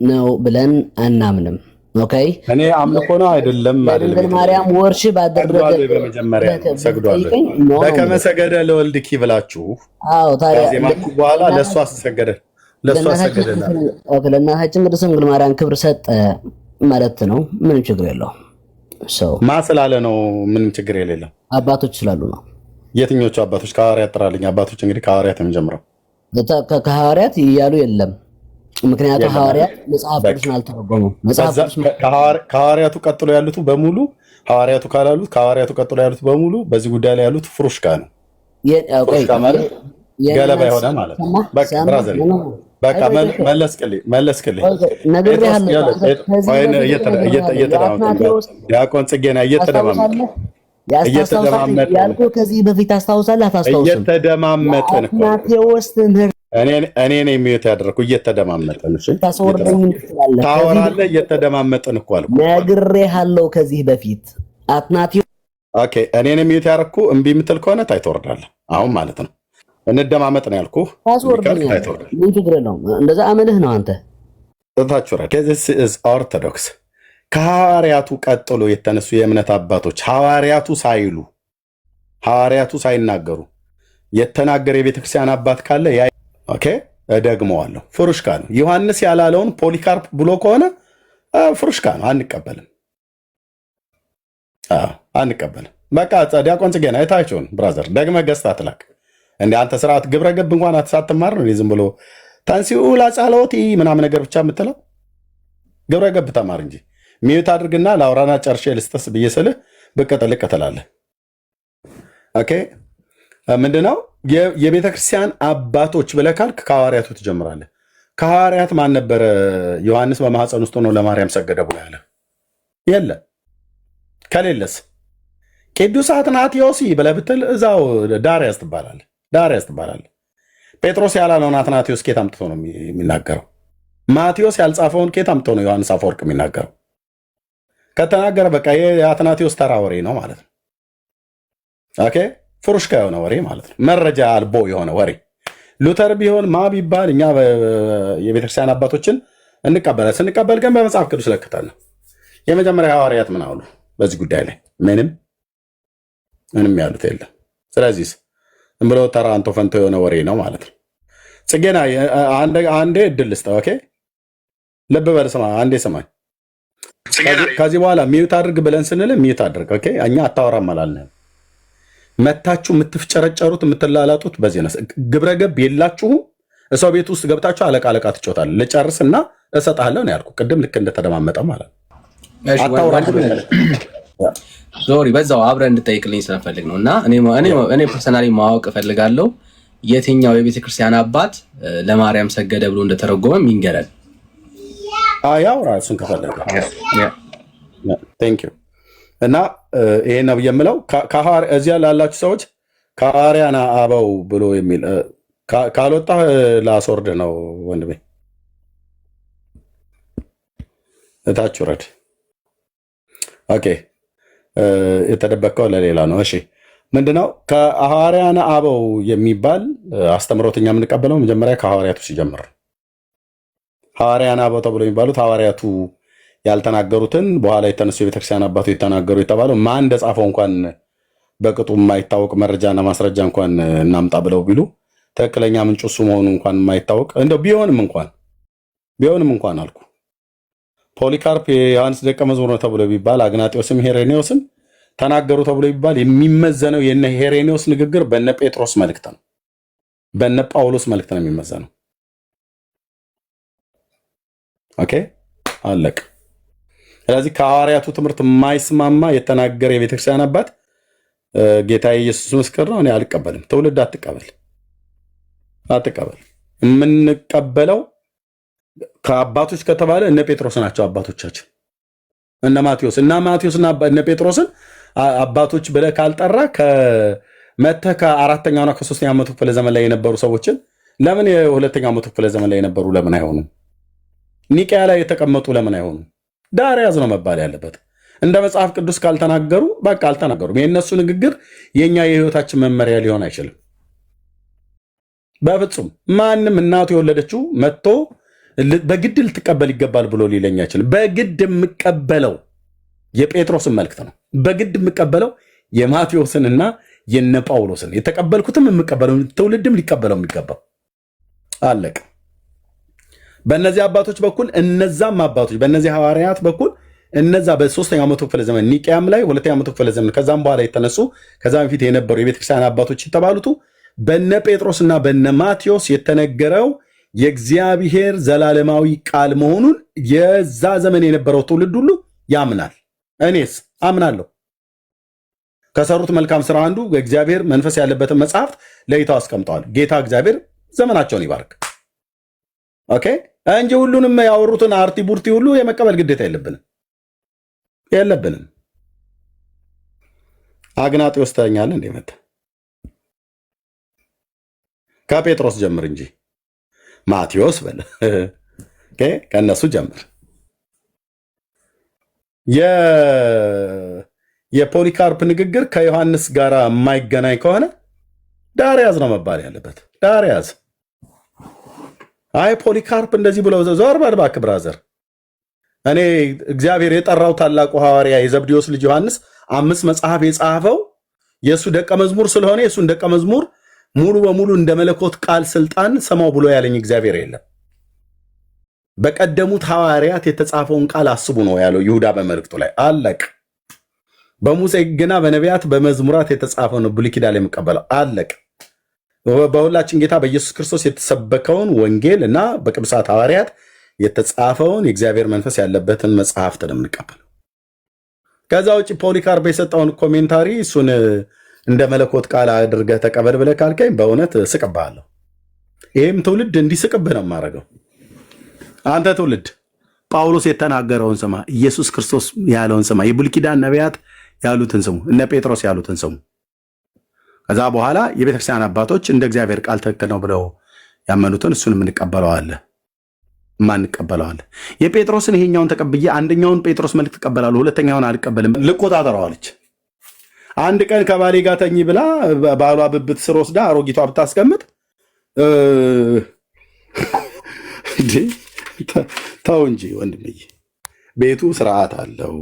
ነው ብለን አናምንም። ኦኬ እኔ አምልኮ ነው አይደለም ድንግል ማርያም ወርሺፕ አደረገ በመጀመሪያ ሰግዷል። በከመ ሰገደ ለወልድኪ ብላችሁ ታዲያ በኋላ ለእሷ አሰገደ ለእናታችን ቅድስት ድንግል ማርያም ክብር ሰጠ ማለት ነው። ምንም ችግር የለውም። ማ ስላለ ነው ምንም ችግር የሌለው? አባቶች ስላሉ ነው። የትኞቹ አባቶች? ከሐዋርያት ጥራልኝ። አባቶች እንግዲህ ከሐዋርያት የሚጀምረው ከሐዋርያት እያሉ የለም። ምክንያቱም ሐዋርያት መጽሐፍ ቅዱስን አልተረጎሙም። ከሐዋርያቱ ቀጥሎ ያሉት በሙሉ ሐዋርያቱ ካላሉት ከሐዋርያቱ ቀጥሎ ያሉት በሙሉ በዚህ ጉዳይ ላይ ያሉት ፍሩሽካ ነው። ገለባ የሆነ ማለት ነው። በቃ ብራዘር በቃ መለስክልኝ። ዲያቆን ጽጌና እየተደማመጥን ከዚህ በፊት አስታውሳለህ? አታስታውስም? እየተደማመጥን ማቴዎስ ትምህርት እኔ ነኝ የሚዩት ያደረኩ እየተደማመጥን። እሺ ታወራለህ። እየተደማመጥን እኮ አልኩ። ነግሬሃለሁ ከዚህ በፊት አትናቴዎስ። ኦኬ እኔ ነኝ የሚዩት ያደረኩ። እምቢ የምትል ከሆነ ታይተወርዳለህ አሁን ማለት ነው። እንደማመጥ ነው ያልኩህ። ምን ችግር የለውም። እንደዛ አመልህ ነው አንተ ታቹራ ኦርቶዶክስ ከሐዋርያቱ ቀጥሎ የተነሱ የእምነት አባቶች ሐዋርያቱ ሳይናገሩ የተናገረ የቤተክርስቲያን አባት ካለ ኦኬ እደግመዋለሁ። ፍሩሽካ ነው። ዮሐንስ ያላለውን ፖሊካርፕ ብሎ ከሆነ ፍሩሽካ ነው። አንቀበልም። በቃ ዲያቆን ጽጌና የታቸውን ብራዘር ደግመህ ገዝታ ትላክ እንደ አንተ ስርዓት ግብረ ገብ እንኳን አትሳትማር ነው። ዝም ብሎ ታንሲኡ ላጻሎቲ ምናምን ነገር ብቻ የምትለው ግብረ ገብ ተማር እንጂ ሚዩት አድርግና ላውራና ጨርሼ ልስጠስ ብዬ ስልህ ብቅ ጥልቅ ትላለህ። ኦኬ ምንድነው የቤተ ክርስቲያን አባቶች ብለህ ካልክ ከሐዋርያቱ ትጀምራለህ። ከሐዋርያት ማን ነበረ ዮሐንስ በማህፀን ውስጥ ሆኖ ለማርያም ሰገደ ብሎ ያለ? የለ። ከሌለስ ቅዱስ አትናቴዎስ ብለህ ብትል እዛው ዳርያስ ትባላለህ። ጴጥሮስ ያላለውን አትናቴዎስ ኬት አምጥቶ ነው የሚናገረው? ማቴዎስ ያልጻፈውን ኬት አምጥቶ ነው ዮሐንስ አፈወርቅ የሚናገረው? ከተናገረ በቃ የአትናቴዎስ ተራ ወሬ ነው ማለት ነው። ኦኬ ፍሩሽካ የሆነ ወሬ ማለት ነው። መረጃ አልቦ የሆነ ወሬ። ሉተር ቢሆን ማ ቢባል እኛ የቤተክርስቲያን አባቶችን እንቀበላለን። ስንቀበል ግን በመጽሐፍ ቅዱስ ለክተን ነው። የመጀመሪያ ሐዋርያት ምን አሉ በዚህ ጉዳይ ላይ? ምንም ያሉት የለም። ስለዚህ ዝም ብሎ ተራ አንቶ ፈንቶ የሆነ ወሬ ነው ማለት ነው። ጽጌና አንዴ እድል ልስጠው። ኦኬ ልብ በል ስማ፣ አንዴ ስማኝ። ከዚህ በኋላ ሚዩት አድርግ ብለን ስንል ሚዩት አድርግ። ኦኬ እኛ አታወራም አላልንም። መታችሁ የምትፍጨረጨሩት የምትላላጡት በዚህ ነው። ግብረ ገብ የላችሁም። እሰው ቤት ውስጥ ገብታችሁ አለቃ ትጮታለህ። ልጨርስና እሰጥሃለሁ ነው ያልኩህ ቅድም፣ ልክ እንደተደማመጠ ማለት ነው። ዞሪ በዛው አብረን እንድጠይቅልኝ ስለፈልግ ነው። እና እኔ ፐርሰናሊ ማወቅ እፈልጋለሁ የትኛው የቤተክርስቲያን አባት ለማርያም ሰገደ ብሎ እንደተረጎመ ይንገረን። ያው ራሱን ከፈለገ ቴንክ ዩ። እና ይሄ ነው የምለው። እዚያ ላላችሁ ሰዎች ከሐዋርያነ አበው ብሎ የሚል ካልወጣህ ላስወርድ ነው ወንድሜ። እታች ውረድ። ኦኬ የተደበቀው ለሌላ ነው። እሺ ምንድነው ከሐዋርያነ አበው የሚባል አስተምሮትኛ የምንቀበለው መጀመሪያ ከሐዋርያቱ ሲጀምር። ሐዋርያነ አበው ተብሎ የሚባሉት ሐዋርያቱ ያልተናገሩትን በኋላ የተነሱ የቤተክርስቲያን አባቶች የተናገሩ የተባለው ማን እንደጻፈው እንኳን በቅጡ የማይታወቅ መረጃና ማስረጃ እንኳን እናምጣ ብለው ቢሉ ትክክለኛ ምንጩ እሱ መሆኑ እንኳን የማይታወቅ እንደው ቢሆንም እንኳን አልኩ ፖሊካርፕ የዮሐንስ ደቀ መዝሙር ነው ተብሎ ቢባል አግናጤዎስም ሄሬኔዎስም ተናገሩ ተብሎ ቢባል የሚመዘነው የነ ሄሬኔዎስ ንግግር በነ ጴጥሮስ መልእክት ነው፣ በነ ጳውሎስ መልእክት ነው የሚመዘነው። ኦኬ አለቅ። ስለዚህ ከሐዋርያቱ ትምህርት የማይስማማ የተናገረ የቤተክርስቲያን አባት ጌታ ኢየሱስ ምስክር ነው፣ እኔ አልቀበልም። ትውልድ አትቀበል። የምንቀበለው ከአባቶች ከተባለ እነ ጴጥሮስ ናቸው አባቶቻችን፣ እነ ማቴዎስ እና እነ ጴጥሮስን አባቶች ብለህ ካልጠራ ከመተህ ከአራተኛውና ከሶስተኛው መቶ ክፍለ ዘመን ላይ የነበሩ ሰዎችን ለምን የሁለተኛው መቶ ክፍለ ዘመን ላይ የነበሩ ለምን አይሆኑም? ኒቅያ ላይ የተቀመጡ ለምን አይሆኑም? ዳርያዝ ነው መባል ያለበት። እንደ መጽሐፍ ቅዱስ ካልተናገሩ በቃ አልተናገሩም። የእነሱ ንግግር የኛ የህይወታችን መመሪያ ሊሆን አይችልም በፍጹም። ማንም እናቱ የወለደችው መጥቶ በግድ ልትቀበል ይገባል ብሎ ሊለኝ አይችልም። በግድ የምቀበለው የጴጥሮስን መልእክት ነው። በግድ የምቀበለው የማቴዎስንና የነ ጳውሎስን የተቀበልኩትም የምቀበለው ትውልድም ሊቀበለው የሚገባው አለቅ። በእነዚህ አባቶች በኩል እነዛም አባቶች በእነዚህ ሐዋርያት በኩል እነዛ በሶስተኛው መቶ ክፍለ ዘመን ኒቅያም ላይ ሁለተኛው መቶ ክፍለ ዘመን ከዛም በኋላ የተነሱ ከዛም በፊት የነበሩ የቤተክርስቲያን አባቶች የተባሉት በነ ጴጥሮስና በነ ማቴዎስ የተነገረው የእግዚአብሔር ዘላለማዊ ቃል መሆኑን የዛ ዘመን የነበረው ትውልድ ሁሉ ያምናል። እኔስ አምናለሁ። ከሰሩት መልካም ስራ አንዱ እግዚአብሔር መንፈስ ያለበትን መጽሐፍት ለይተው አስቀምጠዋል። ጌታ እግዚአብሔር ዘመናቸውን ይባርክ። ኦኬ እንጂ ሁሉንም ያወሩትን አርቲ ቡርቲ ሁሉ የመቀበል ግዴታ የለብንም። አግናጢዎስ ተኛለህ እንደ መጣ ከጴጥሮስ ጀምር እንጂ ማቴዎስ በለ ከእነሱ ጀምር። የፖሊካርፕ ንግግር ከዮሐንስ ጋር የማይገናኝ ከሆነ ዳርያዝ ነው መባል ያለበት። ዳርያዝ አይ ፖሊካርፕ እንደዚህ ብለው ዞር በል እባክህ ብራዘር። እኔ እግዚአብሔር የጠራው ታላቁ ሐዋርያ የዘብዴዎስ ልጅ ዮሐንስ 5 መጽሐፍ የጻፈው የእሱ ደቀ መዝሙር ስለሆነ የእሱን ደቀ መዝሙር ሙሉ በሙሉ እንደ መለኮት ቃል ስልጣን ሰማው ብሎ ያለኝ እግዚአብሔር የለም። በቀደሙት ሐዋርያት የተጻፈውን ቃል አስቡ ነው ያለው ይሁዳ በመልእክቱ ላይ አለቅ። በሙሴ ሕግና በነቢያት በመዝሙራት የተጻፈው ነው ብሉይ ኪዳን የምቀበለው አለቅ። በሁላችን ጌታ በኢየሱስ ክርስቶስ የተሰበከውን ወንጌል እና በቅዱሳት ሐዋርያት የተጻፈውን የእግዚአብሔር መንፈስ ያለበትን መጽሐፍት ነው የምንቀበለው። ከዛ ውጭ ፖሊካርፕ የሰጠውን ኮሜንታሪ እሱን እንደ መለኮት ቃል አድርገህ ተቀበል ብለህ ካልከኝ በእውነት ስቅብሃለሁ። ይህም ትውልድ እንዲስቅብህ ነው የማደርገው። አንተ ትውልድ ጳውሎስ የተናገረውን ስማ፣ ኢየሱስ ክርስቶስ ያለውን ስማ፣ የብሉይ ኪዳን ነቢያት ያሉትን ስሙ፣ እነ ጴጥሮስ ያሉትን ስሙ። ከዛ በኋላ የቤተክርስቲያን አባቶች እንደ እግዚአብሔር ቃል ትክክል ነው ብለው ያመኑትን እሱን የምንቀበለዋለን ማንቀበለዋለን። የጴጥሮስን ይሄኛውን ተቀብዬ አንደኛውን ጴጥሮስ መልእክት ተቀበላለሁ፣ ሁለተኛውን አልቀበልም ልቆጣጠረዋለች። አንድ ቀን ከባሌ ጋር ተኝ ብላ ባሏ ብብት ስር ወስዳ አሮጊቷ ብታስቀምጥ ተው እንጂ ወንድምዬ፣ ቤቱ ስርዓት አለው።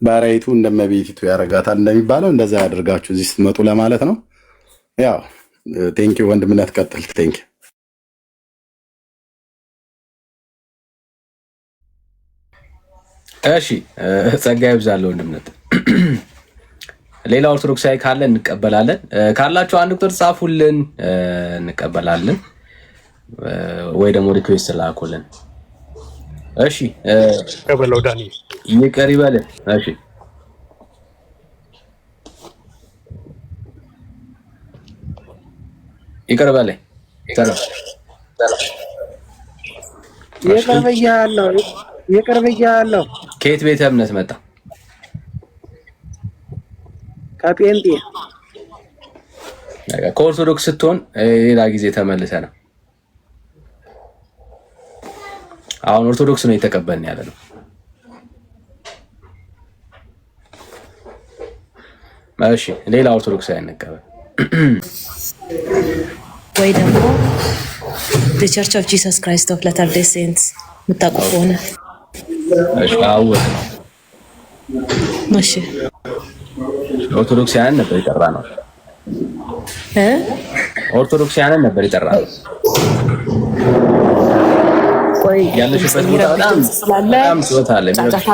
ባሪያይቱ እንደመቤቲቱ ያረጋታል እንደሚባለው እንደዛ ያደርጋችሁ እዚህ ስትመጡ ለማለት ነው። ያው ቴንኪው ወንድምነት ቀጥል። ቴንኪው እሺ፣ ጸጋ ይብዛልህ ወንድምነት። ሌላ ኦርቶዶክሳዊ ካለ እንቀበላለን። ካላችሁ አንድ ቁጥር ጻፉልን፣ እንቀበላለን ወይ ደግሞ ሪኩዌስት ላኩልን። እሺ ቀበለው ዳኒ ይቅር ይበልህ። እሺ ይቅር በለኝ። ይቅር ብያለሁ። ከየት ቤተ እምነት መጣ? ከጴንጤ። ከኦርቶዶክስ ስትሆን ሌላ ጊዜ ተመልሰ ነው። አሁን ኦርቶዶክስ ነው የተቀበልን ያለ ነው። እሺ ሌላ ኦርቶዶክስ አይነቀበል ወይ ደግሞ the Church of Jesus Christ of Latter-day Saints የምታውቁ ከሆነ እሺ አወቅ ነው። እሺ ኦርቶዶክሳውያን ነበር የጠራ ነው። ኦርቶዶክሳውያን ነበር የጠራ ነው። ቆይ ያለሽበት ቦታ በጣም ጾታ አለ። ጸጥ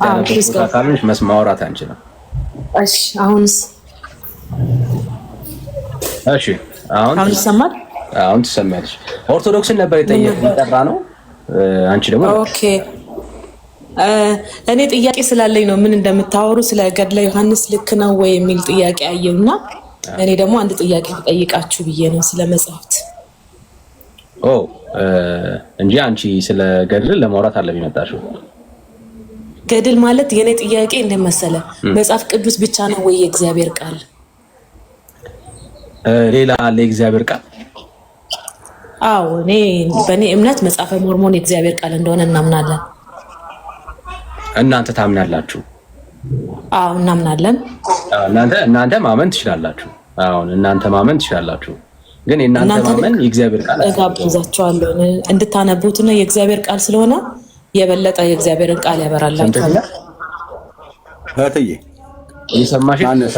ያለበት ቦታ ካልሆነሽ ማውራት አንችልም። እሺ አሁንስ? እሺ አሁን ይሰማል? አሁን ትሰማለሽ። ኦርቶዶክስን ነበር የጠራ ነው። አንቺ ደግሞ ኦኬ። እኔ ጥያቄ ስላለኝ ነው ምን እንደምታወሩ ስለ ገድለ ዮሐንስ ልክ ነው ወይ የሚል ጥያቄ አየውና እኔ ደግሞ አንድ ጥያቄ ልጠይቃችሁ ብዬ ነው ስለ መጽሐፍት። እንጂ አንቺ ስለ ገድል ለማውራት አለ ቢመጣሽው። ገድል ማለት የኔ ጥያቄ እንደመሰለ መጽሐፍ ቅዱስ ብቻ ነው ወይ የእግዚአብሔር ቃል? ሌላ አለ የእግዚአብሔር ቃል? አዎ እኔ በእኔ እምነት መጽሐፈ ሞርሞን የእግዚአብሔር ቃል እንደሆነ እናምናለን። እናንተ ታምናላችሁ? አዎ እናምናለን። እናንተ ማመን ትችላላችሁ። አሁን እናንተ ማመን ትችላላችሁ፣ ግን የእናንተ ማመን የእግዚአብሔር ቃል እጋብዛችኋለሁ እንድታነቡትና የእግዚአብሔር ቃል ስለሆነ የበለጠ የእግዚአብሔርን ቃል ያበራላችኋል። እህትዬ እየሰማሽ ነው?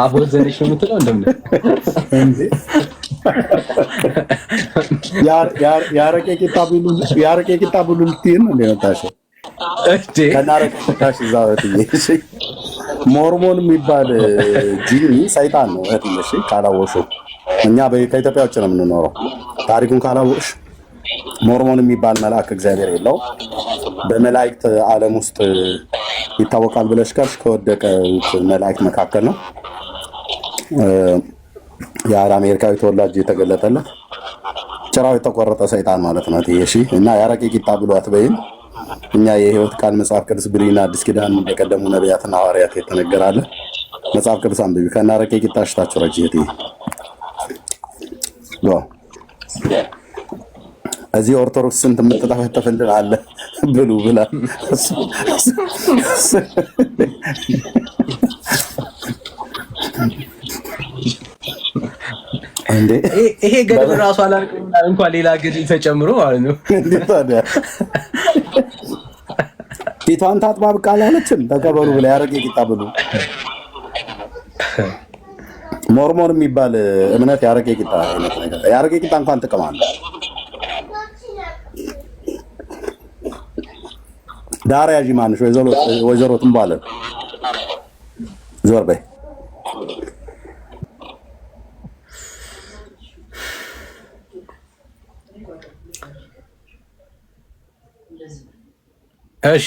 አሁን ዘንሽ የምትለው እንደምን ያረቄ ቂጣ ብሉ ልትይን ነው እንደመጣሽው ከናረቄ ቂጣሽ እዛ እህትዬ። ሞርሞን የሚባል ጂኒ ሰይጣን ነው እህትዬ። እሺ ካላወቅሽው እኛ ከኢትዮጵያ ውጭ ነው የምንኖረው። ታሪኩን ካላወቅሽ ሞርሞን የሚባል መልአክ እግዚአብሔር የለው። በመላእክት ዓለም ውስጥ ይታወቃል ብለሽ ካልሽ ከወደቀ መላእክት መካከል ነው። የአር አሜሪካዊ ተወላጅ የተገለጠለት ጭራው የተቆረጠ ሰይጣን ማለት ነው። እሺ እና ያረቄ ቂጣ ብሎ አትበይም። እኛ የህይወት ቃል መጽሐፍ ቅዱስ ብሉይና አዲስ ኪዳን እንደቀደሙ ነቢያትና ሐዋርያት የተነገራለ መጽሐፍ ቅዱስ አንብቢ። ከናረቄ ቂጣ ሽታችሁ ረጅ እህቴ እዚህ ኦርቶዶክስ ስንት የምትጠፈጠፍልን አለ ብሉ ብላ እንዴ ይሄ ገድል ራሱ አላልኩም እንኳን ሌላ ገድል ተጨምሮ ማለት ነው። እንዴ ታዲያ ፊቷን ታጥባ ብቅ አላለችም? ተቀበሉ ብላ ያረቄ ቂጣ ብሉ። ሞርሞን የሚባል እምነት ያረቄ ቂጣ አይነት ነገር ያረቄ ቂጣ እንኳን ጥቅም አለ። ዳር ያዢ ማንሽ ወይዘሮ ትንባለ ዞር በይ። እሺ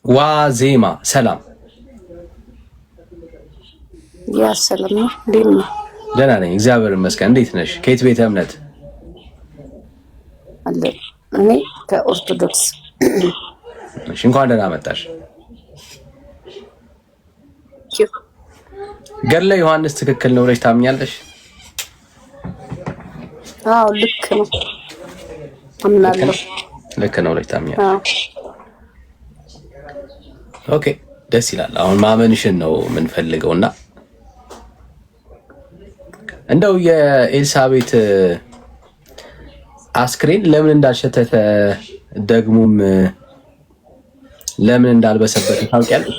ዋዜማ ሰላም ያ ሰላም ነው። እንዴት ነው? ደህና ነኝ እግዚአብሔር ይመስገን። እንዴት ነሽ? ከየት ቤተ እምነት? አለ እኔ ከኦርቶዶክስ። እሺ እንኳን ደህና መጣሽ። ገድለ ዮሐንስ ትክክል ነው ብለሽ ታምኛለሽ? አዎ ልክ ነው አምናለሁ። ልክ ነው ብለሽ ታምኛለሽ? ኦኬ ደስ ይላል። አሁን ማመንሽን ነው የምንፈልገውና እንደው የኤልሳቤት አስክሬን ለምን እንዳልሸተተ ደግሞም ለምን እንዳልበሰበተ ታውቂያለሽ?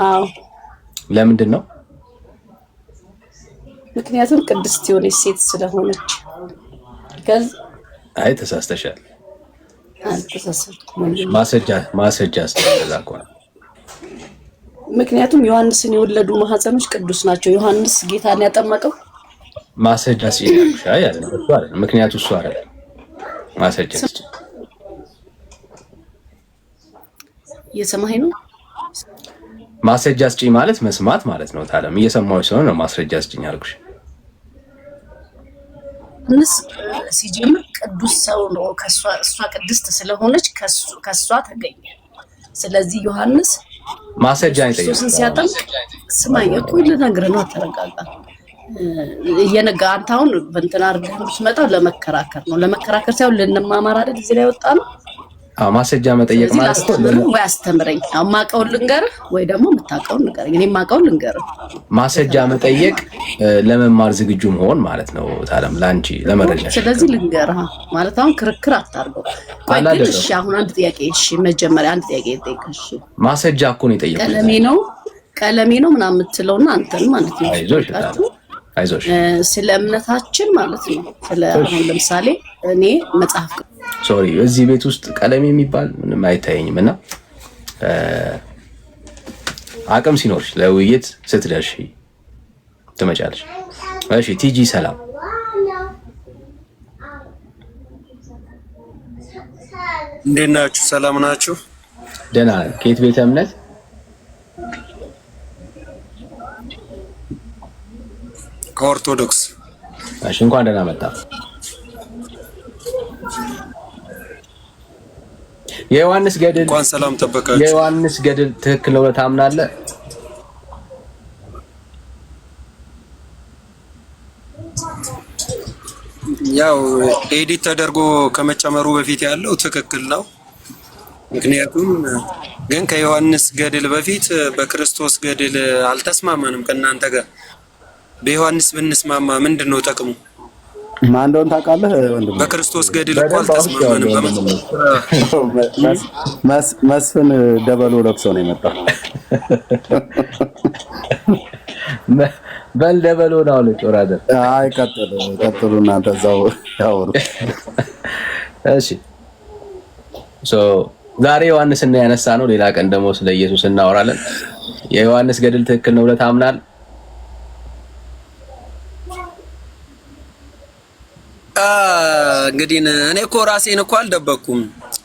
አዎ ለምንድን ነው? ምክንያቱም ቅድስት የሆነች ሴት ስለሆነች። አይ ተሳስተሻል። አልተሳሳትኩም። ማስረጃ ስለላኳል። ምክንያቱም ዮሐንስን የወለዱ ማህፀኖች ቅዱስ ናቸው። ዮሐንስ ጌታን ያጠመቀው ማስረጃ ሲልሽ አይ አይደለም እሱ አይደለም። ምክንያቱ እሱ አይደለም። ማስረጃ እየሰማኸኝ ነው? ማስረጃ ስጪኝ ማለት መስማት ማለት ነው። ታለም እየሰማሁሽ ስለሆነ ነው ማስረጃ ስጪኝ አልኩሽ። ዮሐንስ ሲጀምር ቅዱስ ሰው ነው። እሷ ቅድስት ስለሆነች ከሷ ተገኘ። ስለዚህ ዮሐንስ ማስረጃ ይጠይቃል። ኢየሱስን ሲያጠምቅ ስማኝ እኮ ልነግርህ ነው። አተረጋጋ እየነጋ አንተ አሁን በእንትን አድርገህ የምትመጣው ለመከራከር ነው። ለመከራከር ሳይሆን ልንማማር አይደል እዚህ ላይ ወጣ ነው። አዎ ማስረጃ መጠየቅ ማለት ነው። ወይ አስተምረኝ፣ የማውቀውን ልንገርህ ወይ ደግሞ የምታውቀውን ንገረኝ። እኔ የማውቀውን ልንገርህ። ማስረጃ መጠየቅ ለመማር ዝግጁ መሆን ማለት ነው። ታለም ላንቺ ለመረጃ። ስለዚህ ልንገርህ ማለት አሁን ክርክር አታርገው። ቆይ ግን እሺ፣ አሁን አንድ ጥያቄ እሺ፣ መጀመሪያ አንድ ጥያቄ ልጠይቅህ። እሺ ማስረጃ እኮ ነው የጠየቁት። ቀለሜ ነው ምናምን የምትለውና አንተን ማለት ነው። አይዞሽ ስለ እምነታችን ማለት ነው። ስለ አሁን ለምሳሌ እኔ መጽሐፍ ሶሪ እዚህ ቤት ውስጥ ቀለም የሚባል ምንም አይታየኝም እና አቅም ሲኖርሽ ለውይይት ስትደርሺ ትመጫለሽ። እሺ ቲጂ ሰላም እንዴት ናችሁ? ሰላም ናችሁ? ደህና ነን። ከየት ቤተ እምነት? ከኦርቶዶክስ። እሺ እንኳን ደህና መጣ። የዮሐንስ ገድል እንኳን ሰላም ተበቃችሁ። የዮሐንስ ገድል ትክክል ነው ታምናለህ? ያው ኤዲት ተደርጎ ከመጨመሩ በፊት ያለው ትክክል ነው። ምክንያቱም ግን ከዮሐንስ ገድል በፊት በክርስቶስ ገድል አልተስማማንም ከእናንተ ጋር። በዮሐንስ ብንስማማ ምንድን ነው ጥቅሙ? ማን እንደሆነ ታውቃለህ ወንድም? በክርስቶስ ገድል እኮ አልተስማማንም። መስፍን ደበሎ ለብሶ ነው የመጣው። በል ደበሎ ነው አለ ጮራደ። አይ ቀጥሉ እናንተ እዛው ያወሩ። እሺ ዛሬ ዮሐንስን ያነሳ ነው። ሌላ ቀን ደግሞ ስለ ኢየሱስ እናወራለን። የዮሐንስ ገድል ትክክል ነው ብለህ ታምናለህ? እንግዲህ እኔ እኮ ራሴን እኮ አልደበኩም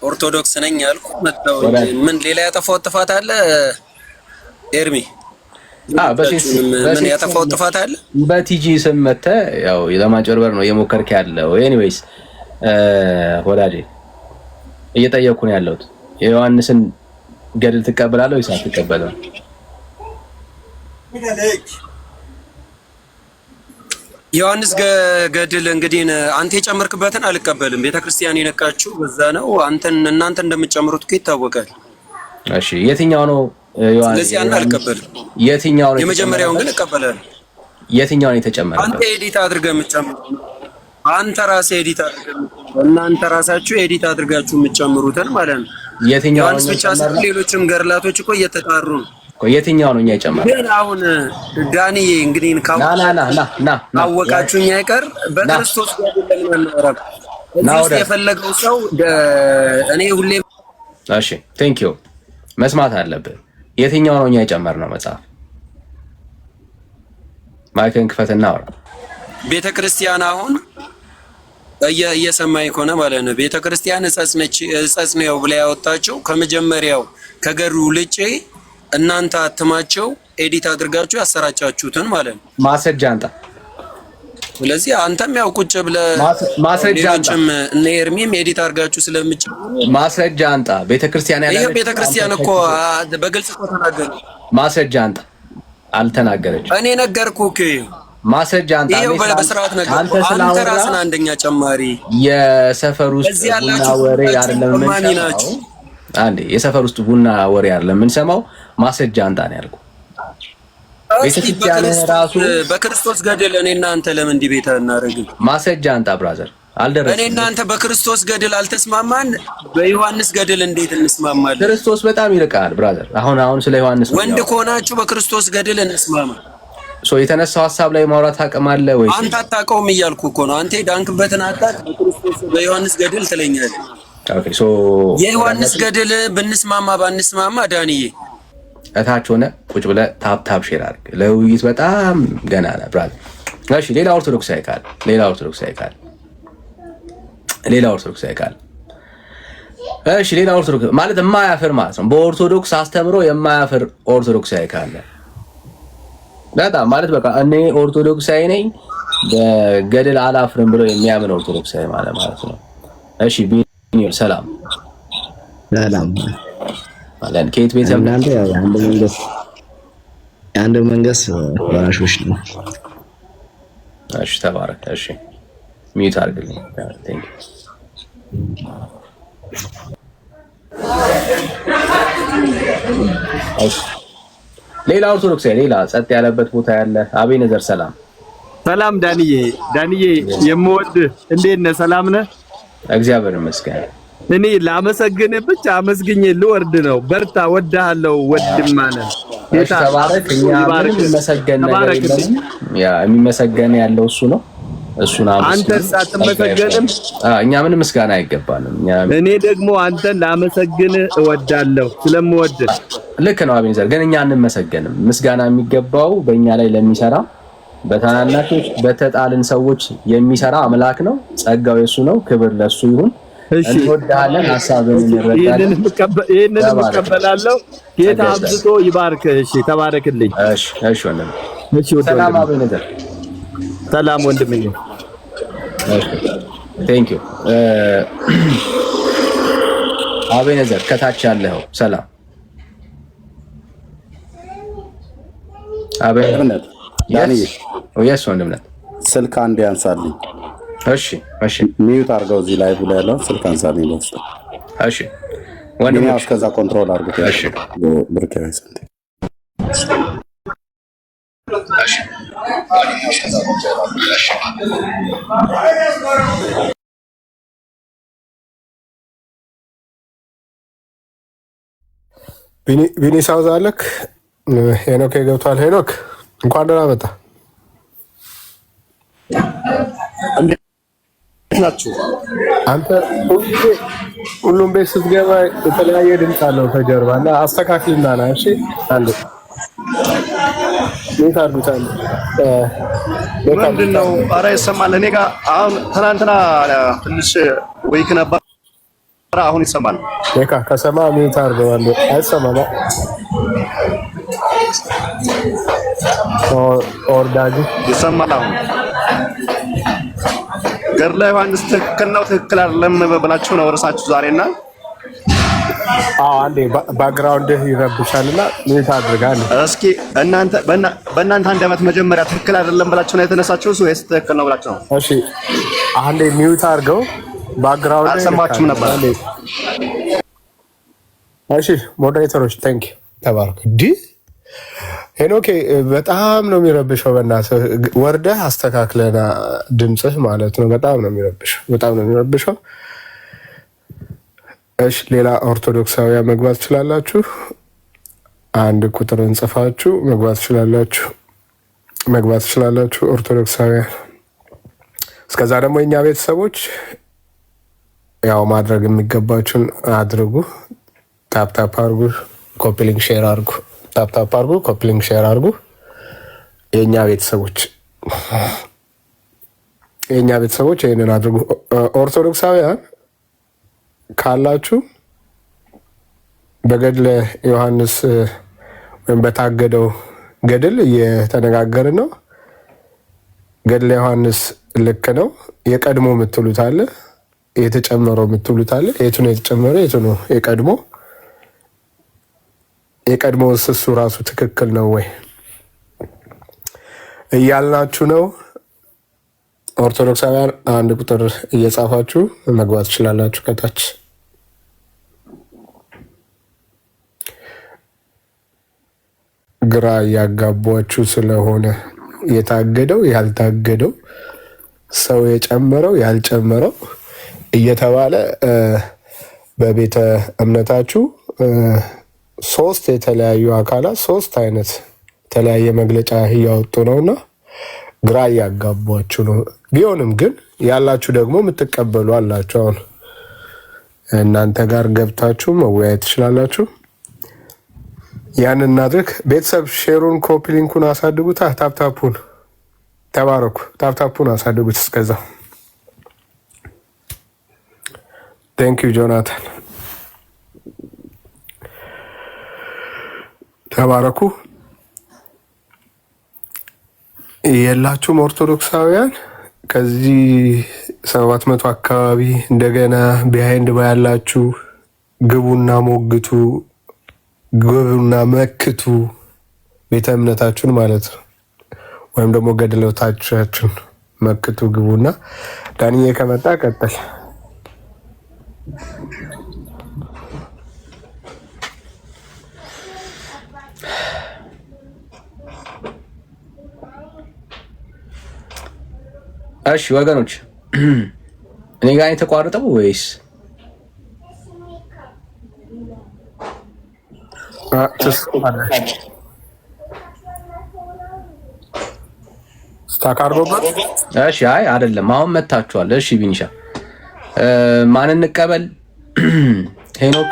ኦርቶዶክስ ነኝ ያልኩ መጣው። ምን ሌላ ያጠፋው ጥፋት አለ ኤርሚ? ምን ያጠፋው ጥፋት አለ? በቲጂ ስም መተህ ያው ለማጭበርበር ነው የሞከርክ ያለው። ኤኒዌይስ ወዳጄ እየጠየኩ ነው ያለሁት የዮሐንስን ገድል ትቀበላለህ ወይስ አትቀበልም? ዮሐንስ ገድል እንግዲህ አንተ የጨመርክበትን አልቀበልም። ቤተክርስቲያን የነቃችሁ በዛ ነው። እናንተ እንደምትጨምሩት እኮ ይታወቃል። እሺ የትኛው ነው ዮሐንስ? ስለዚህ አልቀበልም። የትኛው ነው? የመጀመሪያውን ግን እቀበላለሁ። የትኛው ነው የተጨመረው? አንተ ኤዲት አድርገህ የምትጨምሩት አንተ ራስህ ኤዲት አድርገህ እናንተ ራሳችሁ ኤዲት አድርጋችሁ የምትጨምሩትን ማለት ነው። የትኛው ዮሐንስ ብቻ ሳይሆን ሌሎችም ገድላቶች እኮ እየተጣሩ ነው። የትኛው ነው እኛ የጨመረው? ግን አሁን ዳንዬ እንግዲህ ካወቃችሁኝ አይቀር በክርስቶስ ገድል ለምን እዚህ የፈለገው ሰው እኔ ሁሌ እሺ ቴንክ ዩ መስማት አለብህ። የትኛው ነው እኛ የጨመርነው መጽሐፍ? ማይክን ክፈትና አውራ። ቤተክርስቲያን አሁን እየሰማኝ ከሆነ ማለት ነው ቤተክርስቲያን እጸጽ ነው ብላ ያወጣቸው ከመጀመሪያው ከገድሉ ልጬ እናንተ አትማቸው ኤዲት አድርጋችሁ ያሰራጫችሁትን ማለት ነው። ማስረጃ አንተ። ስለዚህ አንተም ያው ቁጭ ብለህ ማስረጃ አንተ እነ ኤርሚም ኤዲት አድርጋችሁ ስለምችል ማስረጃ አንተ። ቤተክርስቲያን ያለ ቤተክርስቲያን እኮ በግልጽ እኮ ተናገረ። ማስረጃ አንተ አልተናገረች። እኔ ነገርኩህ እኮ ማስረጃ አንተ። ይሄው በስርዓት ነገር አንተ ራስን አንደኛ ጨማሪ የሰፈር ውስጥ ቡና ወሬ አይደለም የምንሰማው። አንዴ የሰፈር ውስጥ ቡና ወሬ አይደለም የምንሰማው። ማስረጃ አንተ ነው ያልኩህ። ቤተክርስቲያን ራሱ በክርስቶስ ገድል እኔ እናንተ ለምን እንዲህ ቤት እናደርግ? ማስረጃ አንተ ብራዘር አልደረሰም። እኔ እናንተ በክርስቶስ ገድል አልተስማማን፣ በዮሐንስ ገድል እንዴት እንስማማለን? ክርስቶስ በጣም ይርቃል ብራዘር። አሁን ስለ ዮሐንስ ወንድ ከሆናችሁ በክርስቶስ ገድል እንስማማ። የተነሳው ሀሳብ ላይ ማውራት አቅም አለ ወይ? አንተ አታውቀውም እያልኩ እኮ ነው። አንተ ዳንክበትን አጣቅ በክርስቶስ በዮሐንስ ገድል ትለኛለህ። ኦኬ የዮሐንስ ገድል ብንስማማ ባንስማማ ዳንዬ እታች ሆነ ቁጭ ብለህ ታፕ ሼር አድርግ። ለውይይት በጣም ገና ነህ ብራዘር። እሺ ሌላ ኦርቶዶክሳዊ ካለ እሺ ሌላ ኦርቶዶክስ ማለት የማያፍር ማለት ነው። በኦርቶዶክስ አስተምሮ የማያፍር ኦርቶዶክሳዊ ካለ በጣም ማለት በቃ እኔ ኦርቶዶክሳዊ ነኝ በገድል አላፍርም ብሎ የሚያምን ኦርቶዶክሳዊ ማለት ነው። እሺ ቢኒል ሰላም ማለት ከየት ቤት እናንተ ያው የአንድ መንግስት ወራሾች ነው። እሺ ተባረክ። እሺ ሚዩት አድርግልኝ። ቴንክ ዩ። ሌላ ኦርቶዶክሳዊ ሌላ ጸጥ ያለበት ቦታ ያለ አቤነዘር ሰላም ዳንዬ የምወድህ እንዴት ነህ? ሰላም ነህ? እግዚአብሔር ይመስገን። እኔ ላመሰግንህ ብቻ አመስግኜ ልወርድ ነው። በርታ፣ ወድሃለሁ ወንድም ማለት ጌታ ተባረክ። እኛ ምንም መሰገን ነገር የለም። ያ የሚመሰገን ያለው እሱ ነው። እሱን አንተስ አትመሰገንም? እኛ ምንም ምስጋና አይገባንም። እኔ ደግሞ አንተን ላመሰግንህ እወዳለሁ ስለምወድህ። ልክ ነው አቤኔዘር፣ ግን እኛ አንመሰገንም። ምስጋና የሚገባው በእኛ ላይ ለሚሰራ በታናናሾች በተጣልን ሰዎች የሚሰራ አምላክ ነው። ጸጋው የሱ ነው። ክብር ለሱ ይሁን። እንወዳለን። ሐሳብን እንረዳለን። ይሄንን እቀበላለሁ። ጌታ አብዝቶ ይባርክ። እሺ ተባረክልኝ። እሺ ወንድም። ሰላም አቤኔዘር። ሰላም ወንድምዬ። ቴንክ ዩ አቤኔዘር። ከታች ያለው ሰላም አቤኔዘር። የስ ወንድምነት ስልክ አንድ ያንሳልኝ። እሺ ሚዩት አድርገው እዚህ ላይ ብሎ ያለው ስልክ አንሳልኝ በውስጥ። እሺ ወንድም እስከዛ ኮንትሮል አድርጉት። እሺ ብርክ ያንሳልኝ። ቢኒ ሳውዝ አለክ? ሄኖክ ገብቷል። ሄኖክ እንኳን ደህና መጣ። እንዴት ናችሁ? አንተ ሁሉም ቤት ስትገባ የተለያየ ድምፅ አለው ከጀርባ እና አስተካክልና ና። እሺ አንዴ ታርጉታል ምንድነው? ኧረ ይሰማል። እኔ ጋር አሁን ትናንትና ትንሽ ወይክ ነበር፣ አሁን ይሰማል። ለካ ከሰማ ምን ታርገዋለህ? አይሰማም። ኦርዳጂ ይሰማል። አሁን ገድለ ዮሐንስ ትክክል ነው ትክክል አይደለም ብላችሁ ነው እርሳችሁ ዛሬና አንዴ ባክግራውንድ ይረብሻልና ምን ታድርጋለህ? እስኪ እናንተ በእናንተ አንደበት መጀመሪያ ትክክል አይደለም ብላችሁ ነው የተነሳችሁት ወይስ ትክክል ነው ብላችሁ ነው? እሺ አንዴ ሚውት አድርገው። ባክግራውንድ አልሰማችሁም ነበር? እሺ ሞዴሬተሮች ቴንክ ዩ ተባረክ። ሄኖክ በጣም ነው የሚረብሸው። በእናትህ ወርደህ አስተካክለና ድምፅህ ማለት ነው። በጣም ነው የሚረብሸው። እሺ ሌላ ኦርቶዶክሳውያን መግባት ትችላላችሁ። አንድ ቁጥር እንጽፋችሁ መግባት ትችላላችሁ ኦርቶዶክሳውያን። እስከዛ ደግሞ የኛ ቤተሰቦች ያው ማድረግ የሚገባችሁን አድርጉ። ታፕታፕ አድርጉ፣ ኮፒሊንግ ሼር አድርጉ። ታፕታፕ አድርጉ፣ ኮፒሊንግ ሼር አድርጉ። የኛ ቤተሰቦች ይህንን አድርጉ። ኦርቶዶክሳውያን ካላችሁ በገድለ ዮሐንስ ወይም በታገደው ገድል እየተነጋገርን ነው። ገድለ ዮሐንስ ልክ ነው። የቀድሞ የምትሉት አለ፣ የተጨመረው የምትሉት አለ። የቱ ነው የተጨመረው? የቱ ነው የቀድሞ? የቀድሞ እሱ ራሱ ትክክል ነው ወይ እያልናችሁ ነው። ኦርቶዶክሳውያን አንድ ቁጥር እየጻፋችሁ መግባት ትችላላችሁ። ከታች ግራ እያጋቧችሁ ስለሆነ የታገደው ያልታገደው፣ ሰው የጨመረው ያልጨመረው እየተባለ በቤተ እምነታችሁ ሶስት የተለያዩ አካላት ሶስት አይነት የተለያየ መግለጫ እያወጡ ነውና ግራ እያጋቧችሁ ነው። ቢሆንም ግን ያላችሁ ደግሞ የምትቀበሉ አላችሁ። አሁን እናንተ ጋር ገብታችሁ መወያየት ትችላላችሁ። ያንን እናድርግ። ቤተሰብ ሼሩን፣ ኮፒ ሊንኩን አሳድጉት። ታፕታፑን ተባረኩ። ታፕታፑን አሳድጉት። እስከዛ ቴንክ ዩ ጆናታን፣ ተባረኩ። የላችሁም ኦርቶዶክሳውያን ከዚህ 700 አካባቢ እንደገና ቢሃይንድ ባያላችሁ ግቡና ሞግቱ፣ ግቡና መክቱ ቤተ እምነታችሁን ማለት ነው። ወይም ደግሞ ገድለታችሁን መክቱ፣ ግቡና። ዳንዬ ከመጣ ቀጥል። እሺ ወገኖች እኔ ጋር የተቋረጠው ወይስ ስታካርጎበት? እሺ አይ አይደለም፣ አሁን መታችኋል። እሺ ቢንሻ ማን እንቀበል? ሄኖክ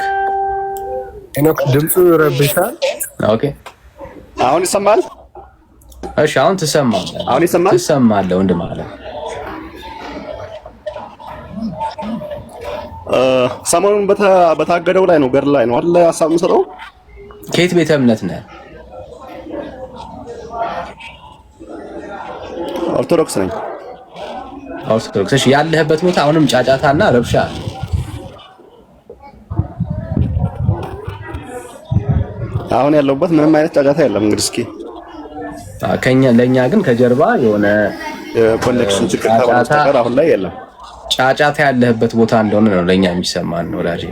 ድምፁ ይረብሻል። ኦኬ አሁን ይሰማል? እሺ አሁን ትሰማለህ? አሁን ይሰማል? ትሰማለህ ወንድም አለ። ሰሞኑን በታገደው ላይ ነው፣ ገድል ላይ ነው አይደል? ሀሳብ የምሰጠው። ከየት ቤተ እምነት ነህ? ኦርቶዶክስ ነኝ። ኦርቶዶክስ። እሺ ያለህበት ቦታ አሁንም ጫጫታና ረብሻ አለ? አሁን ያለሁበት ምንም አይነት ጫጫታ የለም። እንግዲህ እስኪ ለእኛ ግን ከጀርባ የሆነ ኮኔክሽን ችግር በስተቀር አሁን ላይ የለም። ጫጫታ ያለህበት ቦታ እንደሆነ ነው ለእኛ የሚሰማን ወዳጄ።